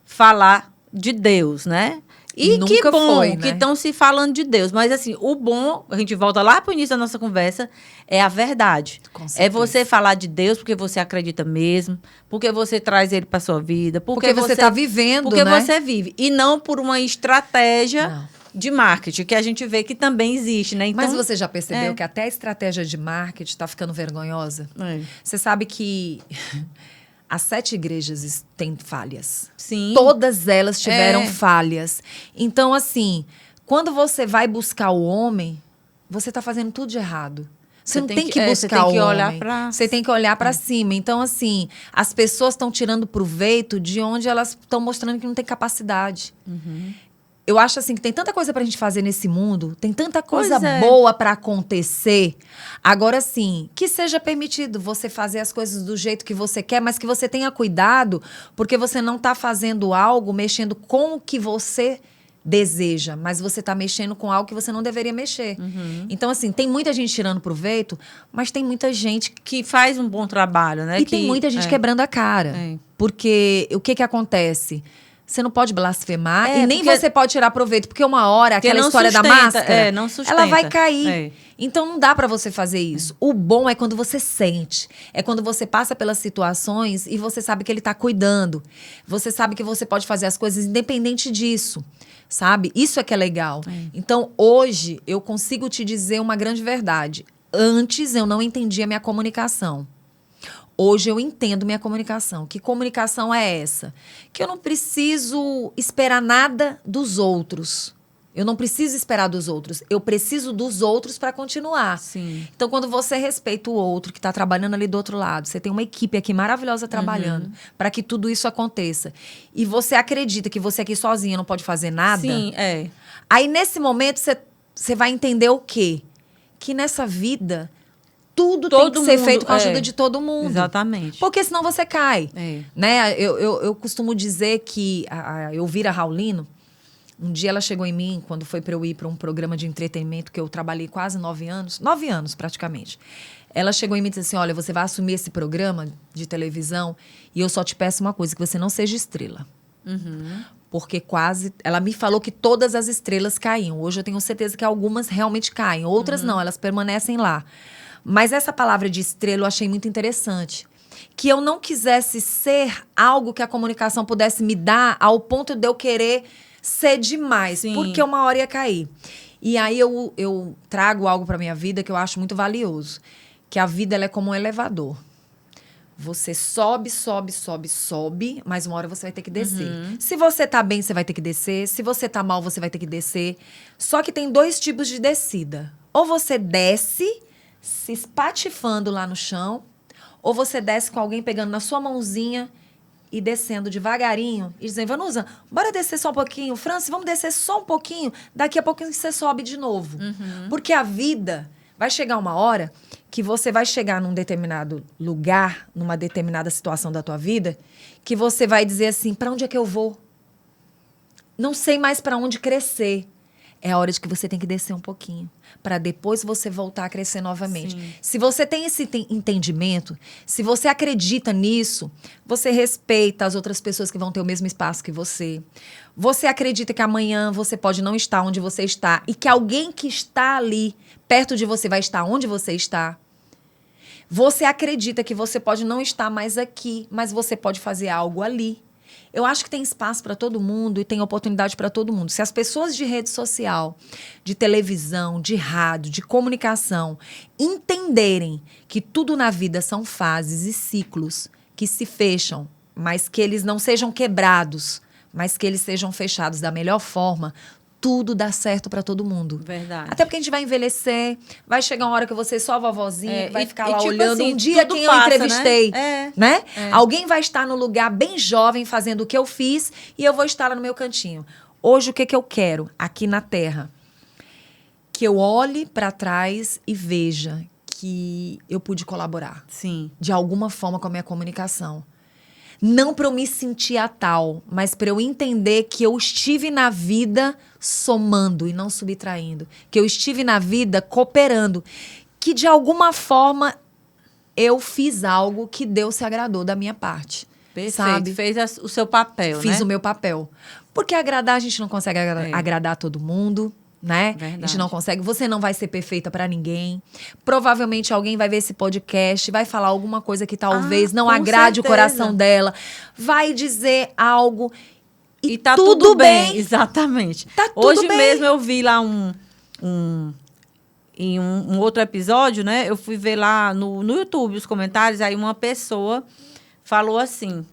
Speaker 2: falar de Deus, né? E
Speaker 1: Nunca
Speaker 2: que bom
Speaker 1: foi, né?
Speaker 2: que estão se falando de Deus. Mas, assim, o bom, a gente volta lá para o início da nossa conversa, é a verdade.
Speaker 1: Com
Speaker 2: É
Speaker 1: certeza.
Speaker 2: você falar de Deus porque você acredita mesmo, porque você traz ele para sua vida,
Speaker 1: Porque você está vivendo,
Speaker 2: porque
Speaker 1: né?
Speaker 2: você vive. E não por uma estratégia
Speaker 1: Não.
Speaker 2: de marketing, que a gente vê que também existe, né? Então,
Speaker 1: Mas você já percebeu
Speaker 2: é.
Speaker 1: que até a estratégia de marketing está ficando vergonhosa?
Speaker 2: É.
Speaker 1: Você sabe que as 7 igrejas têm falhas.
Speaker 2: Sim.
Speaker 1: Todas elas tiveram
Speaker 2: É.
Speaker 1: falhas. Então, assim, quando você vai buscar o homem, você está fazendo tudo de errado. Você não tem que
Speaker 2: você
Speaker 1: buscar
Speaker 2: tem que
Speaker 1: o
Speaker 2: olhar
Speaker 1: homem.
Speaker 2: pra-
Speaker 1: Você tem que olhar para cima. Então, assim, as pessoas estão tirando proveito de onde elas estão mostrando que não tem capacidade. Eu acho assim que tem tanta coisa pra gente fazer nesse mundo, tem tanta coisa
Speaker 2: Pois é.
Speaker 1: boa pra acontecer. Agora sim, que seja permitido você fazer as coisas do jeito que você quer, mas que você tenha cuidado, porque você não tá fazendo algo mexendo com o que você deseja, mas você tá mexendo com algo que você não deveria mexer. Então assim, tem muita gente tirando proveito, mas tem muita gente
Speaker 2: Que faz um bom trabalho, né?
Speaker 1: e tem muita gente quebrando a cara.
Speaker 2: É.
Speaker 1: Porque o que acontece? Você não pode blasfemar
Speaker 2: É,
Speaker 1: e nem
Speaker 2: porque-
Speaker 1: você pode tirar proveito. Porque uma hora,
Speaker 2: Porque
Speaker 1: aquela
Speaker 2: não
Speaker 1: história da
Speaker 2: sustenta,
Speaker 1: máscara,
Speaker 2: não sustenta.
Speaker 1: ela vai cair.
Speaker 2: É.
Speaker 1: Então não dá pra você fazer isso. O bom é quando você sente. É quando você passa pelas situações e você sabe que ele tá cuidando. Você sabe que você pode fazer as coisas independente disso. Sabe? Isso é que é legal. Então, hoje, eu consigo te dizer uma grande verdade. Antes, eu não entendia minha comunicação. Hoje eu entendo minha comunicação. Que comunicação é essa? Que eu não preciso esperar nada dos outros. Eu não preciso esperar dos outros. Eu preciso dos outros para continuar.
Speaker 2: Sim.
Speaker 1: Então, quando você respeita o outro que está trabalhando ali do outro lado, você tem uma equipe aqui maravilhosa trabalhando para que tudo isso aconteça. E você acredita que você aqui sozinha não pode fazer nada.
Speaker 2: Sim, é.
Speaker 1: Aí, nesse momento, você vai entender o quê? Que nessa vida, tudo tem
Speaker 2: Todo
Speaker 1: que ser
Speaker 2: mundo,
Speaker 1: feito com a ajuda
Speaker 2: é.
Speaker 1: de todo mundo.
Speaker 2: Exatamente.
Speaker 1: Porque senão você cai.
Speaker 2: É.
Speaker 1: Né? Eu costumo dizer que a Elvira Raulino, um dia ela chegou em mim, quando foi para eu ir para um programa de entretenimento, que eu trabalhei quase 9 anos, 9 anos praticamente. Ela chegou em mim e disse assim, olha, você vai assumir esse programa de televisão e eu só te peço uma coisa, que você não seja estrela. Porque quase... Ela me falou que todas as estrelas caíam. Hoje eu tenho certeza que algumas realmente caem. Outras não, elas permanecem lá. Mas essa palavra de estrela eu achei muito interessante. Que eu não quisesse ser algo que a comunicação pudesse me dar ao ponto de eu querer ser demais.
Speaker 2: Sim.
Speaker 1: Porque uma hora ia cair. E aí eu trago algo para minha vida que eu acho muito valioso. Que a vida ela é como um elevador. Você sobe, sobe, sobe, sobe, mas uma hora você vai ter que descer. Se você tá bem, você vai ter que descer. Se você tá mal, você vai ter que descer. Só que tem 2 tipos de descida. Ou você desce se espatifando lá no chão, ou você desce com alguém pegando na sua mãozinha e descendo devagarinho e dizendo, Vanusa, bora descer só um pouquinho. Franci, vamos descer só um pouquinho. Daqui a pouquinho você sobe de novo. Porque a vida vai chegar uma hora que você vai chegar num determinado lugar, numa determinada situação da tua vida, que você vai dizer assim, para onde é que eu vou? Não sei mais para onde crescer. É a hora de que você tem que descer um pouquinho, para depois você voltar a crescer novamente.
Speaker 2: Sim.
Speaker 1: Se você tem esse entendimento, se você acredita nisso, você respeita as outras pessoas que vão ter o mesmo espaço que você. Você acredita que amanhã você pode não estar onde você está e que alguém que está ali, perto de você, vai estar onde você está. Você acredita que você pode não estar mais aqui, mas você pode fazer algo ali. Eu acho que tem espaço para todo mundo e tem oportunidade para todo mundo. Se as pessoas de rede social, de televisão, de rádio, de comunicação entenderem que tudo na vida são fases e ciclos que se fecham, mas que eles não sejam quebrados, mas que eles sejam fechados da melhor forma, tudo dá certo para todo mundo.
Speaker 2: Verdade.
Speaker 1: Até porque a gente vai envelhecer, vai chegar uma hora que você é só a vovozinha, vai ficar lá
Speaker 2: tipo
Speaker 1: olhando
Speaker 2: assim,
Speaker 1: um dia
Speaker 2: tudo
Speaker 1: quem eu
Speaker 2: passa,
Speaker 1: entrevistei,
Speaker 2: né?
Speaker 1: né? Alguém vai estar no lugar bem jovem fazendo o que eu fiz e eu vou estar lá no meu cantinho. Hoje, o que eu quero aqui na Terra? Que eu olhe para trás e veja que eu pude colaborar
Speaker 2: Sim.
Speaker 1: de alguma forma com a minha comunicação. Não para eu me sentir a tal, mas para eu entender que eu estive na vida somando e não subtraindo. Que eu estive na vida cooperando. Que de alguma forma eu fiz algo que Deus se agradou da minha parte.
Speaker 2: Perfeito.
Speaker 1: sabe?
Speaker 2: Fez o seu papel,
Speaker 1: Fiz
Speaker 2: né?
Speaker 1: o meu papel. Porque agradar, a gente não consegue agradar todo mundo, né?
Speaker 2: Verdade.
Speaker 1: A gente não consegue. Você não vai ser perfeita pra ninguém. Provavelmente alguém vai ver esse podcast, vai falar alguma coisa que talvez não
Speaker 2: com
Speaker 1: agrade
Speaker 2: certeza.
Speaker 1: o coração dela, vai dizer algo e
Speaker 2: tá
Speaker 1: tudo bem.
Speaker 2: Exatamente.
Speaker 1: Tá tudo
Speaker 2: Hoje
Speaker 1: bem.
Speaker 2: mesmo eu vi lá em um outro episódio, né? Eu fui ver lá no YouTube os comentários, aí uma pessoa falou assim,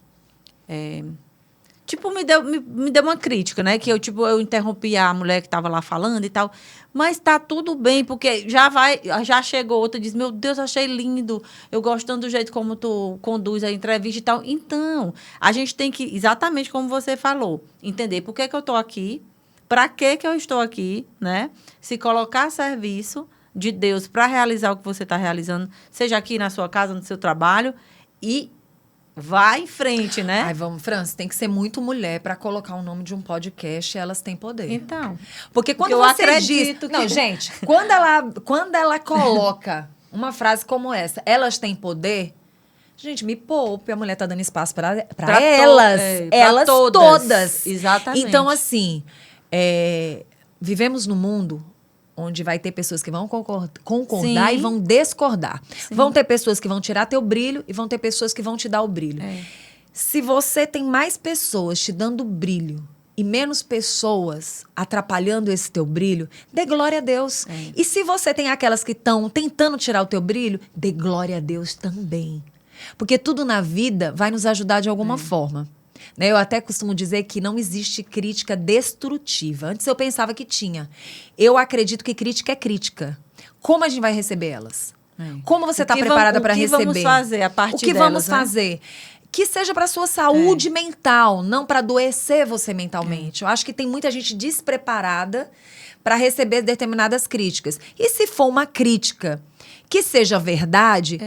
Speaker 2: tipo, me deu uma crítica, né? Que eu interrompi a mulher que estava lá falando e tal. Mas tá tudo bem, porque já chegou outra e diz, meu Deus, achei lindo. Eu gostando do jeito como tu conduz a entrevista e tal. Então, a gente tem que, exatamente como você falou, entender por que eu estou aqui, para que eu estou aqui, né? Se colocar a serviço de Deus para realizar o que você está realizando, seja aqui na sua casa, no seu trabalho, e vai em frente, né?
Speaker 1: Ai, vamos, França, tem que ser muito mulher pra colocar o nome de um podcast, elas têm poder.
Speaker 2: Então.
Speaker 1: Porque quando
Speaker 2: eu
Speaker 1: você
Speaker 2: acredito
Speaker 1: diz... Não, gente, quando ela coloca uma frase como essa, elas têm poder, gente, me poupe, a mulher tá dando espaço pra elas.
Speaker 2: Pra
Speaker 1: Elas todas.
Speaker 2: Exatamente.
Speaker 1: Então, assim, vivemos num mundo onde vai ter pessoas que vão concordar
Speaker 2: Sim.
Speaker 1: e vão discordar.
Speaker 2: Sim.
Speaker 1: Vão ter pessoas que vão tirar teu brilho e vão ter pessoas que vão te dar o brilho. Se você tem mais pessoas te dando brilho e menos pessoas atrapalhando esse teu brilho, dê glória a Deus. E se você tem aquelas que estão tentando tirar o teu brilho, dê glória a Deus também. Porque tudo na vida vai nos ajudar de alguma forma. Né? Eu até costumo dizer que não existe crítica destrutiva. Antes eu pensava que tinha. Eu acredito que crítica é crítica. Como a gente vai receber elas? Como você está preparada para receber?
Speaker 2: O que vamos fazer a partir
Speaker 1: O que
Speaker 2: delas,
Speaker 1: vamos
Speaker 2: né?
Speaker 1: fazer? Que seja para sua saúde mental, não para adoecer você mentalmente. Eu acho que tem muita gente despreparada para receber determinadas críticas. E se for uma crítica que seja verdade,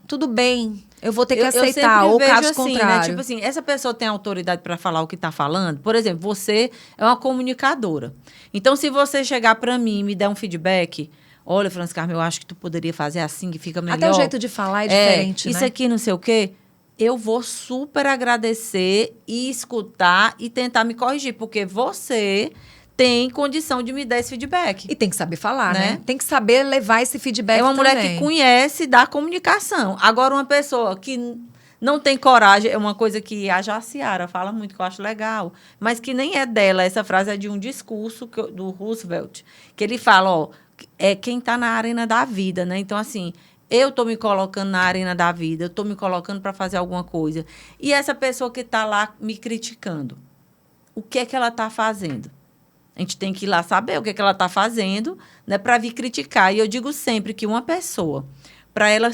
Speaker 1: tudo bem. Eu vou ter que aceitar, ou caso
Speaker 2: assim,
Speaker 1: contrário.
Speaker 2: né? Tipo assim, essa pessoa tem autoridade para falar o que está falando. Por exemplo, você é uma comunicadora. Então, se você chegar para mim e me der um feedback, olha, Francis Carmen, eu acho que tu poderia fazer assim, que fica melhor.
Speaker 1: Até o jeito de falar é diferente,
Speaker 2: isso
Speaker 1: né?
Speaker 2: aqui, não sei o quê. Eu vou super agradecer e escutar e tentar me corrigir, porque você tem condição de me dar esse feedback.
Speaker 1: E tem que saber falar, né? Tem que saber levar esse feedback
Speaker 2: É uma mulher
Speaker 1: também.
Speaker 2: que conhece da comunicação. Agora, uma pessoa que não tem coragem, é uma coisa que a Jaciara fala muito, que eu acho legal, mas que nem é dela. Essa frase é de um discurso do Roosevelt, que ele fala, ó, é quem está na arena da vida, né? Então, assim, eu estou me colocando na arena da vida, eu estou me colocando para fazer alguma coisa. E essa pessoa que está lá me criticando, o que é que ela está fazendo? A gente tem que ir lá saber o que é que ela está fazendo, né, para vir criticar. E eu digo sempre que uma pessoa, para ela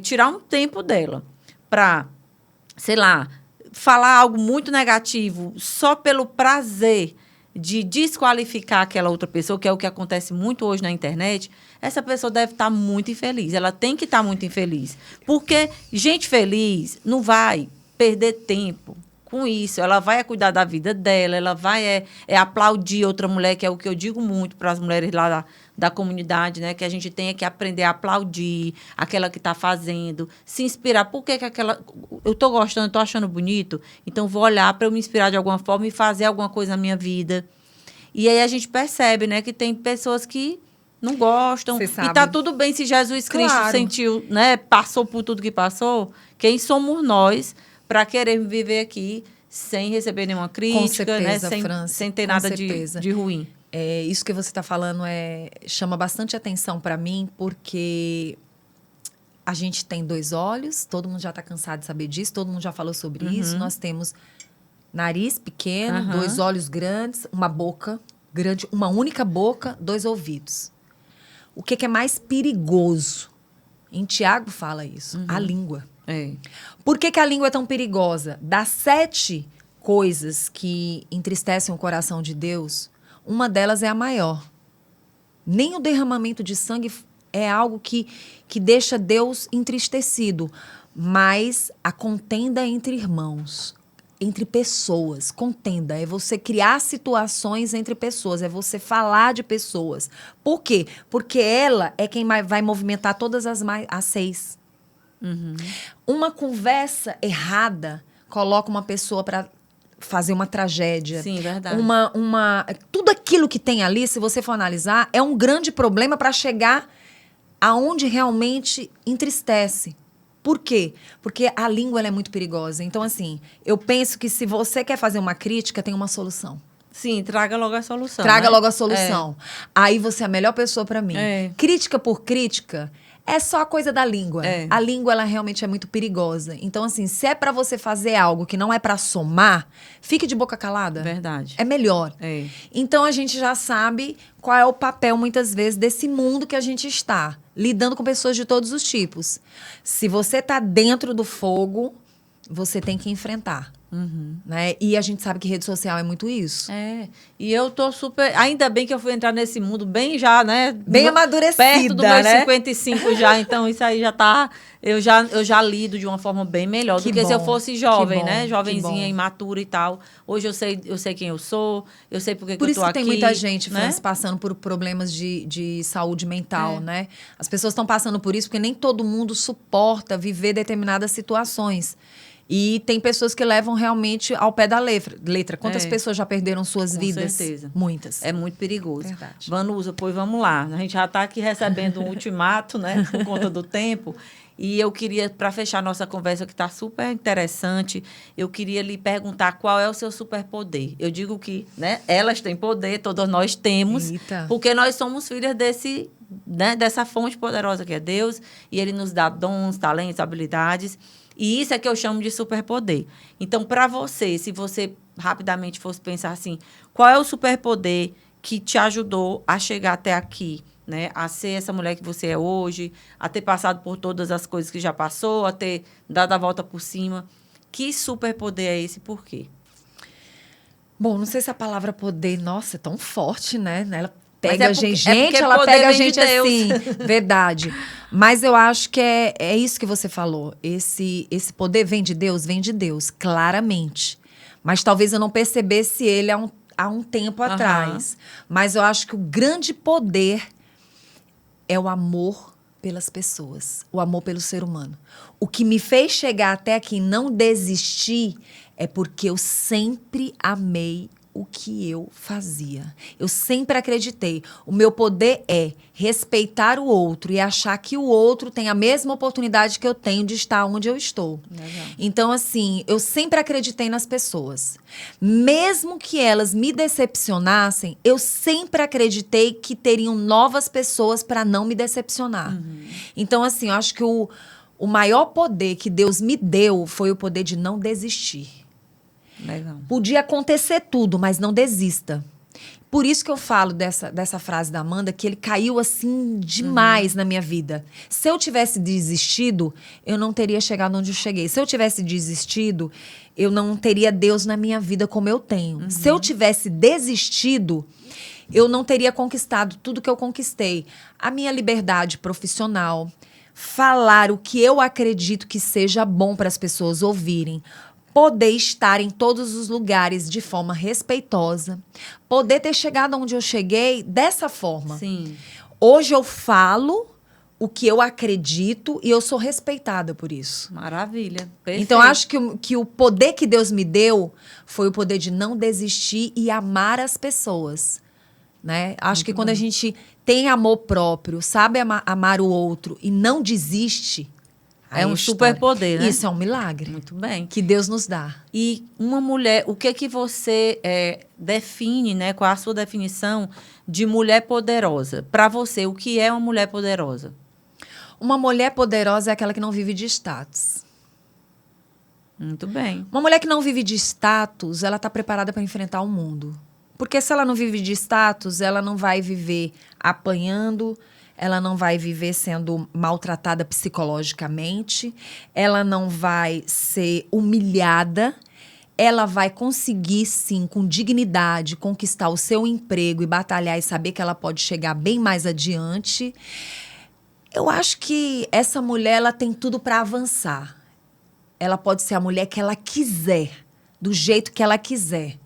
Speaker 2: tirar um tempo dela para, sei lá, falar algo muito negativo só pelo prazer de desqualificar aquela outra pessoa, que é o que acontece muito hoje na internet, essa pessoa deve estar muito infeliz. Ela tem que estar muito infeliz. Porque gente feliz não vai perder tempo com isso. Ela vai cuidar da vida dela, ela vai aplaudir outra mulher, que é o que eu digo muito para as mulheres lá da comunidade, né? Que a gente tem que aprender a aplaudir aquela que está fazendo, se inspirar. Por que aquela... Eu estou gostando, estou achando bonito, então vou olhar para eu me inspirar de alguma forma e fazer alguma coisa na minha vida. E aí a gente percebe, né? Que tem pessoas que não gostam. E tá tudo bem se Jesus Cristo sentiu, né? Passou por tudo que passou. Quem somos nós para querer viver aqui sem receber nenhuma crítica,
Speaker 1: com certeza,
Speaker 2: né? Sem ter nada de ruim.
Speaker 1: Isso que você está falando chama bastante atenção para mim, porque a gente tem 2 olhos, todo mundo já está cansado de saber disso, todo mundo já falou sobre isso. Nós temos nariz pequeno, 2 olhos grandes, uma boca grande, uma única boca, 2 ouvidos. O que é mais perigoso? Em Tiago fala isso, a língua. Por que a língua é tão perigosa? Das 7 coisas que entristecem o coração de Deus, uma delas é a maior. Nem o derramamento de sangue é algo que deixa Deus entristecido, mas a contenda entre irmãos, entre pessoas. Contenda é você criar situações entre pessoas, é você falar de pessoas. Por quê? Porque ela é quem vai movimentar todas as 6. Uma conversa errada coloca uma pessoa para fazer uma tragédia.
Speaker 2: Sim, verdade.
Speaker 1: Tudo aquilo que tem ali, se você for analisar, é um grande problema para chegar aonde realmente entristece. Por quê? Porque a língua ela é muito perigosa. Então, assim, eu penso que se você quer fazer uma crítica, tem uma solução.
Speaker 2: Sim, traga logo a solução.
Speaker 1: Traga
Speaker 2: né?
Speaker 1: logo a solução. Aí você é a melhor pessoa para mim. Crítica por crítica é só a coisa da língua. A língua, ela realmente é muito perigosa. Então, assim, se é para você fazer algo que não é para somar, fique de boca calada.
Speaker 2: Verdade.
Speaker 1: É melhor. Então, a gente já sabe qual é o papel, muitas vezes, desse mundo que a gente está. Lidando com pessoas de todos os tipos. Se você tá dentro do fogo, você tem que enfrentar. Né? E a gente sabe que rede social é muito isso.
Speaker 2: E eu tô super... Ainda bem que eu fui entrar nesse mundo bem já, né?
Speaker 1: Bem amadurecida,
Speaker 2: perto dos meus
Speaker 1: né?
Speaker 2: 55 já. Então, isso aí já tá... Eu já lido de uma forma bem melhor do que se eu fosse jovem, né? Jovenzinha, imatura e tal. Hoje eu sei quem eu sou, eu sei por que eu tô aqui.
Speaker 1: Por isso que tem muita gente, Francis, passando por problemas de saúde mental, né? As pessoas estão passando por isso porque nem todo mundo suporta viver determinadas situações. E tem pessoas que levam realmente ao pé da letra. Quantas pessoas já perderam suas vidas?
Speaker 2: Com certeza.
Speaker 1: Muitas.
Speaker 2: É muito perigoso.
Speaker 1: Verdade.
Speaker 2: Vanusa, pois vamos lá. A gente já está aqui recebendo um ultimato, né? Por conta do tempo. E eu queria, para fechar nossa conversa, que está super interessante, eu queria lhe perguntar qual é o seu superpoder. Eu digo que, né, elas têm poder, todas nós temos, porque nós somos filhas dessa fonte poderosa que é Deus, e Ele nos dá dons, talentos, habilidades. E isso é que eu chamo de superpoder. Então, para você, se você rapidamente fosse pensar assim, qual é o superpoder que te ajudou a chegar até aqui, né? A ser essa mulher que você é hoje, a ter passado por todas as coisas que já passou, a ter dado a volta por cima. Que superpoder é esse e por quê?
Speaker 1: Bom, não sei se a palavra poder, nossa, é tão forte, né? Ela pega a gente.
Speaker 2: Ela
Speaker 1: pega a gente
Speaker 2: de
Speaker 1: assim. Verdade. Mas eu acho que é isso que você falou. Esse poder vem de Deus, claramente. Mas talvez eu não percebesse ele há um tempo atrás. Mas eu acho que o grande poder é o amor pelas pessoas. O amor pelo ser humano. O que me fez chegar até aqui e não desistir é porque eu sempre amei o que eu fazia. Eu sempre acreditei. O meu poder é respeitar o outro e achar que o outro tem a mesma oportunidade que eu tenho de estar onde eu estou.
Speaker 2: Legal.
Speaker 1: Então, assim, eu sempre acreditei nas pessoas. Mesmo que elas me decepcionassem, eu sempre acreditei que teriam novas pessoas para não me decepcionar. Então, assim, eu acho que o maior poder que Deus me deu foi o poder de não desistir.
Speaker 2: Legal.
Speaker 1: Podia acontecer tudo, mas não desista. Por isso que eu falo dessa frase da Amanda, que ele caiu assim demais na minha vida. Se eu tivesse desistido, eu não teria chegado onde eu cheguei. Se eu tivesse desistido, eu não teria Deus na minha vida como eu tenho. Se eu tivesse desistido, eu não teria conquistado tudo que eu conquistei. A minha liberdade profissional, falar o que eu acredito que seja bom para as pessoas ouvirem, poder estar em todos os lugares de forma respeitosa, poder ter chegado onde eu cheguei dessa forma.
Speaker 2: Sim.
Speaker 1: Hoje eu falo o que eu acredito e eu sou respeitada por isso.
Speaker 2: Maravilha. Perfeito.
Speaker 1: Então, acho que o poder que Deus me deu foi o poder de não desistir e amar as pessoas. Né? Acho que quando a gente tem amor próprio, sabe amar o outro e não desiste...
Speaker 2: É um superpoder, né?
Speaker 1: Isso é um milagre.
Speaker 2: Muito bem.
Speaker 1: Que Deus nos dá.
Speaker 2: E uma mulher, o que você define, né? Qual é a sua definição de mulher poderosa? Para você, o que é uma mulher poderosa?
Speaker 1: Uma mulher poderosa é aquela que não vive de status.
Speaker 2: Muito bem.
Speaker 1: Uma mulher que não vive de status, ela está preparada para enfrentar o mundo. Porque se ela não vive de status, ela não vai viver apanhando, ela não vai viver sendo maltratada psicologicamente, ela não vai ser humilhada, ela vai conseguir, sim, com dignidade, conquistar o seu emprego e batalhar e saber que ela pode chegar bem mais adiante. Eu acho que essa mulher, ela tem tudo para avançar. Ela pode ser a mulher que ela quiser, do jeito que ela quiser.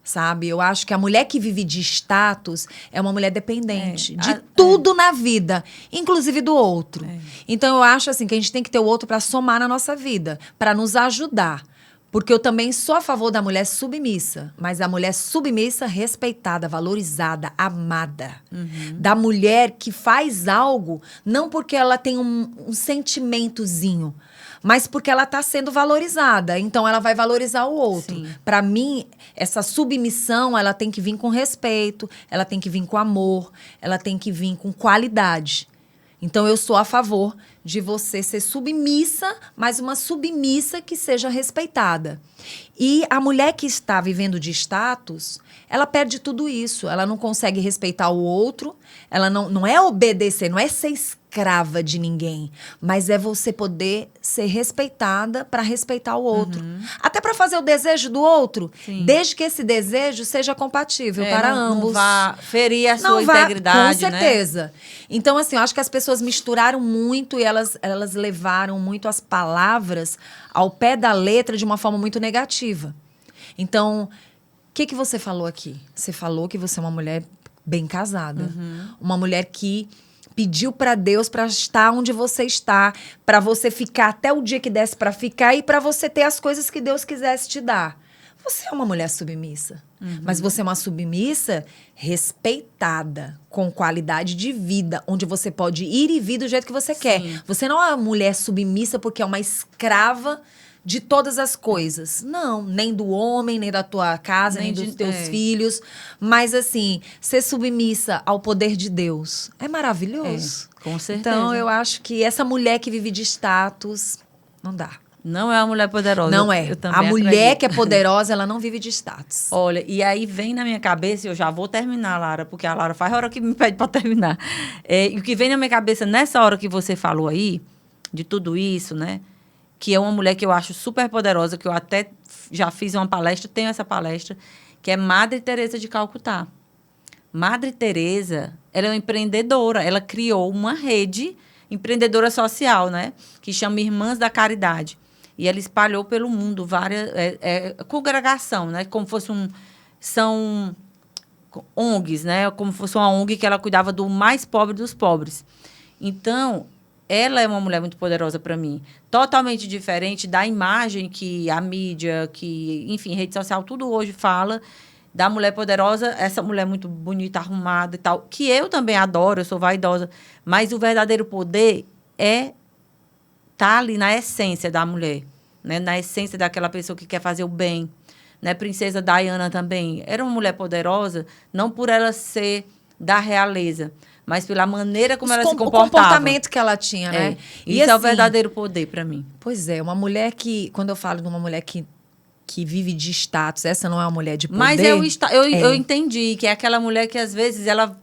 Speaker 1: sabe? Eu acho que a mulher que vive de status é uma mulher dependente de tudo na vida, inclusive do outro. Então, eu acho assim que a gente tem que ter o outro para somar na nossa vida, para nos ajudar. Porque eu também sou a favor da mulher submissa, mas a mulher submissa respeitada, valorizada, amada. Da mulher que faz algo, não porque ela tem um sentimentozinho, mas porque ela está sendo valorizada. Então, ela vai valorizar o outro. Para mim, essa submissão, ela tem que vir com respeito, ela tem que vir com amor, ela tem que vir com qualidade. Então, eu sou a favor de você ser submissa, mas uma submissa que seja respeitada. E a mulher que está vivendo de status, ela perde tudo isso. Ela não consegue respeitar o outro, ela não é obedecer, não é ser escrava de ninguém, mas é você poder ser respeitada para respeitar o outro. Até para fazer o desejo do outro, desde que esse desejo seja compatível para ambos.
Speaker 2: Não vá ferir a sua integridade,
Speaker 1: com certeza. Né? Então, assim, eu acho que as pessoas misturaram muito e elas levaram muito as palavras ao pé da letra de uma forma muito negativa. Então, o que você falou aqui? Você falou que você é uma mulher bem casada. Uma mulher que pediu para Deus para estar onde você está, para você ficar até o dia que desse para ficar e para você ter as coisas que Deus quisesse te dar. Você é uma mulher submissa, mas você é uma submissa respeitada, com qualidade de vida, onde você pode ir e vir do jeito que você quer. Você não é uma mulher submissa porque é uma escrava de todas as coisas. Não, nem do homem, nem da tua casa, nem dos teus filhos. Mas, assim, ser submissa ao poder de Deus é maravilhoso.
Speaker 2: Com certeza.
Speaker 1: Então, eu acho que essa mulher que vive de status, não dá.
Speaker 2: Não é uma mulher poderosa.
Speaker 1: Não é. A mulher que é poderosa, ela não vive de status.
Speaker 2: Olha, e aí vem na minha cabeça, e eu já vou terminar, Lara, porque a Lara faz a hora que me pede para terminar. E o que vem na minha cabeça nessa hora que você falou aí, de tudo isso, né? Que é uma mulher que eu acho super poderosa, que eu até já fiz uma palestra, tenho essa palestra, que é Madre Teresa de Calcutá. Madre Teresa, ela é uma empreendedora, ela criou uma rede empreendedora social, né? Que chama Irmãs da Caridade. E ela espalhou pelo mundo várias... congregação, né? Como fosse são ONGs, né? Como fosse uma ONG que ela cuidava do mais pobre dos pobres. Então, ela é uma mulher muito poderosa para mim. Totalmente diferente da imagem que a mídia, que, enfim, rede social, tudo hoje fala da mulher poderosa, essa mulher muito bonita, arrumada e tal, que eu também adoro, eu sou vaidosa. Mas o verdadeiro poder tá ali na essência da mulher, né? Na essência daquela pessoa que quer fazer o bem. Né? Princesa Diana também era uma mulher poderosa, não por ela ser da realeza, mas pela maneira como ela se comportava. O
Speaker 1: comportamento que ela tinha, né?
Speaker 2: E isso é o verdadeiro poder para mim.
Speaker 1: Pois é, uma mulher que... Quando eu falo de uma mulher que vive de status, essa não é uma mulher de poder.
Speaker 2: Mas eu entendi que é aquela mulher que, às vezes, ela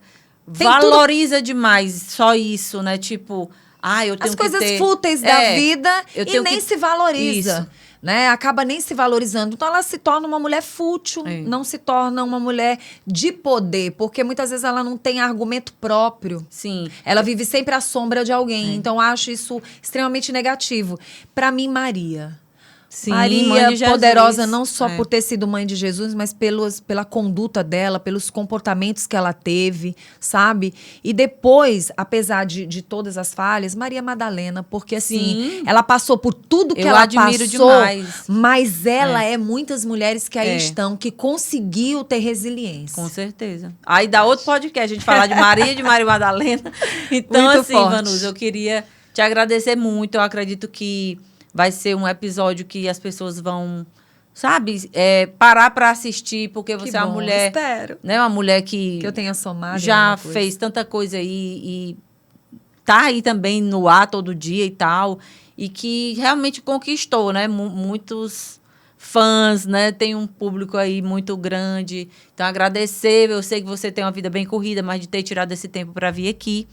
Speaker 2: valoriza demais só isso, né? Tipo... eu tenho
Speaker 1: as coisas
Speaker 2: que ter...
Speaker 1: fúteis da vida e nem se valoriza.
Speaker 2: Isso.
Speaker 1: Né? Acaba nem se valorizando. Então, ela se torna uma mulher fútil, não se torna uma mulher de poder, porque muitas vezes ela não tem argumento próprio.
Speaker 2: Sim.
Speaker 1: Ela vive sempre à sombra de alguém. Então, acho isso extremamente negativo. Para mim, Maria...
Speaker 2: Sim,
Speaker 1: Maria, poderosa não só por ter sido mãe de Jesus, mas pela conduta dela, pelos comportamentos que ela teve, sabe? E depois, apesar de todas as falhas, Maria Madalena, porque assim, ela passou por tudo que ela
Speaker 2: admiro
Speaker 1: passou,
Speaker 2: demais.
Speaker 1: Mas ela é muitas mulheres que aí estão, que conseguiu ter resiliência.
Speaker 2: Com certeza. Aí dá outro podcast, a gente falar de Maria Madalena. Então,
Speaker 1: muito
Speaker 2: assim,
Speaker 1: forte.
Speaker 2: Vanusa, eu queria te agradecer muito. Eu acredito que vai ser um episódio que as pessoas vão, sabe, parar para assistir, porque você é uma mulher...
Speaker 1: Espero.
Speaker 2: Né, uma mulher que
Speaker 1: eu tenha somado.
Speaker 2: Já fez tanta coisa aí e tá aí também no ar todo dia e tal, e que realmente conquistou, né? Muitos fãs, né? Tem um público aí muito grande. Então, agradecer. Eu sei que você tem uma vida bem corrida, mas de ter tirado esse tempo para vir aqui.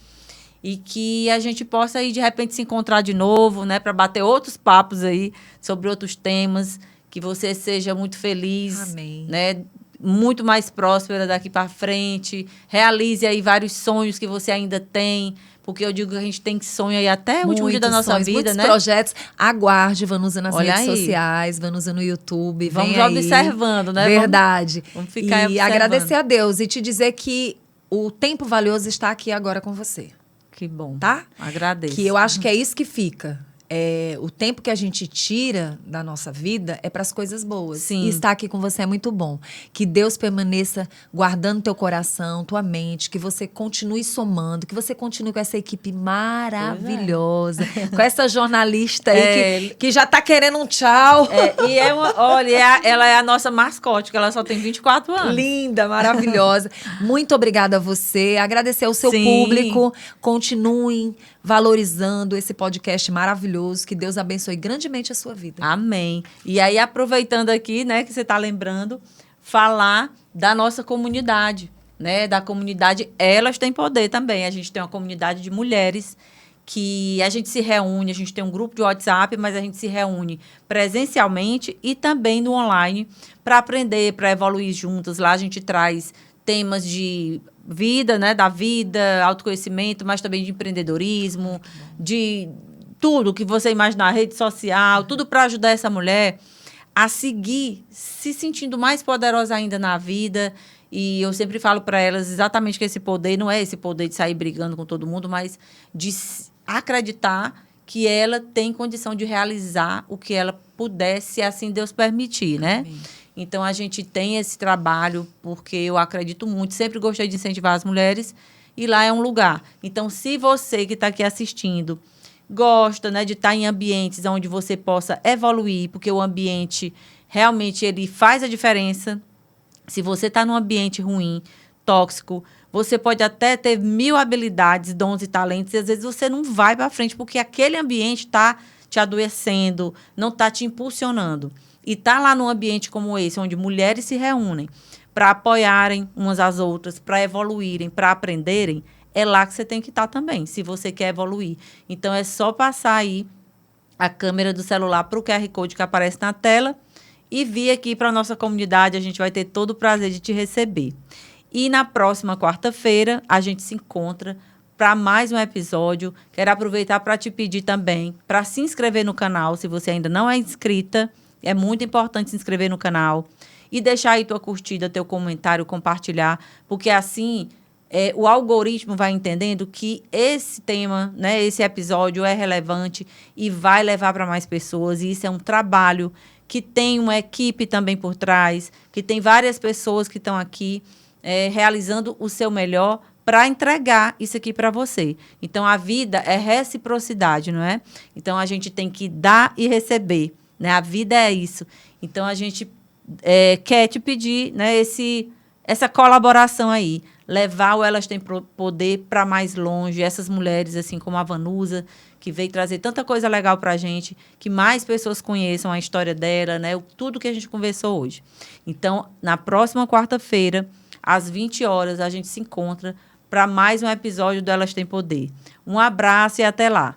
Speaker 2: E que a gente possa aí, de repente, se encontrar de novo, né? Para bater outros papos aí sobre outros temas. Que você seja muito feliz.
Speaker 1: Amém.
Speaker 2: Né? Muito mais próspera daqui para frente. Realize aí vários sonhos que você ainda tem. porque eu digo que a gente tem sonho aí até o último dia da nossa vida,
Speaker 1: muitos
Speaker 2: né?
Speaker 1: projetos. Aguarde Vanusa nas
Speaker 2: Olha
Speaker 1: redes
Speaker 2: aí.
Speaker 1: sociais, Vanusa no YouTube.
Speaker 2: Vamos
Speaker 1: vem aí.
Speaker 2: observando, né?
Speaker 1: Verdade.
Speaker 2: Vamos ficar
Speaker 1: e
Speaker 2: observando.
Speaker 1: agradecer a Deus e te dizer que o tempo valioso está aqui agora com você,
Speaker 2: Que bom.
Speaker 1: tá?
Speaker 2: Agradeço.
Speaker 1: Que eu acho que é isso que fica. O tempo que a gente tira da nossa vida é para as coisas boas.
Speaker 2: Sim.
Speaker 1: E estar aqui com você é muito bom. Que Deus permaneça guardando teu coração, tua mente, que você continue somando, que você continue com essa equipe maravilhosa, com essa jornalista aí que já tá querendo um tchau.
Speaker 2: Ela é a nossa mascote, que ela só tem 24 anos.
Speaker 1: Linda, maravilhosa. Muito obrigada a você. Agradecer ao seu
Speaker 2: Sim.
Speaker 1: público. Continuem valorizando esse podcast maravilhoso. Que Deus abençoe grandemente a sua vida.
Speaker 2: Amém. E aí, aproveitando aqui, né, que você está lembrando, falar da nossa comunidade, né? Da comunidade Elas Têm Poder também. A gente tem uma comunidade de mulheres que a gente se reúne, a gente tem um grupo de WhatsApp, mas a gente se reúne presencialmente e também no online para aprender, para evoluir juntas. Lá a gente traz temas de vida, né? Da vida, autoconhecimento, mas também de empreendedorismo, de tudo que você imaginar, rede social, tudo para ajudar essa mulher a seguir se sentindo mais poderosa ainda na vida. E eu sempre falo para elas exatamente que esse poder não é esse poder de sair brigando com todo mundo, mas de acreditar que ela tem condição de realizar o que ela puder, se assim Deus permitir, né? Amém. Então, a gente tem esse trabalho porque eu acredito muito, sempre gostei de incentivar as mulheres e lá é um lugar. Então, se você que está aqui assistindo gosta, né, de estar em ambientes onde você possa evoluir, porque o ambiente realmente ele faz a diferença. Se você está num ambiente ruim, tóxico, você pode até ter 1000 habilidades, dons e talentos, e às vezes você não vai para frente, porque aquele ambiente está te adoecendo, não está te impulsionando. E estar lá num ambiente como esse, onde mulheres se reúnem para apoiarem umas às outras, para evoluírem, para aprenderem, é lá que você tem que estar também, se você quer evoluir. Então, é só passar aí a câmera do celular para o QR Code que aparece na tela e vir aqui para a nossa comunidade. A gente vai ter todo o prazer de te receber. E na próxima quarta-feira, a gente se encontra para mais um episódio. Quero aproveitar para te pedir também para se inscrever no canal, se você ainda não é inscrita. É muito importante se inscrever no canal e deixar aí tua curtida, teu comentário, compartilhar, porque assim o algoritmo vai entendendo que esse tema, né, esse episódio é relevante e vai levar para mais pessoas. E isso é um trabalho que tem uma equipe também por trás, que tem várias pessoas que estão aqui realizando o seu melhor para entregar isso aqui para você. Então, a vida é reciprocidade, não é? Então, a gente tem que dar e receber, né? A vida é isso. Então, a gente quer te pedir, né, essa colaboração aí, levar o Elas Têm Poder para mais longe, essas mulheres, assim como a Vanusa, que veio trazer tanta coisa legal para a gente, que mais pessoas conheçam a história dela, né, tudo que a gente conversou hoje. Então, na próxima quarta-feira, às 20 horas, a gente se encontra para mais um episódio do Elas Têm Poder. Um abraço e até lá.